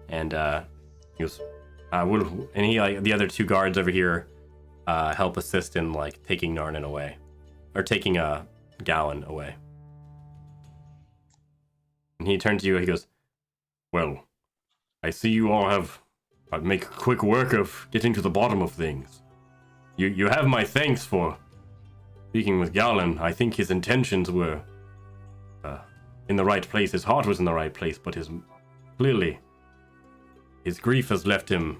And he goes, and he, like, the other two guards over here help assist in like taking Narnen away, or taking Gallon away. And he turns to you. He goes, "Well, I see you all have make quick work of getting to the bottom of things. You have my thanks for speaking with Gallon. I think his intentions were in the right place. His heart was in the right place, but clearly his grief has left him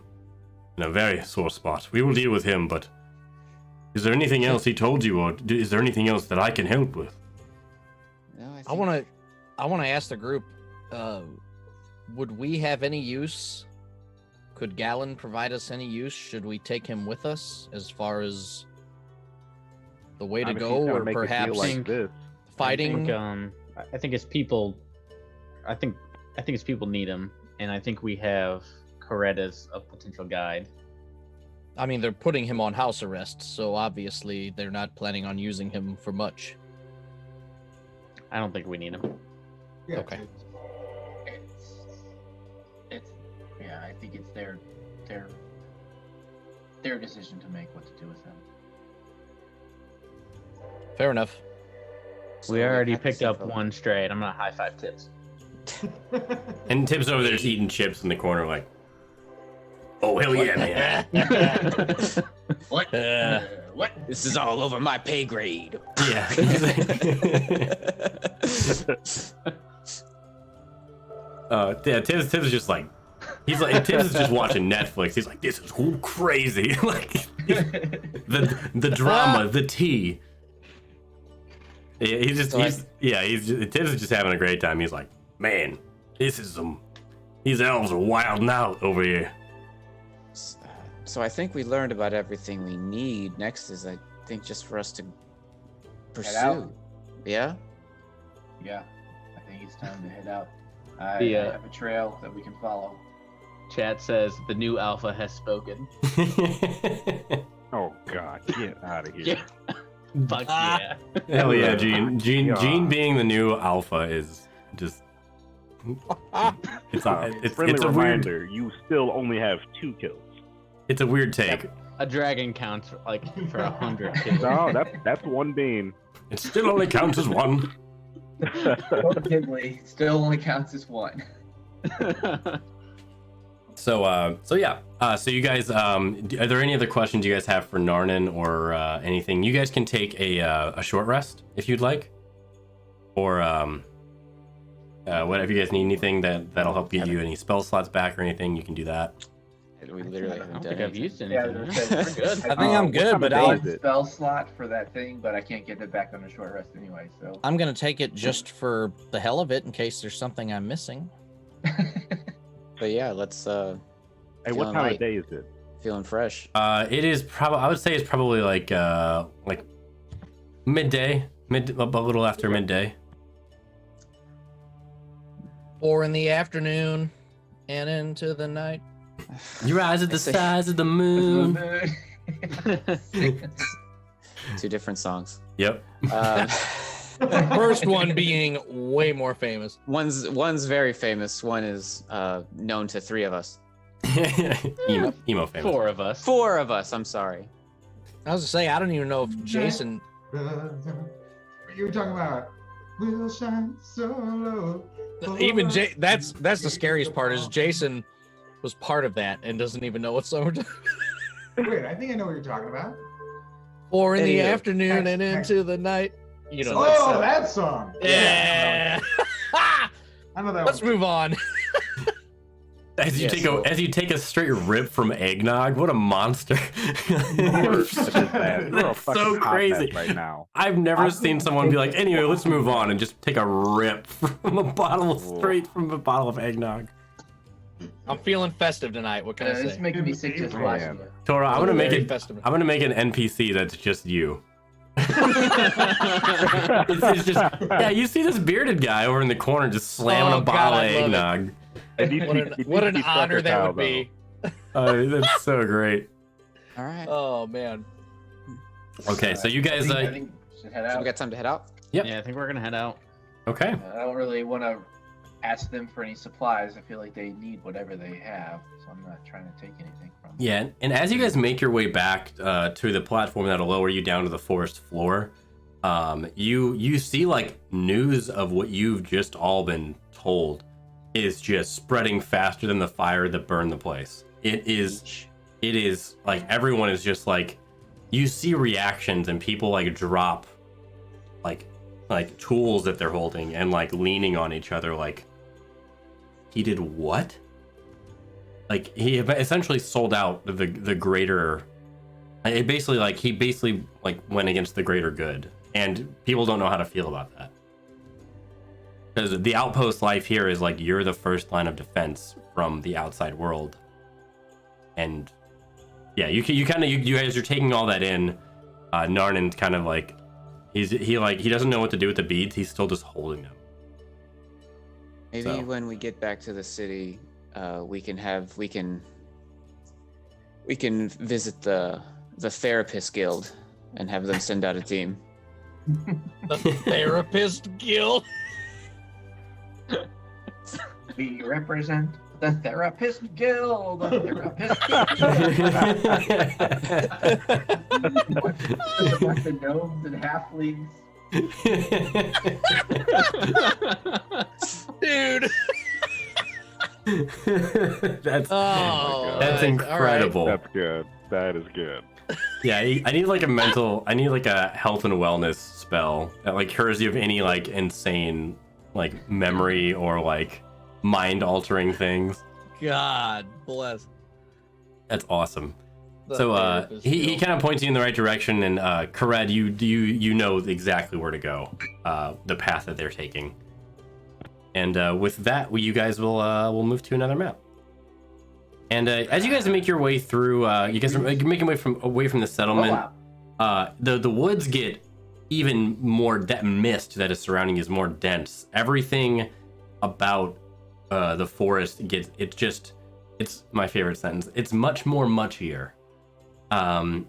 in a very sore spot. We will deal with him, but is there anything else he told you, or is there anything else that I can help with?" No, I want to ask the group, would we have any use? Could Gallon provide us any use? Should we take him with us as far as the way to go, or perhaps fighting? I think his people need him, and I think we have Corette as a potential guide. I mean, they're putting him on house arrest, so obviously they're not planning on using him for much. I don't think we need him. Yeah, Okay. It's yeah. I think it's their decision to make what to do with him. Fair enough. We already picked up one stray, and I'm gonna high five Tips. And Tips over there just eating chips in the corner, like, oh hell yeah, man. What? What? This is all over my pay grade. Yeah. Tips is just like, Tips is just watching Netflix. He's like, this is crazy. Like the drama, the tea. Yeah, Tips is just having a great time. He's like, man, these elves are wilding out over here. So I think we learned about everything we need. Next is, I think, just for us to pursue. Yeah? Yeah. I think it's time to head out. I have a trail that we can follow. Chat says the new alpha has spoken. Oh God, get out of here. Yeah. Fuck yeah. Hell yeah, Gene being the new alpha is just it's friendly a reminder, weird, you still only have 2 kills. it's a weird take. A dragon counts for 100 kills. No, that's one bean. It still only counts as one. Ghibli still only counts as 1. So you guys, are there any other questions you guys have for Narnen or anything? You guys can take a short rest if you'd like, or whatever. You guys need anything that'll help get you any spell slots back or anything, you can do that. We literally haven't done I've used Yeah, anything. we're Good. I think I'm good, but I I'll, have a spell slot for that thing, but I can't get it back on a short rest anyway. So I'm gonna take it just for the hell of it, in case there's something I'm missing. But yeah, let's. Hey, what Feeling time light. of day is it? Feeling fresh. It is probably, I would say it's probably like midday, a little after midday. 4 in the afternoon and into the night. Your eyes are the size of the moon. 2 different songs. Yep. First one being way more famous. One's very famous. One is known to 3 of us. emo famous. 4 of us. 4 of us. I'm sorry. I was to say, I don't even know if Jason. You were talking about we'll shine so low. Even that's the scariest part is Jason was part of that and doesn't even know what song we're talking. Wait, I think I know what you're talking about. 4 in the Anywho. afternoon and into the night. You know. Oh, that song. Yeah. I know that. Let's move on. As you take a straight rip from eggnog, what a monster! You're That's so crazy right now. I've never seen someone be like, anyway, let's move on and just take a rip from a bottle straight from a bottle of eggnog. I'm feeling festive tonight. What can I say? It's making me sick just watching it. Tora, I'm gonna make it. Festive. I'm gonna make an NPC that's just you. it's just you see this bearded guy over in the corner just slamming a bottle of eggnog. What an honor that would be. That's so great. All right. Oh man. Okay, so you guys. I think we should head out. So we got time to head out. Yep. Yeah, I think we're gonna head out. Okay. I don't really want to ask them for any supplies. I feel like they need whatever they have, so I'm not trying to take anything from them. Yeah, and as you guys make your way back to the platform that'll lower you down to the forest floor, you see like news of what you've just all been told is just spreading faster than the fire that burned the place. It is like everyone is just like, you see reactions and people like drop like tools that they're holding and like leaning on each other like, he did what? Like he essentially sold out the greater. He basically went against the greater good, and people don't know how to feel about that. Because the outpost life here is like you're the first line of defense from the outside world, and yeah, you guys are taking all that in. Narnan's kind of like he doesn't know what to do with the beads. He's still just holding them. Maybe when we get back to the city, we can visit the therapist guild and have them send out a team. The therapist guild. We represent the therapist guild. The bunch of gnomes and halflings. Dude. That's incredible. That's good. That is good. Yeah, I need like a health and wellness spell that like cures you of any like insane like memory or like mind altering things. God bless. That's awesome. So he kind of points you in the right direction, and Kared, you know exactly where to go, the path that they're taking. And with that, you guys will move to another map. And as you guys make your way through, you guys are making away from the settlement. The woods get even more. That mist that is surrounding you is more dense. Everything about the forest it's my favorite sentence. It's much more muchier. And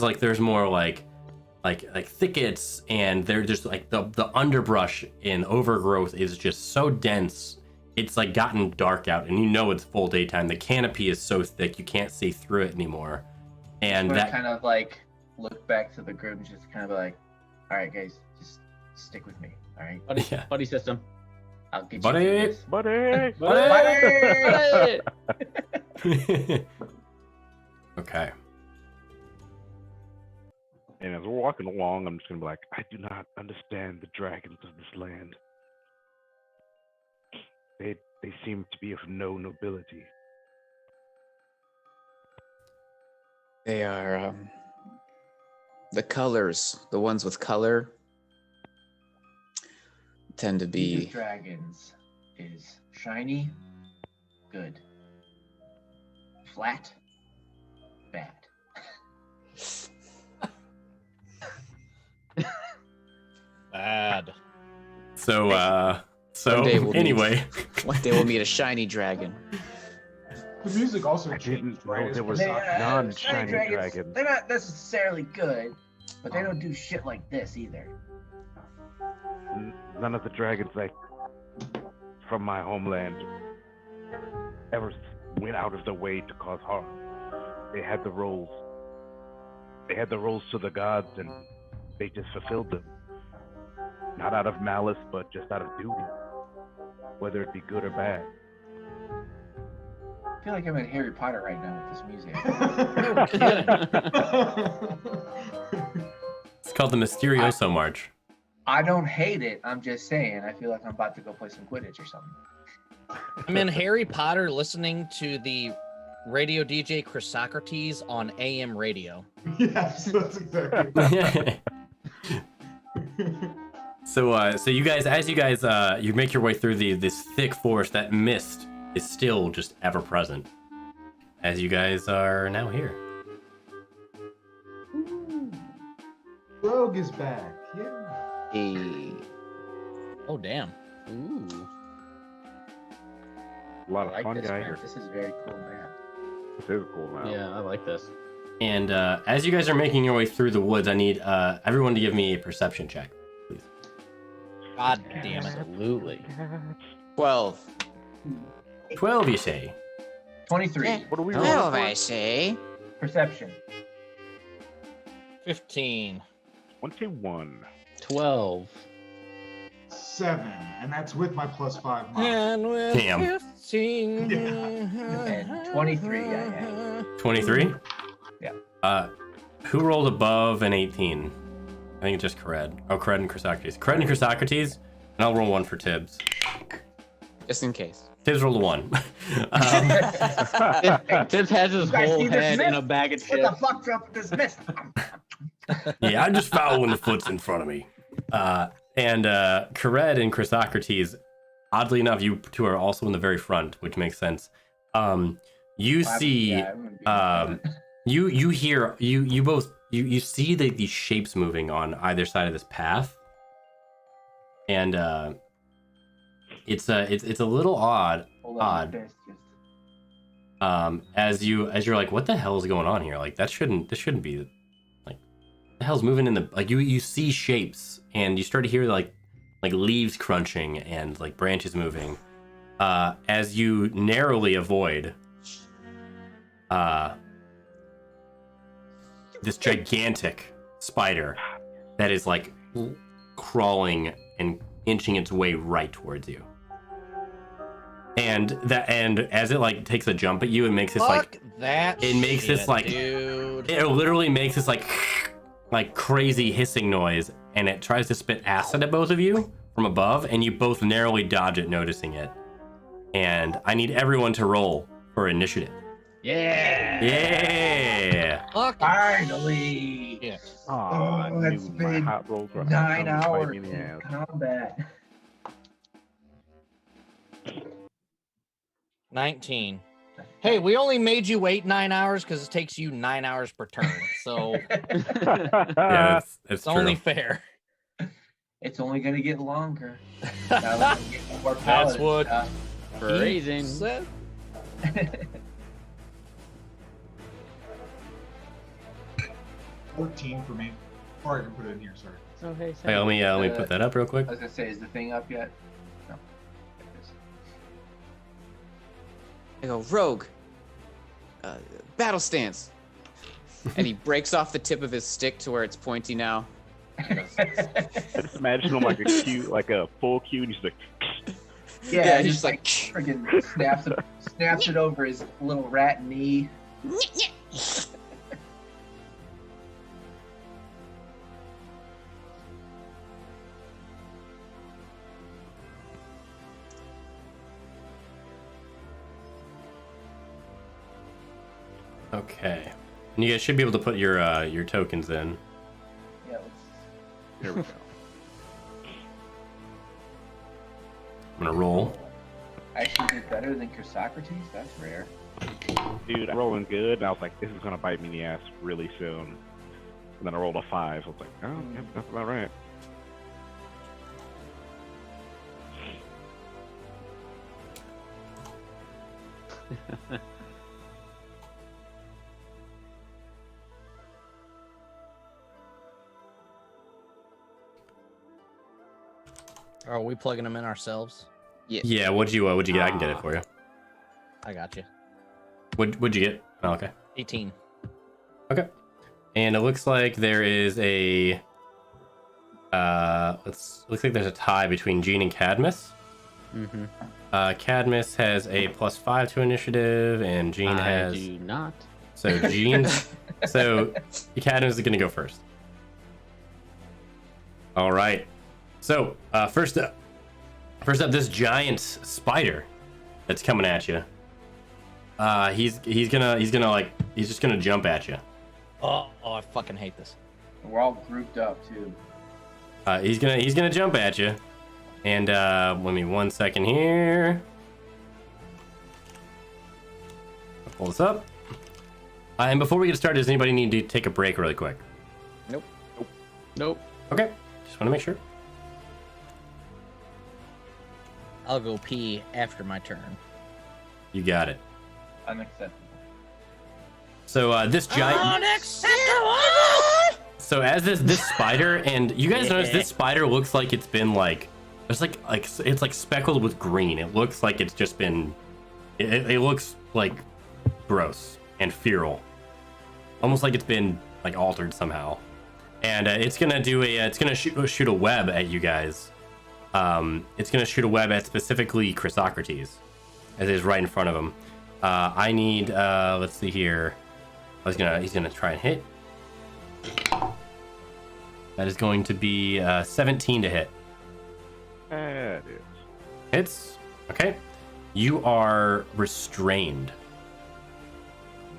there's more like thickets, and there's just like the underbrush and overgrowth is just so dense. It's like gotten dark out, and you know it's full daytime. The canopy is so thick you can't see through it anymore. And that kind of like look back to the group and just kind of like, all right, guys, just stick with me, all right? Buddy system. I'll get buddy, you this. Buddy. Okay. And as we're walking along, I'm just gonna be like, I do not understand the dragons of this land. They seem to be of no nobility. They are the colors, the ones with color tend to be dragons is shiny, good. Flat, bad. Bad. So one day we'll meet a shiny dragon. The music also I didn't changed, know right? there was Shiny non-shiny dragons. They're not necessarily good, but they don't do shit like this either. None of the dragons from my homeland ever went out of their way to cause harm. They had the roles. They had the roles to the gods, and they just fulfilled them. Not out of malice, but just out of duty, whether it be good or bad. I feel like I'm in Harry Potter right now with this music. called the Mysterioso March. I don't hate it. I'm just saying. I feel like I'm about to go play some Quidditch or something. I'm in Harry Potter listening to the radio DJ Chrysocrates on AM radio. Yes, that's exactly. So you guys, as you make your way through this thick forest, that mist is still just ever present. As you guys are now here. Rogue is back. Yeah. Hey. Oh damn. Ooh. A lot I of like fun this guy map. here. This is very cool, man. This is cool now. Yeah, I like this. And as you guys are making your way through the woods, I need everyone to give me a perception check, please. God damn it. Absolutely. 12. 12, you say? 23. What are we 12, I say. Perception. 15. 21. 12. 7, and that's with my +5 mod. And with Damn. 15. And 23, yeah. 23? Yeah. Who rolled above an 18? I think it's just Cred. Oh, Cred and Chrysocrates. Cred and Chrysocrates, and I'll roll one for Tibbs. Just in case. Tibbs rolled a 1. Tibbs has his You guys whole see this head in mist? a bag of What chips. the fuck's up with this mist? Yeah, I'm just following the foot's in front of me. And Cred and Chrysocrates, oddly enough, you two are also in the very front, which makes sense. You see, Yeah, I'm gonna be- you hear, you both, you see these shapes moving on either side of this path, and it's a little odd. Hold on, odd. my fist just- As you're like, what the hell is going on here? Like this shouldn't be, like, the hell's moving in the, like, you see shapes and you start to hear like leaves crunching and like branches moving, as you narrowly avoid this gigantic spider that is like crawling and inching its way right towards you. And as it like takes a jump at you, it makes this like that it makes this shit, like dude. it literally makes this like crazy hissing noise, and it tries to spit acid at both of you from above, and you both narrowly dodge it, noticing it. And I need everyone to roll for initiative. Yeah. Yeah. Fuck. Finally! Yeah. Oh, I Oh, that's knew my been hot rolls were 9 gonna bite hours me in the in ass. combat. 19. Hey, we only made you wait 9 hours because it takes you 9 hours per turn. So Yeah, it's it's true. only fair. It's only gonna get longer. Now that we get more That's paladin what- stuff. Phrasing. Said- 14 for me. Or I can put it in here, sorry. Oh, hey, Hey, let me put that up real quick. I was gonna say, is the thing up yet? No. There it is. I go, Rogue. Battle stance. And he breaks off the tip of his stick to where it's pointy now. I just imagine him like a cue, like a full cue, and he's like, Yeah, he he's just like, friggin' snaps it over his little rat knee. Okay. And you guys should be able to put your tokens in. Yeah, let's... here we go. I'm gonna roll. Actually did better than Chrysocrates? That's rare. Dude, I'm rolling good, and I was like, this is gonna bite me in the ass really soon. And then I rolled a 5. I was like, oh, yeah, that's about right. Are we plugging them in ourselves? Yeah, what'd you get? I can get it for you. I got you. What'd you get? Oh, okay. 18. Okay. And it looks like there is a looks like there's a tie between Gene and Cadmus. Mm-hmm. Cadmus has a +5 to initiative, and Gene I has do not. so Gene so Cadmus is gonna go first. All right. So first up, this giant spider that's coming at you. He's just gonna jump at you. Oh, I fucking hate this. We're all grouped up too. He's gonna jump at you, and let me 1 second here. I'll pull this up. And before we get started, does anybody need to take a break really quick? Nope. Okay, just want to make sure. I'll go pee after my turn. You got it. Unacceptable. So this giant. So as this spider, and you guys notice this spider looks like it's been like, there's it's like speckled with green. It looks like it's just been, it looks like gross and feral, almost like it's been like altered somehow. And it's gonna do it's gonna shoot a web at you guys. It's gonna shoot a web at specifically Chrysocrates, as it is right in front of him. I need let's see here. He's gonna try and hit. That is going to be 17 to hit. That is. Hits. Okay. You are restrained.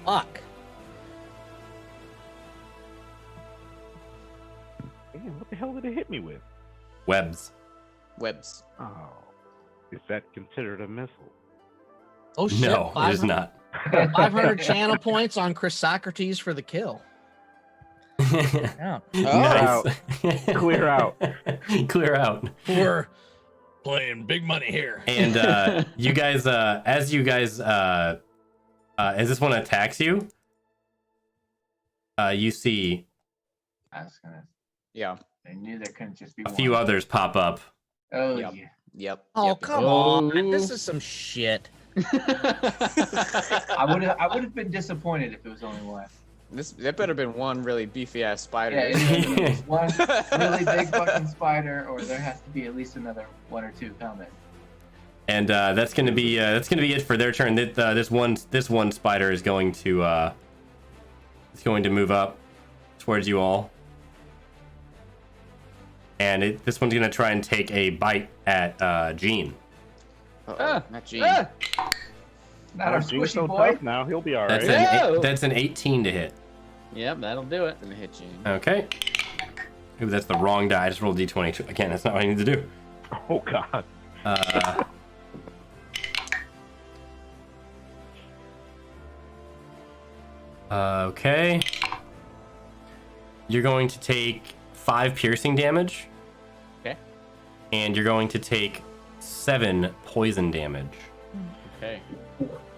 Fuck. Man, what the hell did it hit me with? Webs. Oh, is that considered a missile? Oh shit. No, it is not. 500 channel points on Chrysocrates for the kill. Yeah. Nice. Clear out. Clear out. We're playing big money here. And you guys, as this one attacks you, you see I was gonna. Yeah. I knew there couldn't just be a one. few others pop up. Oh Yep. yeah. Yep. Oh yep. come on! This is some shit. I would have been disappointed if it was only one. That better have been one really beefy ass spider. Yeah, it's one really big fucking spider, or there has to be at least another one or two coming. And that's gonna be it for their turn. This one spider is going to move up towards you all, and this one's gonna try and take a bite at Gene. Not Gene. Not our Gene's squishy so boy. tough now. He'll be all right. That's an 18 to hit. Yep, that'll do it. Gonna hit Gene. Okay. Ooh, that's the wrong die. I just rolled D20 again. That's not what I need to do. Oh God. Okay. You're going to take 5 piercing damage. Okay. And you're going to take 7 poison damage. Okay.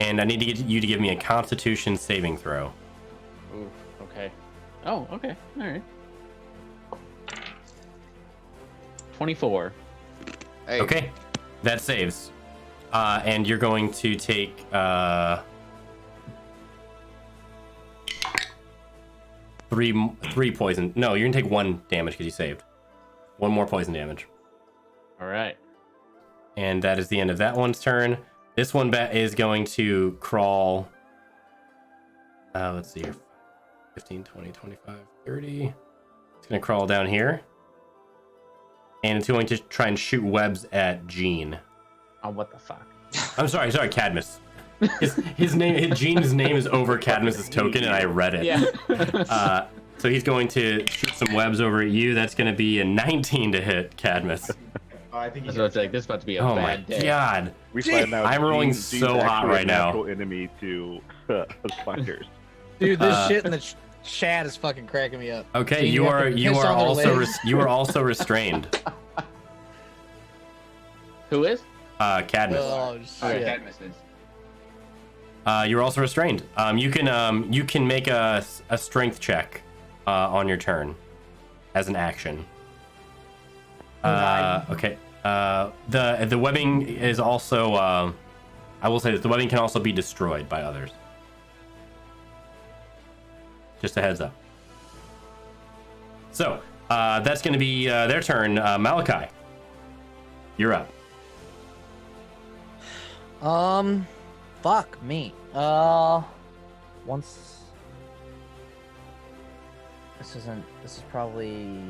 And I need to get you to give me a Constitution saving throw. Oof. Okay. Oh, okay. All right. 24. Hey. Okay, that saves. And you're going to take 3 poison. No, you're gonna take 1 damage because you saved. 1 more poison damage. All right. And that is the end of that one's turn. This one is going to crawl. Let's see here. 15, 20, 25, 30. It's going to crawl down here. And it's going to try and shoot webs at Gene. Oh, what the fuck? I'm sorry, Cadmus. Gene's name is over Cadmus's token, and I read it. Yeah. So he's going to shoot some webs over at you. That's going to be a 19 to hit, Cadmus. I think That's what I was like. This is about to be a Oh my bad day. god. We find out I'm rolling Gene's so hot actually right a now. natural enemy to spiders. Dude, this shit in the chat is fucking cracking me up. Okay, Gene, you have are to you piss are on their also legs. you are also restrained. Who is? Cadmus. Oh shit. Cadmus is. You're also restrained. You can make a strength check on your turn as an action. Okay. The webbing is also I will say this, the webbing can also be destroyed by others. Just a heads up. So that's going to be their turn. Malachi, you're up. Fuck me. Once. This is probably.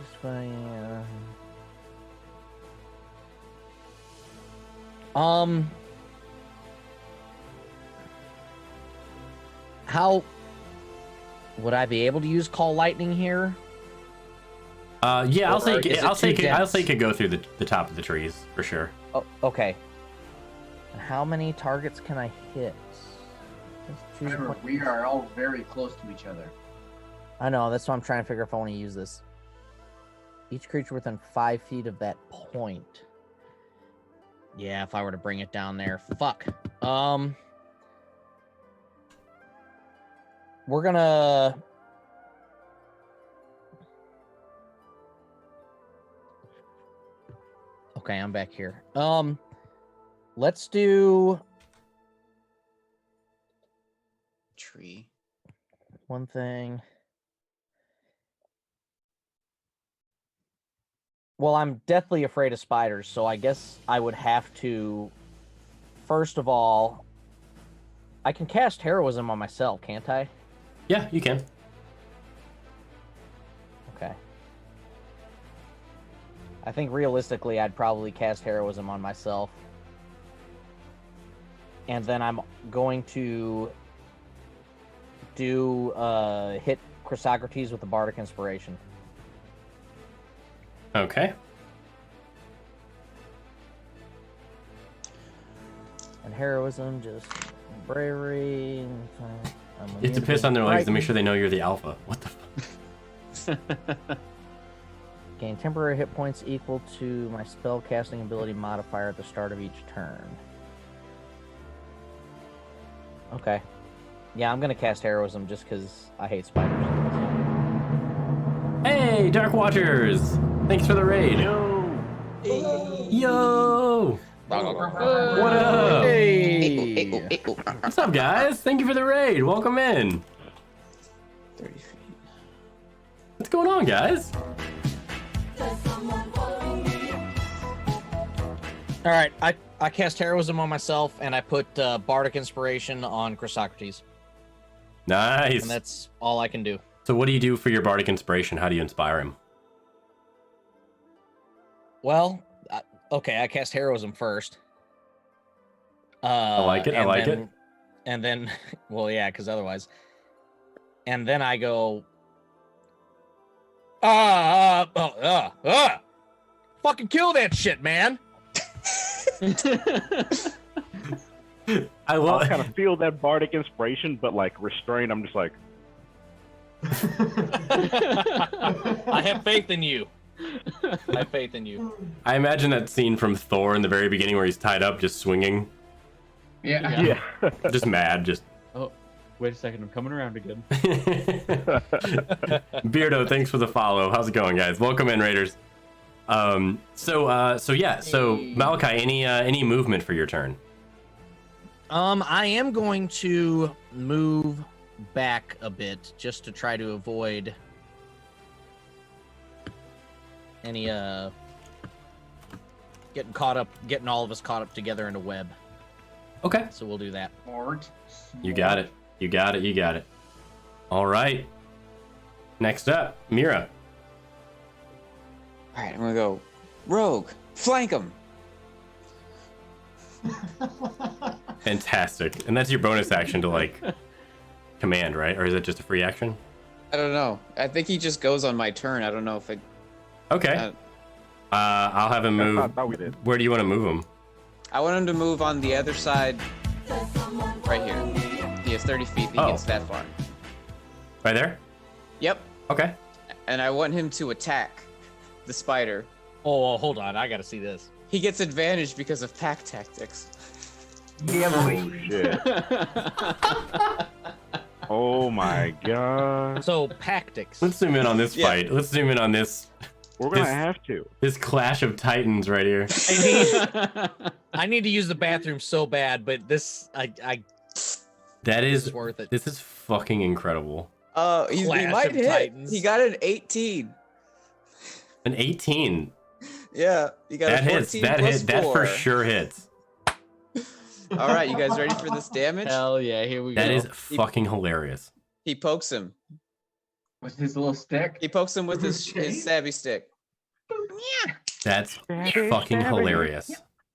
is fine. How would I be able to use Call Lightning here? Yeah, I'll say I'll say it dense? could go through the top of the trees for sure. Oh, okay. How many targets can I hit? Remember, we are all very close to each other. I know, that's what I'm trying to figure if I want to use this. Each creature within 5 feet of that point. Yeah, if I were to bring it down there. Fuck. We're gonna... Okay, I'm back here. Let's do... Tree. one thing. Well, I'm deathly afraid of spiders, so I guess I would have to... First of all, I can cast heroism on myself, can't I? Yeah, you can. Okay. I think realistically, I'd probably cast heroism on myself. And then I'm going to do hit Chrysocrates with the Bardic Inspiration. Okay. And heroism, just bravery. You have to piss on their legs to make sure they know you're the alpha. What the fuck? Gain temporary hit points equal to my spell casting ability modifier at the start of each turn. Okay. Yeah, I'm gonna cast heroism just because I hate spiders. Hey, Dark Watchers! Thanks for the raid. Yo! What up? Hey! What's up, guys? Thank you for the raid. Welcome in. 30 feet. What's going on, guys? All right, I cast heroism on myself, and I put Bardic Inspiration on Chrysocrates, Nice. and that's all I can do. So what do you do for your Bardic Inspiration? How do you inspire him? Well, okay, I cast heroism first. I like it. I like it. And then, well, yeah, because otherwise, and then I go, fucking kill that shit, man. I love. kind of feel that bardic inspiration, but like restrained. I'm just like, I have faith in you. I have faith in you. I imagine that scene from Thor in the very beginning where he's tied up, just swinging, Yeah. just mad, just. Oh, wait a second. I'm coming around again. Beardo, thanks for the follow. How's it going, guys? Welcome in, Raiders. So Malachi, any movement for your turn? I am going to move back a bit just to try to avoid any getting all of us caught up together in a web. Okay. So we'll do that. You got it. You got it. You got it. All right. Next up, Mira. All right, I'm gonna go rogue. Flank him. Fantastic. And that's your bonus action to like command, right? Or is it just a free action? I don't know. I think he just goes on my turn. I don't know if it. Okay. I'll have him move. I thought we did. Where do you want to move him? I want him to move on the other side, right here. He has 30 feet. He gets that far. Right there? Yep. Okay. And I want him to attack the spider. Oh, hold on. I got to see this. He gets advantage because of pack tactics. Oh shit. Oh my god. So, Pactics. Let's zoom in on this fight. Let's zoom in on this. We're gonna have to. This clash of titans right here. I need to use the bathroom so bad, but this, That is it's worth it. This is fucking incredible. He Clash might of hit. Titans. He got an 18. An 18. Yeah, he got That a 14 hits. That plus hit. That 4. for sure hits. All right, you guys ready for this damage? Hell yeah, here we go. That is fucking hilarious. He pokes him. With his little stick. He pokes him with his Shade? stabby stick. That's fucking hilarious.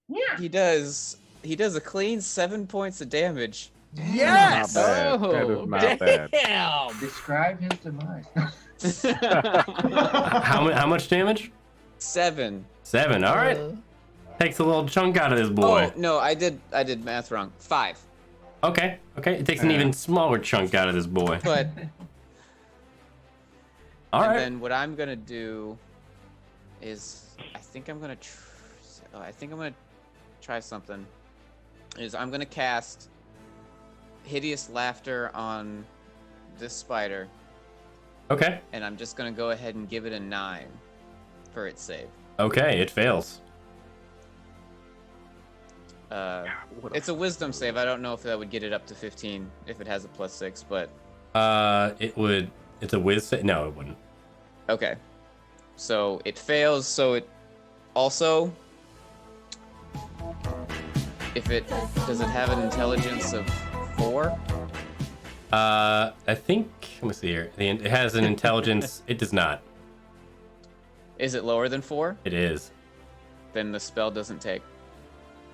Yeah. He does a clean 7 points of damage. Yes. Not bad. That Oh, is not bad. Damn. Describe his demise. How much damage? 7. 7. All right. Takes a little chunk out of this boy. Oh no, I did math wrong. 5. Okay. It takes an even smaller chunk out of this boy. But All and right. then what I'm gonna do is I think I'm gonna try something. Is I'm gonna cast Hideous Laughter on this spider, Okay. and I'm just gonna go ahead and give it a 9 for its save. Okay, it fails. It's a wisdom save. I don't know if that would get it up to 15 if it has a +6, but It would. It's a whiz. No, it wouldn't. okay. So it fails. So it also, if it does it have an intelligence of 4? I think. Let me see here. It has an intelligence. It does not. Is it lower than 4? It is. Then the spell doesn't take.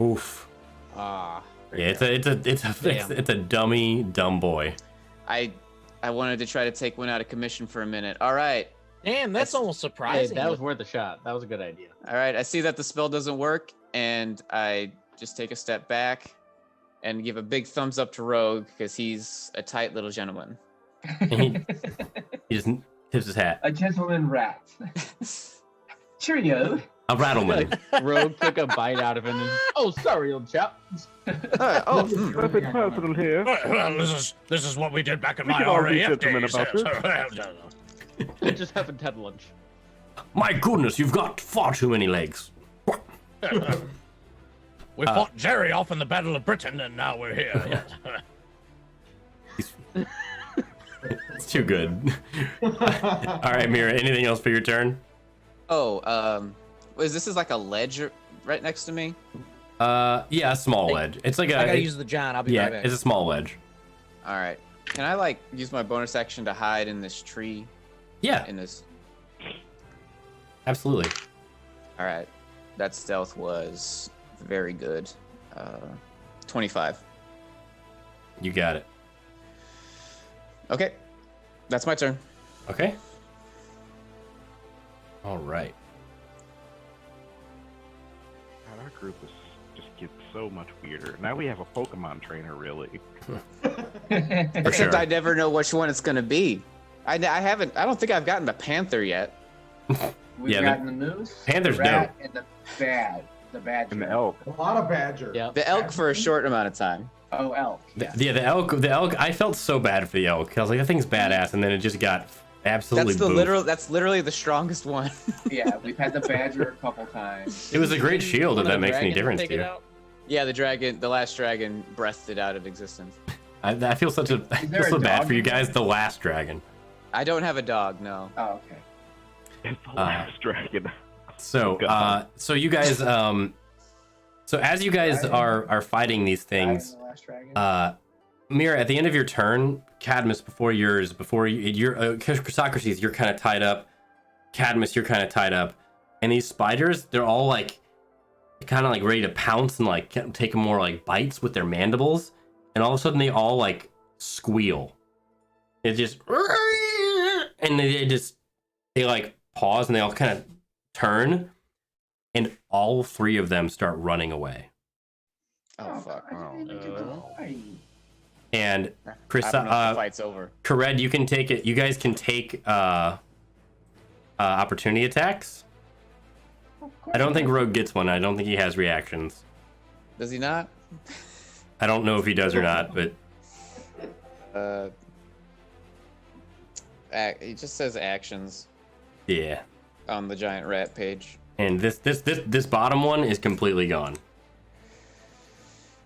Oof. Ah. Yeah, it's a dumb boy. I wanted to try to take one out of commission for a minute. All right. Damn, that's almost Hey, surprising. that was worth a shot. That was a good idea. All right. I see that the spell doesn't work, and I just take a step back and give a big thumbs up to Rogue because he's a tight little gentleman. He just tips his hat. A gentleman rat. Cheerio. A rattleman. Rogue took a bite out of it and oh, sorry, old chap. Nothing personal here. Well, this is what we did back in We my can all be RAF gentlemen days. about I just haven't had lunch. My goodness, you've got far too many legs. We fought Jerry off in the Battle of Britain, and now we're here. It's too good. All right, Mira. Anything else for your turn? Oh, this is like a ledge right next to me? Yeah, a small ledge. It's like I gotta use the John. I'll be right back. It's a small ledge. All right. Can I like use my bonus action to hide in this tree? Yeah, In this. absolutely. All right. That stealth was very good. 25. You got it. Okay. That's my turn. Okay. All right. God, our group just gets so much weirder. Now we have a Pokemon trainer, really. Except sure. I never know which one it's gonna be. I don't think I've gotten the panther yet. We've Yeah, gotten the moose, Panther's the rat, and the badger. And the elk. A lot of badger. Yeah. The elk for a short amount of time. Oh, elk. Yeah, the elk. I felt so bad for the elk. I was like, that thing's badass, and then it just got absolutely. That's literally the strongest one. Yeah, we've had the badger a couple times. It was a great shield, if One of that the makes any dragons difference take to it you. out? Yeah, the last dragon breathed it out of existence. I feel I there feel so a bad dog for you in guys. The last dragon. I don't have a dog, no. Oh, okay. It's the last dragon. So, God. so you guys, so as you guys are fighting these things, The last dragon. Mira, at the end of your turn, Cadmus, before your Chrysocrates, you're kind of tied up. Cadmus, you're kind of tied up, and these spiders, they're all like, kind of like ready to pounce and like take more like bites with their mandibles, and all of a sudden they all like squeal. It just, and they like pause and they all kind of turn, and all 3 of them start running away. Oh fuck. I didn't even get to fight. And Chris, I don't know if the fight's over. Kared, you can take it. You guys can take opportunity attacks. Of course I don't think not. Rogue gets one. I don't think he has reactions. Does he not? I don't know if he does or not, but He just says actions yeah. on the giant rat page. And this bottom one is completely gone.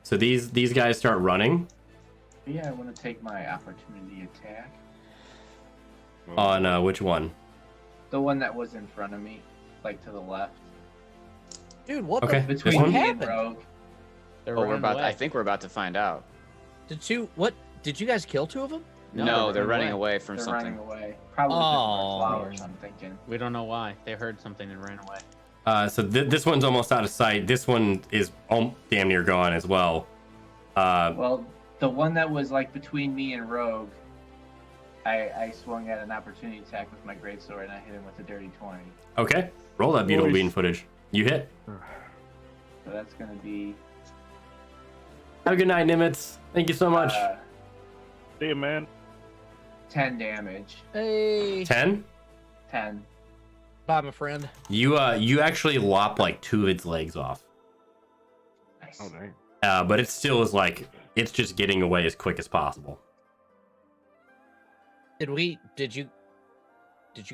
So these guys start running Yeah, I want to take my opportunity attack. on which one? The one that was in front of me, like to the left. Dude, what Okay. the This Between one? me and happened? Rogue. They're Oh, running away. I think we're about to find out. Did you guys kill 2 of them? No, they're running away from They're something. running away. Probably because of our flowers, I'm thinking. We don't know why. They heard something and ran away. So this one's almost out of sight. This one is damn near gone as well. Well, the one that was like between me and Rogue, I swung at an opportunity attack with my greatsword and I hit him with a dirty 20. Okay, roll that beautiful bean footage. You hit. So that's gonna be. Have a good night, Nimitz. Thank you so much. See you, man. 10 damage. Hey. 10? 10. Bye, my friend. You actually lop like 2 of its legs off. Nice. Oh, dang. But it still is like it's just getting away as quick as possible. Did you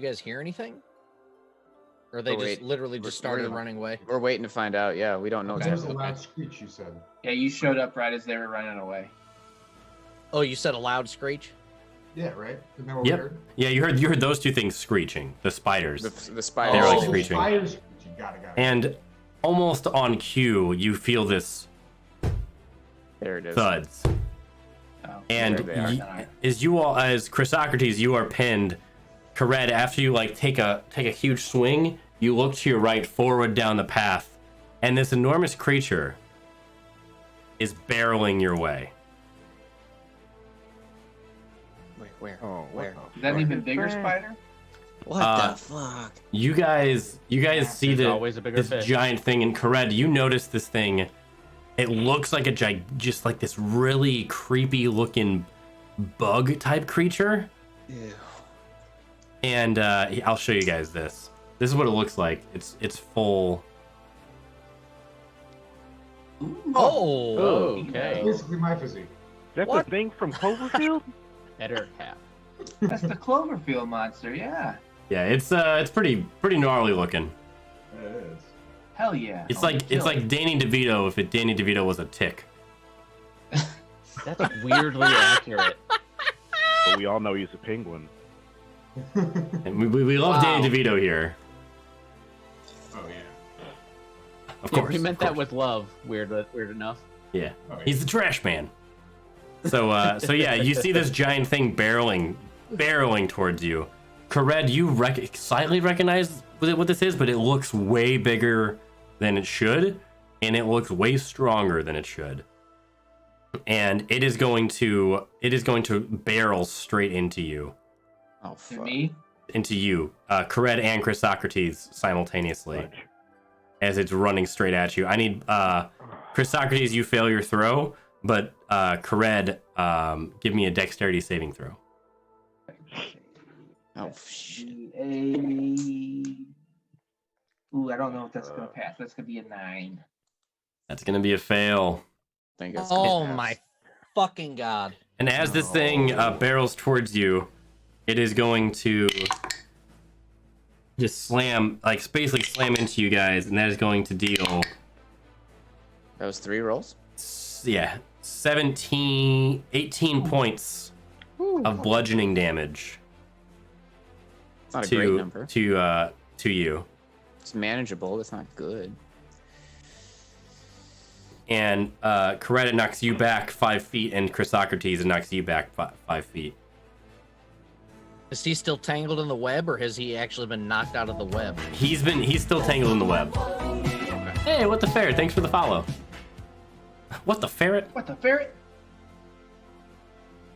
guys hear anything? Or they just literally just started running away? We're waiting to find out. Yeah, we don't know There's a exactly. loud screech, you said. Yeah, you showed up right as they were running away. Oh, you said a loud screech? Yeah, right? Isn't that what we Yep. heard? Yeah, you heard those 2 things screeching. The spiders. The spiders. They're like Oh, screeching. spiders screeching. Got it. And almost on cue, you feel this There it is. thuds. Oh, And there they are. as Chrysocrates, you are pinned. Kared, after you like take a huge swing, you look to your right, forward down the path, and this enormous creature is barreling your way. Wait, where? Oh, Where? Is that an even bigger spider? What the fuck? You guys see There's always a bigger this fish. giant thing, and Kared, you notice this thing. It looks like just like this really creepy looking bug type creature. Ew. And I'll show you guys this. This is what it looks like. It's full. Oh, Okay. Basically my physique. Is that What? the thing from Cloverfield? Better cap. That's the Cloverfield monster, yeah. Yeah, it's pretty gnarly looking. It is. Hell yeah. It's I'm gonna like kill it. Danny DeVito if Danny DeVito was a tick. That's weirdly accurate. But we all know he's a penguin. And we love Wow. Danny DeVito here. Oh yeah. Of Yeah, course. we meant of that course. with love. Weird enough. Yeah. Oh, yeah. He's the trash man. So yeah, you see this giant thing barreling towards you. Kared, you slightly recognize what this is, but it looks way bigger than it should, and it looks way stronger than it should. And it is going to barrel straight into you. Oh, To fuck. me? Into you, Kared and Chrysocrates simultaneously, Fudge. as it's running straight at you. I need Chrysocrates, you fail your throw, but Kared, give me a dexterity saving throw. Oh, shit. Ooh, I don't know if that's gonna pass. That's gonna be a 9. That's gonna be a fail. I think it's oh gonna pass. my fucking god. And as this thing barrels towards you, it is going to just basically slam into you guys, and that is going to deal, That was 3 rolls? 18 points of bludgeoning damage It's not a great number. to you. It's manageable. It's not good. And Kared knocks you back 5 feet, and Chrysocrates knocks you back 5 feet. Is he still tangled in the web, or has he actually been knocked out of the web? He's still tangled in the web. Hey, what the ferret? Thanks for the follow. What the ferret? What the ferret?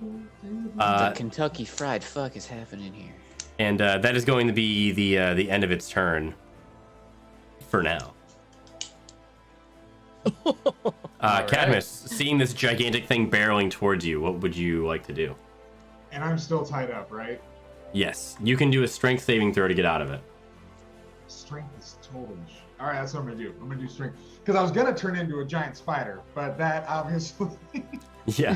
The Kentucky Fried Fuck is happening here. And that is going to be the end of its turn. For now. Cadmus, seeing this gigantic thing barreling towards you, what would you like to do? And I'm still tied up, right? Yes, you can do a strength saving throw to get out of it. Strength is totally. All right, that's what I'm gonna do. I'm gonna do strength because I was gonna turn into a giant spider, but that obviously, Yeah.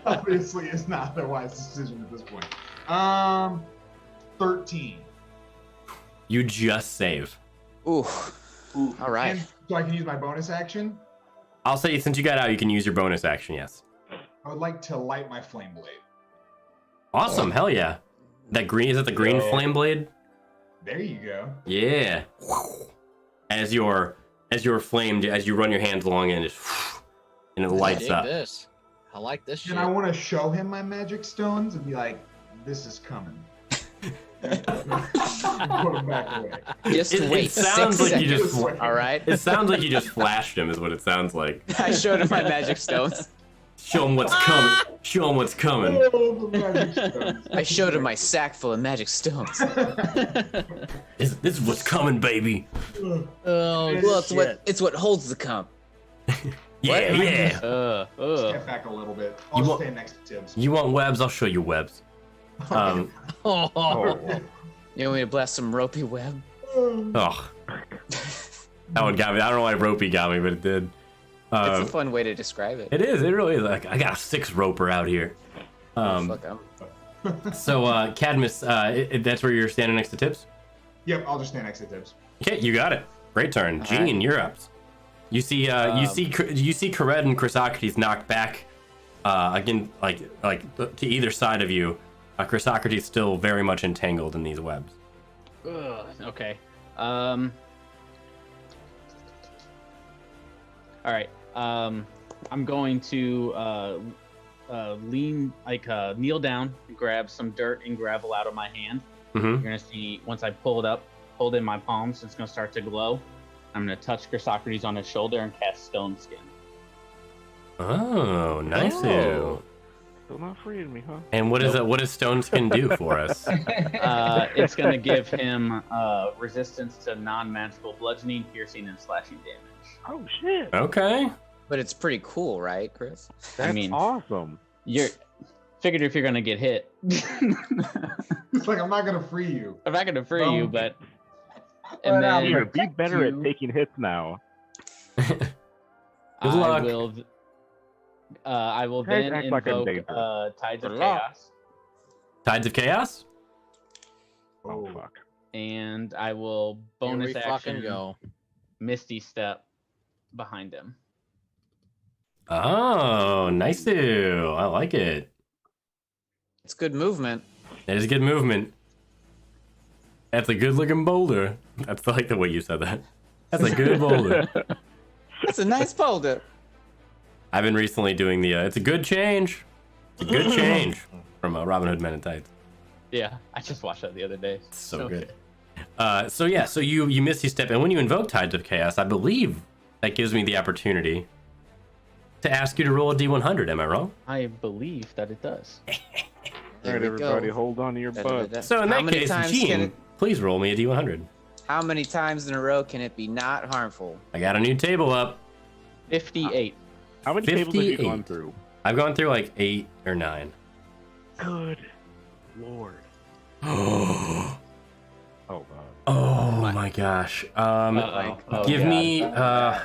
obviously is not the wise decision at this point. 13. You just save. Ooh. Ooh. All right. And so I can use my bonus action. I'll say since you got out, you can use your bonus action. Yes. I would like to light my flame blade. Awesome. Hell yeah. That green is that the green Yeah. flame blade? There you go. Yeah. As you run your hands along and it lights Dig up. this. I like this shit. And I want to show him my magic stones and be like, "This is coming." Put him back away. Just It wait. sounds 6 like you seconds. just. All right. It sounds like you just flashed him. Is what it sounds like. I showed him my magic stones. Show him what's coming. Show him what's coming. Oh, the magic stones. I showed him my sack full of magic stones. This is what's coming, baby. Oh, Well, it's what holds the cum. Yeah, yeah. Step back a little bit. You I'll want- stand next to Tibbs. You want webs? I'll show you webs. Oh. You want me to blast some ropey web? Oh, that one got me. I don't know why ropey got me, but it did. It's a fun way to describe it. It is. It really is. Like I got a 6 roper out here. Fuck, So Cadmus, that's where you're standing next to Tibbs. Yep, I'll just stand next to Tibbs. Okay, you got it. Great turn, Gene. You're up. You see, you see Kared and Chrysocrates knocked back again, like to either side of you. Chrysocrates still very much entangled in these webs. Okay. All right. I'm going to kneel down, grab some dirt and gravel out of my hand. Mm-hmm. You're gonna see once I pull it up, hold it in my palms, it's gonna start to glow. I'm gonna touch Chrysocrates on his shoulder and cast Stone Skin. Oh, nice. Still not freeing me, huh? And what is that? What does Stone Skin do for us? It's gonna give him resistance to non-magical bludgeoning, piercing, and slashing damage. Oh shit! Okay. But it's pretty cool, right, Chris? That's awesome. You're figured if you're gonna get hit. It's like I'm not gonna free you. I'm not gonna free you, but But, then You're be better you. at taking hits now. Good luck. I will Guys then act like I'm invoke dangerous. Tides of Good luck. Chaos, Tides of Chaos. Oh fuck! and I will bonus Here we action fucking go. Misty Step behind him. Oh, nice. I like it. It's good movement. That is good movement. That's a good looking boulder. That's like the way you said that. That's a good boulder. It's a nice boulder. I've been recently doing the. It's a good change. It's a good change from Robin Hood Men in Tights. Yeah, I just watched that the other day. It's so good. So you Misty Step, and when you invoke Tides of Chaos, I believe that gives me the opportunity to ask you to roll a D100. Am I wrong? I believe that it does. All There right, we everybody, go. hold on to your butt. So in How that many case, times can Gene, it- please roll me a D100. How many times in a row can it be not harmful? I got a new table up. 58. How many tables have you 58. gone through? I've gone through like 8 or 9. Good lord. Oh Oh god. my gosh. Uh-oh. Give God. me Oh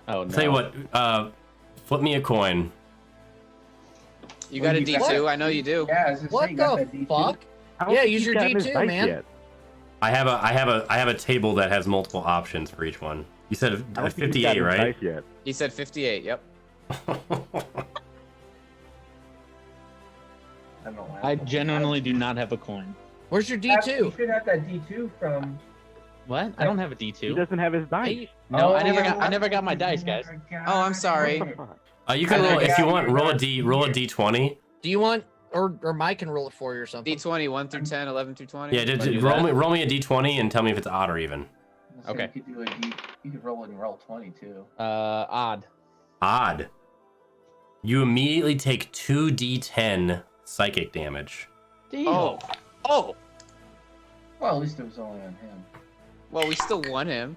no. tell you what, flip me a coin. You got a you got- D2? I know you do. Yeah, I was gonna say, What you got the that D2? fuck? I don't Yeah, think use he's your gotten his D2, dice man. yet. I have a table that has multiple options for each one. You said I don't think he's 58, got his right? dice yet. He said 58. Yep. I don't know why. I genuinely do not have a coin. Where's your You D2? should have that D2 from. What? I don't have a He D2. doesn't have his dice. No, Oh, I never yeah, got. I never got my dice, guys. Oh, I'm sorry. What the fuck? You can I roll if you forgot want. you're Roll a not D20. Do you want, or Mike can roll it for you or something? D20, 1 through 10, 11 through 20. Yeah, Wanna do roll that? me a D20 and tell me if it's odd or even. Okay. You could do a D. You could roll and roll 20 too. Odd. Odd. You immediately take 2d10 psychic damage. Oh. Oh. Well, at least it was only on him. Well, we still won him.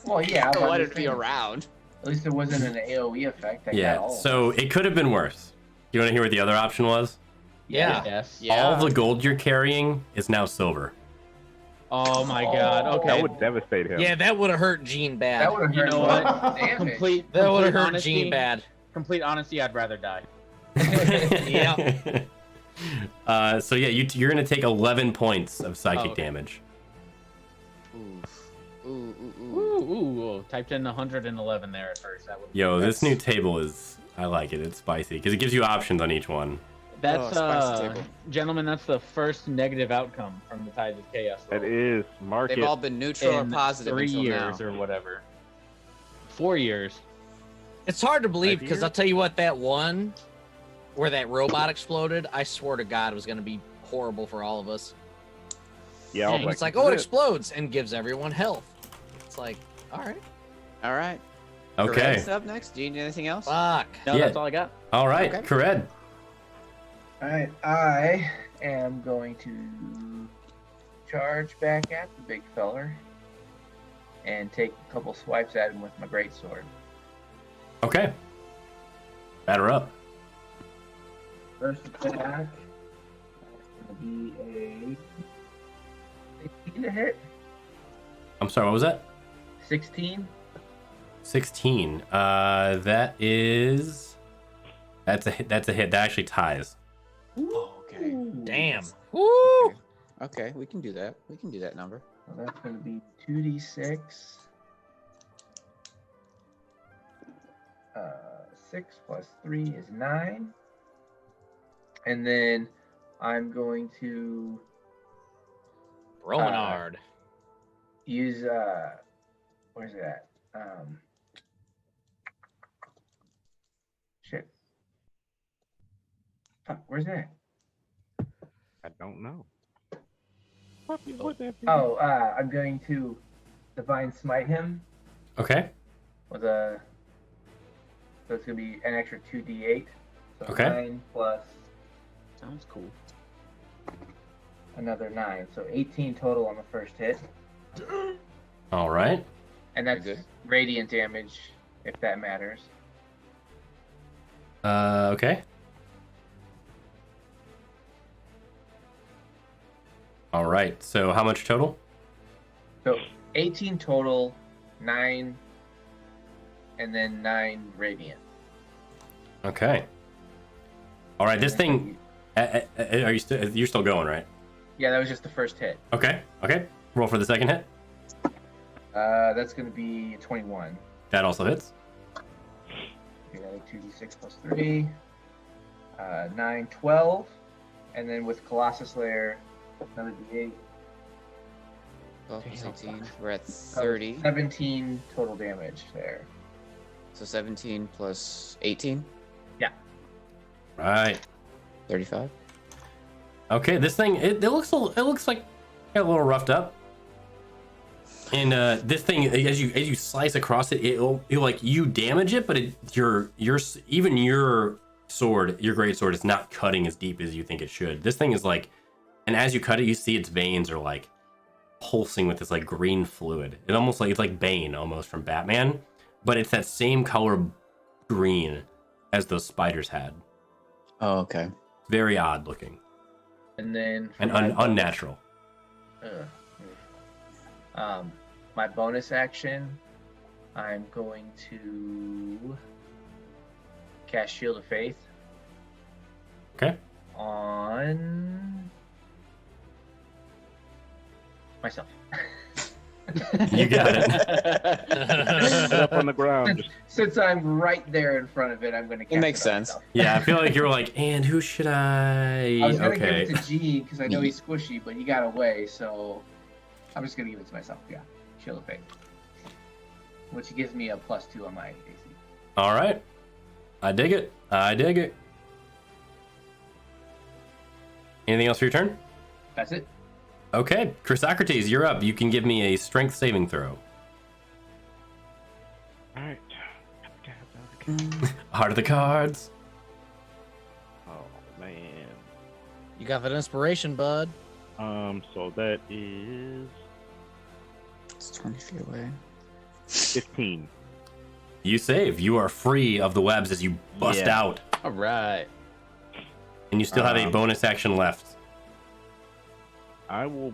Well, yeah. I but I'm wanted just to be saying, around. At least it wasn't an AOE effect. That Yeah, got all of so us. it could have been worse. You want to hear what the other option was? Yeah. Yes. Yeah. All the gold you're carrying is now silver. Oh my God. Okay. That would devastate him. Yeah, that would have hurt Gene bad. That would have You hurt know a lot what? of damage. Complete. That would have complete hurt honesty- Gene bad. Complete honesty, I'd rather die. Yeah. So yeah, you're gonna take 11 points of psychic Oh, okay. damage. Ooh, ooh, ooh. Ooh. Typed in 111 there at first. That would. Yo, this new table is, I like it. It's spicy because it gives you options on each one. That's spicy table. gentlemen. That's the first negative outcome from the Tides of Chaos. That roll. is. Mark They've it. all been neutral or In positive 3 until years now. or whatever. 4 years. It's hard to believe 5 because years? I'll tell you what, that one where that robot exploded, I swore to God it was going to be horrible for all of us. Yeah, And it's like, oh, it explodes and gives everyone health. It's like, all right. All right. Okay. Kared's up next. Do you need anything else? Fuck. No, Yeah. that's all I got. All right, Okay. Kared. All right, I am going to charge back at the big feller and take a couple swipes at him with my greatsword. Okay. Batter up. First attack is going to be a 16 to hit. I'm sorry, what was that? 16. 16. That's a hit. That's a hit. That actually ties. Oh, okay. Damn. Woo! Okay, we can do that. We can do that number. So that's going to be 2d6. 6 plus 3 is 9. And then I'm going to Rolling hard. use where's it at? Shit. Fuck, where's that? I don't know. Oh, I'm going to divine smite him Okay. with a. So it's gonna be an extra 2d8. So Okay. 9 plus Sounds cool. another 9, so 18 total on the first hit, All right. and that's Very good. radiant damage, if that matters. Okay. All right. So how much total? So 18 total, 9, and then 9 radiant. Okay. All right. This thing. Are you still? You're still going, right? Yeah, that was just the first hit. Okay. Okay. Roll for the second hit. That's gonna be 21. That also hits. Okay, 2d6 plus 3, 9, 12, and then with Colossus Layer, another d8. 12 plus 18. We're at So 30. 17 total damage there. So 17 plus 18. Right. 35. Okay. This thing. It looks. It looks like a little roughed up. And this thing, as you slice across it, it'll like you damage it, but your even your sword, your great sword, is not cutting as deep as you think it should. This thing is like, and as you cut it, you see its veins are like pulsing with this like green fluid. It almost like it's like Bane almost from Batman, but it's that same color green as those spiders had. Oh, okay. Very odd looking And then for and my unnatural. My bonus action, I'm going to cast Shield of Faith Okay. on myself. You got it. Sit up on the ground. Just Since I'm right there in front of it, I'm going to cast It makes on sense. myself. Yeah, I feel like you're like, and who should I? I was going to Okay. give it to G because I know he's squishy, but he got away, so I'm just going to give it to myself. Yeah, Shield of Faith. Which gives me a +2 on my AC. All right. I dig it. I dig it. Anything else for your turn? That's it. Okay, Chrysocrates, you're up. You can give me a strength saving throw. all right. Heart of the cards. Oh man. You got that inspiration, bud. So that is It's 20 feet away. 15. You save. You are free of the webs as you bust Yeah. out. All right. And you still have a bonus action left. I will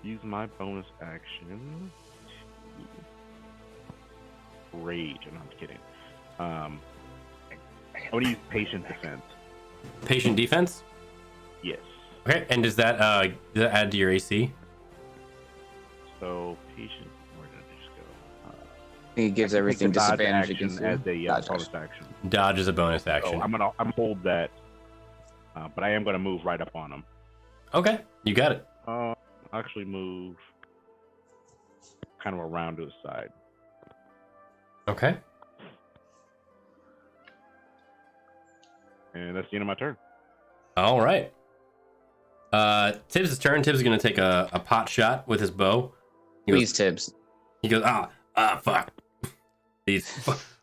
use my bonus action. Rage. I'm not kidding. I'm gonna use patient defense. Patient defense? Yes. Okay, and does that add to your AC? So patient. Where did it just go? I think it gives everything Take the dodge disadvantage action against you. as a Dodge bonus action. action. Dodge is a bonus action. So I'm hold that, but I am gonna move right up on him. Okay, you got it. Actually move kind of around to the side. Okay. And that's the end of my turn. All right. Tibbs' turn. Tibbs is going to take a pot shot with his bow. Please, Tibbs. He goes, fuck.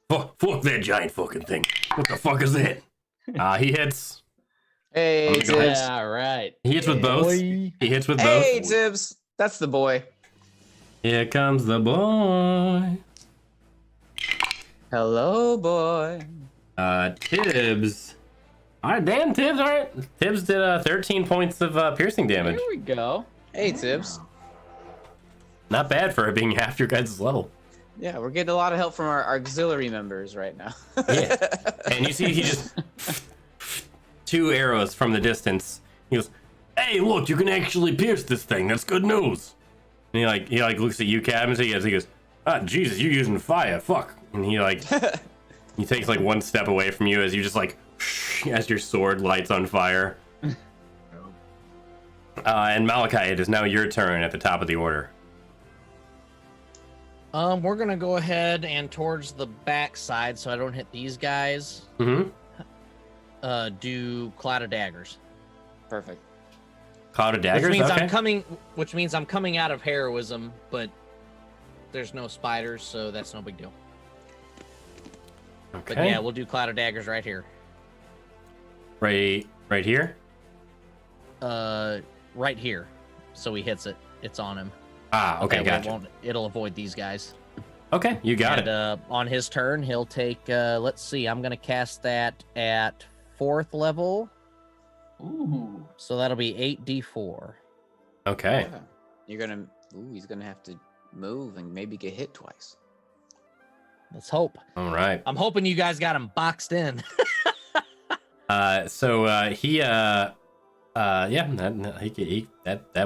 Fuck that giant fucking thing. What the fuck is that? He hits. Hey, Tibbs. Yeah, right. He hits with both. He hits with both. Hey, Tibbs. That's the boy. Here comes the boy. Hello, boy. Tibbs. All right, damn, Tibbs. All right. Tibbs did 13 points of piercing damage. Here we go. Hey, Tibbs. Not bad for it being half your guys' level. Yeah, we're getting a lot of help from our auxiliary members right now. Yeah. And you see he just 2 arrows from the distance. He goes, hey, look, you can actually pierce this thing. That's good news. And he looks at you, Captain. He goes, Jesus, you're using fire. Fuck. And he he takes like one step away from you as you just as your sword lights on fire. And Malachi, it is now your turn at the top of the order. We're gonna go ahead and towards the back side, so I don't hit these guys. Mm-hmm. Do Cloud of Daggers. Perfect. Cloud of Daggers. Which means I'm coming out of heroism, but there's no spiders, so that's no big deal. Okay. But yeah, we'll do Cloud of Daggers right here. Right here. Right here. So he hits it. It's on him. Okay, gotcha. It'll avoid these guys. Okay, you got it. On his turn, he'll take. Let's see. I'm gonna cast that at 4th level. Ooh. So that'll be 8d4. Okay. Yeah. He's gonna have to move and maybe get hit twice. Let's hope. All right. I'm hoping you guys got him boxed in. That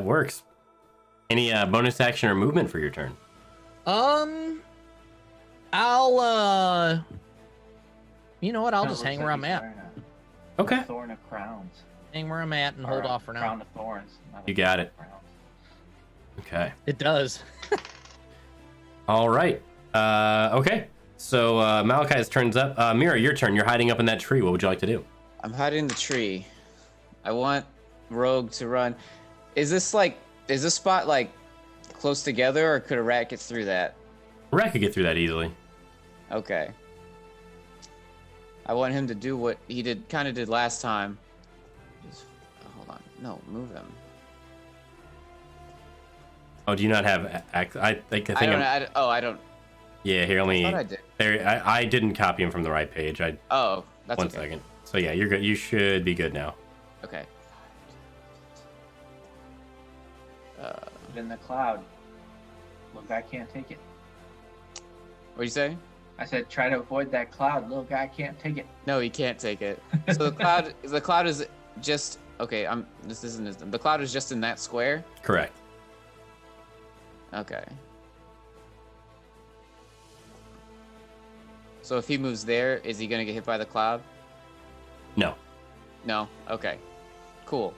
works. Any bonus action or movement for your turn? I'll you know what? I'll just hang where I'm at. Okay. Thorn of crowns. Hang where I'm at and hold off for now. Crown of thorns. You got it. Okay. It does. All right. Okay. So Malachi's turns up. Mira, your turn. You're hiding up in that tree. What would you like to do? I'm hiding in the tree. I want Rogue to run. Is this spot like close together, or could a rat get through that? A rat could get through that easily. Okay. I want him to do what he kind of did last time. Just hold on. No, move him. Oh, do you not have? I don't. Yeah, here. Let me. I thought I did. There. I didn't copy him from the right page. Oh, that's One okay. second. So yeah, you're good. You should be good now. Okay. In the cloud. Little guy can't take it. What'd you say? I said try to avoid that cloud. Little guy can't take it. No, he can't take it. So the cloud is just okay. The cloud is just in that square. Correct. Okay. So if he moves there, is he gonna get hit by the cloud? No. No. Okay. Cool.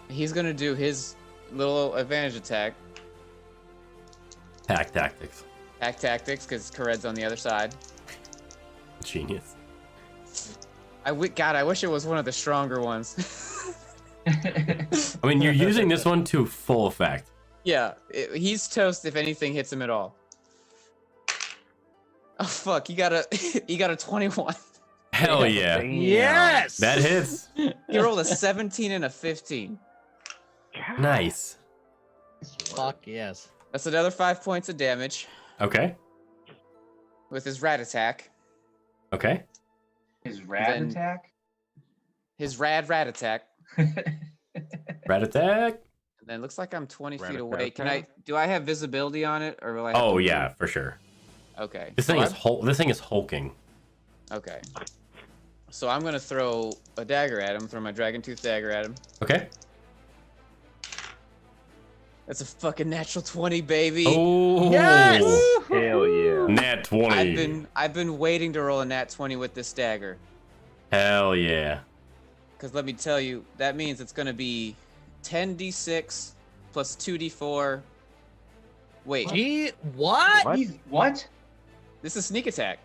He's gonna do his little advantage attack. Pack tactics. Pack tactics, because Kared's on the other side. Genius. I wish it was one of the stronger ones. I mean, you're using this one to full effect. Yeah, he's toast if anything hits him at all. Oh fuck! He got a 21. Hell yeah! Yes. That hits. He rolled a 17 and a 15. Nice. Fuck yes. That's another 5 points of damage Okay. with his rat attack. Okay. His rad Then- attack? His rat attack. Rat attack. And then looks like I'm 20 feet Rat away. attack. Do I have visibility on it, or will I? Have Oh to yeah, move? for sure. Okay. This thing is hulking. Okay. So I'm gonna throw a dagger at him. Throw my dragon tooth dagger at him. Okay. That's a fucking natural 20, baby. Oh. Yes! Hell yeah. Nat 20. I've been waiting to roll a nat 20 with this dagger. Hell yeah. Because let me tell you, that means it's gonna be 10d6 plus 2d4. Wait, Gee, what? What? What? this is sneak attack.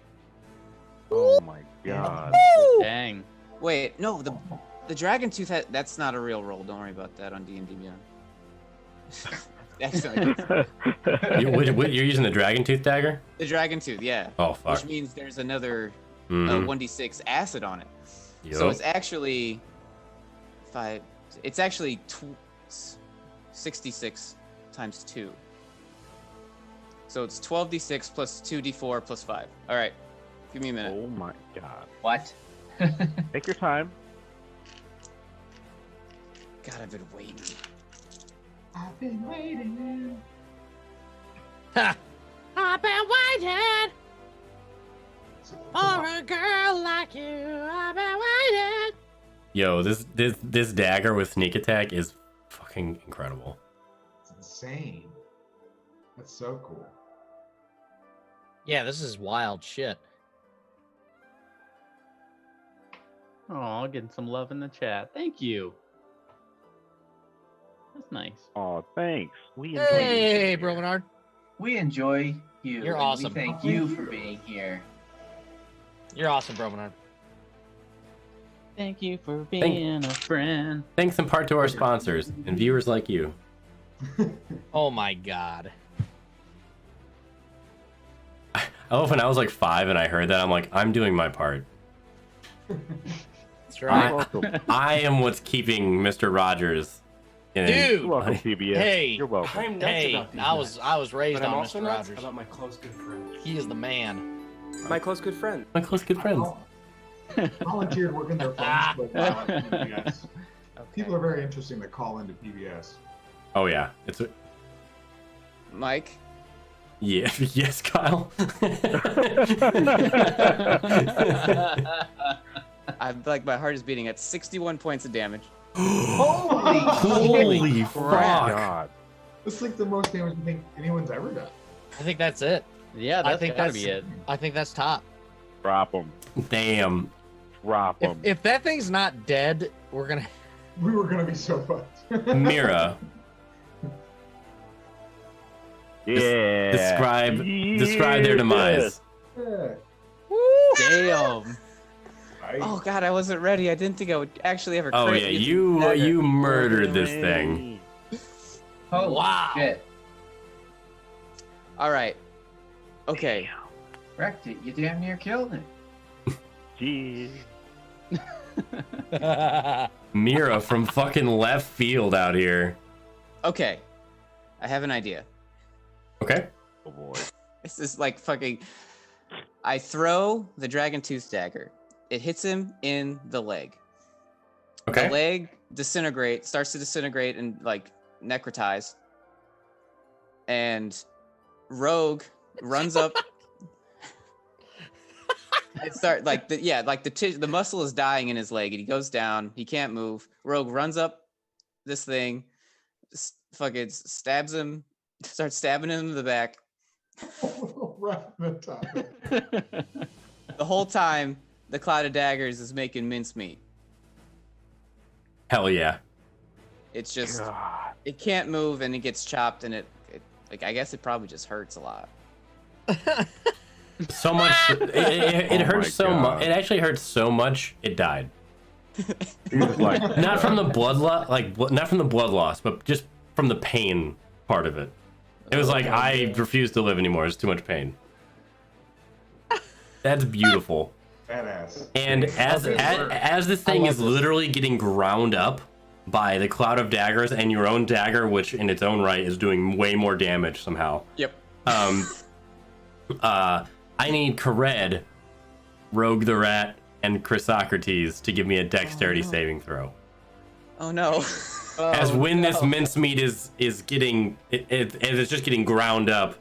Oh my god. Dang. Wait, no, the dragon tooth. That's not a real roll. Don't worry about that on D&D Beyond. That's not You're using the dragon tooth dagger? the dragon tooth, yeah. Oh fuck. Which means there's another Mhm. 1d6 acid on it. Yup. So it's actually 5. It's actually 66 times 2. So it's 12d6 plus 2d4 plus 5. All right, give me a minute. Oh my god. What? Take your time. God, I've been waiting. I've been waiting. Ha! I've been waiting for a girl like you. I've been waiting. Yo, this dagger with sneak attack is fucking incredible. It's insane. That's so cool. Yeah, this is wild shit. Oh, getting some love in the chat. Thank you. That's nice. Oh, thanks. We enjoy Hey, you. Bro Bernard. We enjoy you. You're and awesome. We thank you for being here. You're awesome, Bro Bernard. Thank you for being a friend. Thanks in part to our sponsors and viewers like you. Oh my god. I love when I was like 5 and I heard that, I'm like, I'm doing my part. That's right. I am what's keeping Mr. Rogers in. Dude. You're welcome, CBS. Hey. You're welcome. I'm nuts Hey, about these I nuts. was raised But I'm on also Mr. nuts Rogers. about my close good friend. He is the man. My close good friend. My close good friends. Volunteered working their phones profile at PBS. People are very interesting that call into PBS. Oh yeah, it's a, Mike. yeah, yes, Kyle. I'm like my heart is beating at 61 points of damage. Holy fuck! God. It's like the most damage I think anyone's ever done. I think that's it. Yeah, I that's think gotta that's be it. I think that's top. Drop them. Damn. Drop them. If that thing's not dead, we're gonna. We were gonna be so fucked. Mira, Yeah. describe their demise. Yeah. Damn. Oh god, I wasn't ready. I didn't think I would actually ever. Oh crit yeah, using dagger. you murdered this thing. Holy Wow. shit. All right. Okay. Wrecked it. You damn near killed it. Jeez. Mira from fucking left field out here. Okay. I have an idea. Okay. Oh boy. This is like fucking. I throw the dragon tooth dagger. It hits him in the leg. Okay. The leg starts to disintegrate and like necrotize. And Rogue runs up. It start like the muscle is dying in his leg and he goes down. He can't move. Rogue runs up this thing, fucking stabs him, starts stabbing him in the back. Right in the top. The whole time, the cloud of daggers is making mincemeat. Hell yeah. It's just God. it can't move and it gets chopped and it like I guess it probably just hurts a lot. So much. It Oh my hurts so God. much. It actually hurts so much. It died. He was like, Not from the blood loss, not from the blood loss, but just from the pain part of it. It was like I refuse to live anymore. It's too much pain. That's beautiful. Badass. And as this thing is literally getting ground up by the cloud of daggers and your own dagger, which in its own right is doing way more damage somehow. Yep. I need Kared, Rogue the Rat, and Chrysocrates to give me a dexterity saving throw. Oh no. As when this mincemeat is getting it's just getting ground up,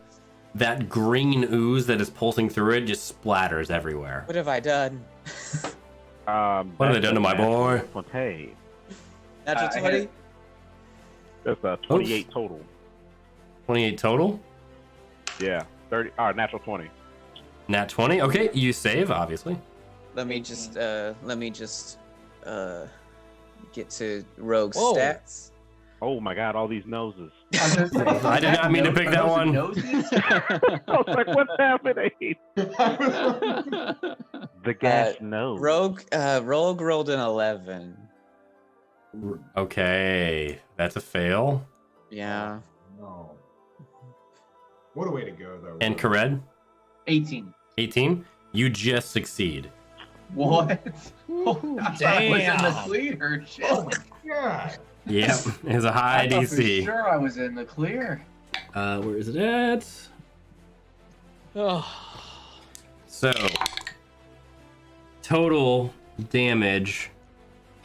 that green ooze that is pulsing through it just splatters everywhere. What have I done? What have they done to my boy? Hey, Natural 20? that's 28 total. 28 total? Yeah, 30. Natural 20. Nat 20? Okay, you save, obviously. Let me just get to Rogue's Whoa. stats. Oh my God, all these noses. I did not mean to pick that one. I was like, what's happening? The gas nose. Rogue rolled an 11. Okay, that's a fail. Yeah. No. What a way to go, though. And Kared? 18. 18? You just succeed. What? I thought I was in the clear. Shit. Oh my god. Yep, it's a high I thought for DC. sure I was in the clear. Where is it at? Oh. So, total damage.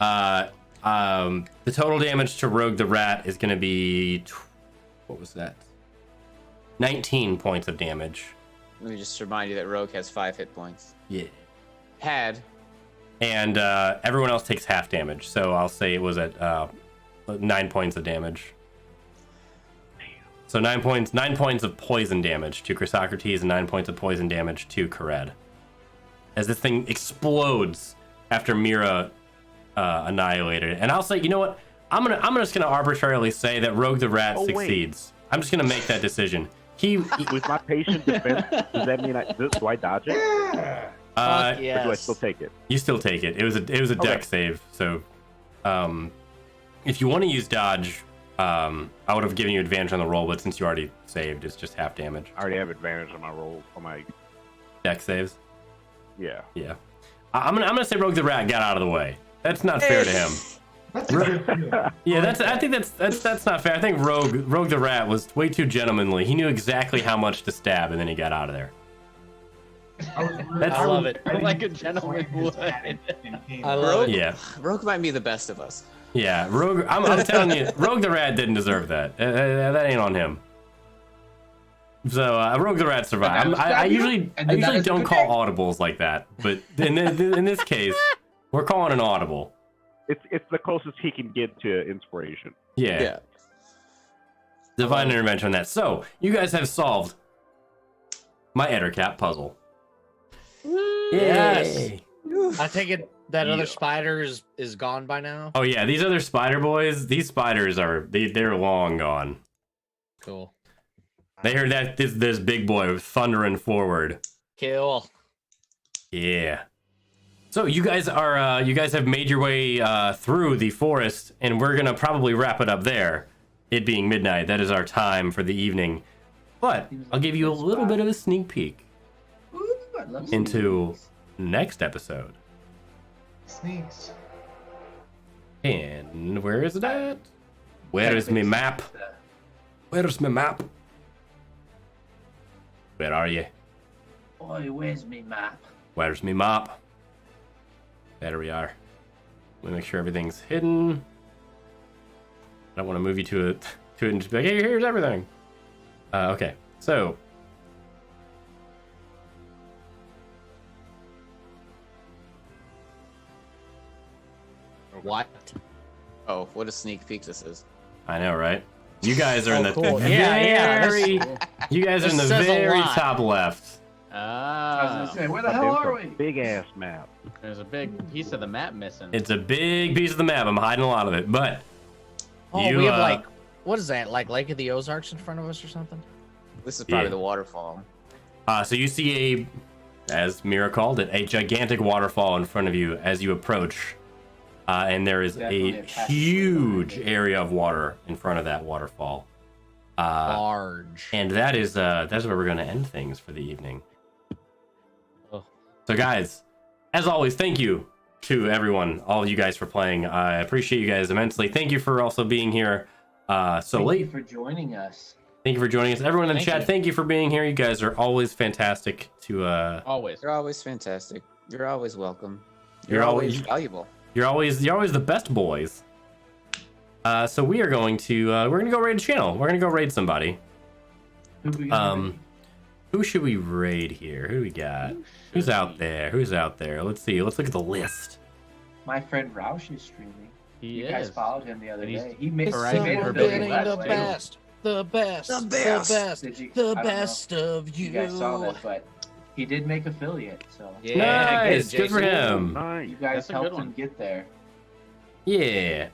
The total damage to Rogue the Rat is going to be, what was that? 19 points of damage. Let me just remind you that Rogue has 5 hit points. Yeah. Had. And everyone else takes half damage. So I'll say it was at 9 points of damage. So 9 points of poison damage to Chrysocrates and 9 points of poison damage to Kared. As this thing explodes after Mira annihilated it. And I'll say, you know what? I'm just gonna arbitrarily say that Rogue the Rat succeeds. I'm just gonna make that decision. With my patient defense, does that mean do I dodge it? Yeah. Or do I still take it? You still take it. It was a dex save. So, if you want to use dodge, I would have given you advantage on the roll, but since you already saved, it's just half damage. I already have advantage on my roll on my Dex saves. Yeah. Yeah. I'm gonna say Rogue the Rat got out of the way. That's not fair to him. That's a good feeling. Yeah, I think that's not fair. I think Rogue the Rat was way too gentlemanly. He knew exactly how much to stab, and then he got out of there. I love it. Like a gentleman would. I love it. Yeah. Rogue might be the best of us. Yeah, Rogue. I'm telling you, Rogue the Rat didn't deserve that. That ain't on him. So Rogue the Rat survived. I usually don't call audibles like that, but in this case, we're calling an audible. It's the closest he can get to inspiration. Yeah. Divine intervention on that. So you guys have solved my Ettercap puzzle. Yes. I take it that other spider is gone by now. Oh yeah, these other spider boys. These spiders they're long gone. Cool. They heard that this big boy was thundering forward. Kill. Yeah. So you guys have made your way through the forest, and we're gonna probably wrap it up there. It being midnight, that is our time for the evening. But I'll give you a little bit of a sneak peek into next episode. Sneaks. And where is it at? Where is my map? Where's my map? Where are you? Boy, where's me map? Where's me map? There we are. Let me make sure everything's hidden. I don't want to move you to it and just be like, hey, here's everything. Okay, so. What? Oh, what a sneak peek this is. I know, right? You guys are in the cool. very, you guys are in the This says a very lot. top left. I was gonna say, where the hell are we? Big ass map. There's a big piece of the map missing. It's a big piece of the map. I'm hiding a lot of it, but Oh, we have like, what is that? Like Lake of the Ozarks in front of us or something? This is probably Yeah. the waterfall. So you see as Mira called it, a gigantic waterfall in front of you as you approach. And there is Definitely a a passage huge area of water in front of that waterfall. Large. And that's where we're going to end things for the evening. Oh. So guys, as always, thank you to everyone, all of you guys for playing. I appreciate you guys immensely. Thank you for also being here so Thank late. you for joining us. Thank you for joining us. Everyone in the chat, thank you for being here. You guys are always fantastic to Always. You're always fantastic. You're always welcome. You're You're always- always valuable. You're always the best boys. So we are going to we're gonna go raid a channel. We're gonna go raid somebody. Who should we raid here? Who do we got? Who's out there? Who's out there? Let's see. Let's look at the list. My friend Roush is streaming. He You is. guys followed him the other And he's- day. He made, Right, he made we're a building video the last week. best, the best, The the best. best, Did you- I the don't know best of if you. You guys saw that, but he did make affiliate, so Yeah, Nice. Good for Jason. him. Nice. you guys That's a good helped one. him get there. Yeah.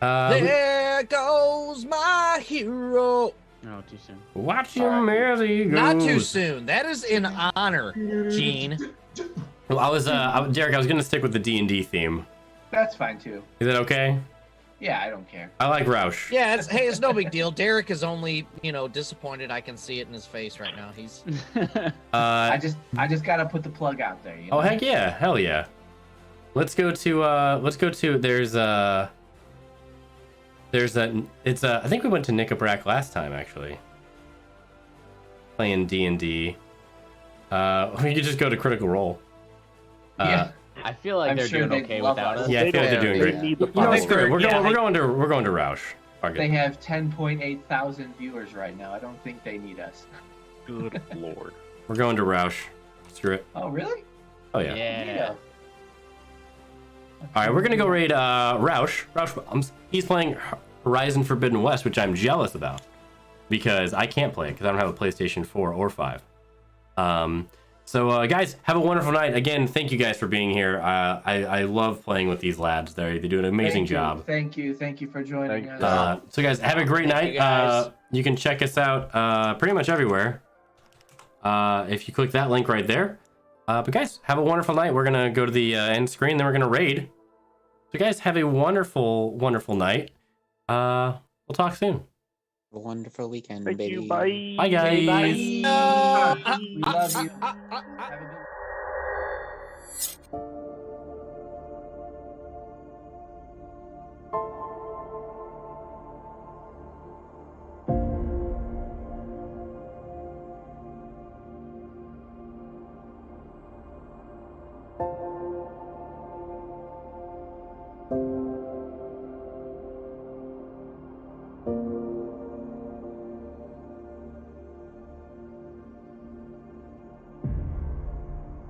There goes my hero. No, too soon. Watch your merry goes. Not too soon. That is in honor, Gene. Well, Derek, I was gonna stick with the D&D theme. That's fine too. Is that okay? Yeah, I don't care. I like Roush. Yeah, it's no big deal. Derek is only, disappointed. I can see it in his face right now. He's I just gotta put the plug out there. Oh heck yeah, hell yeah. Let's go to I think we went to Nickabrack last time actually. Playing D&D. We could just go to Critical Role. Yeah. I feel like they're doing okay without us. Yeah, I feel like they're doing great. Need the You know, screw it. We're going to Roush. Fuck They it. have 10.8 thousand viewers right now. I don't think they need us. Good lord. We're going to Roush. Screw it. Oh, really? Oh yeah. Yeah. All right, we're gonna go raid Roush. Roush, he's playing Horizon Forbidden West, which I'm jealous about because I can't play it because I don't have a PlayStation 4 or 5. So guys, have a wonderful night. Again, thank you guys for being here. I love playing with these lads. They do an amazing job. Thank you for joining us. So guys, have a great night. You can check us out pretty much everywhere if you click that link right there. But guys, have a wonderful night. We're gonna go to the end screen, then we're gonna raid. So guys, have a wonderful, wonderful night. We'll talk soon. A wonderful weekend, Thank baby. you. Bye. Bye guys. We love you. Have a good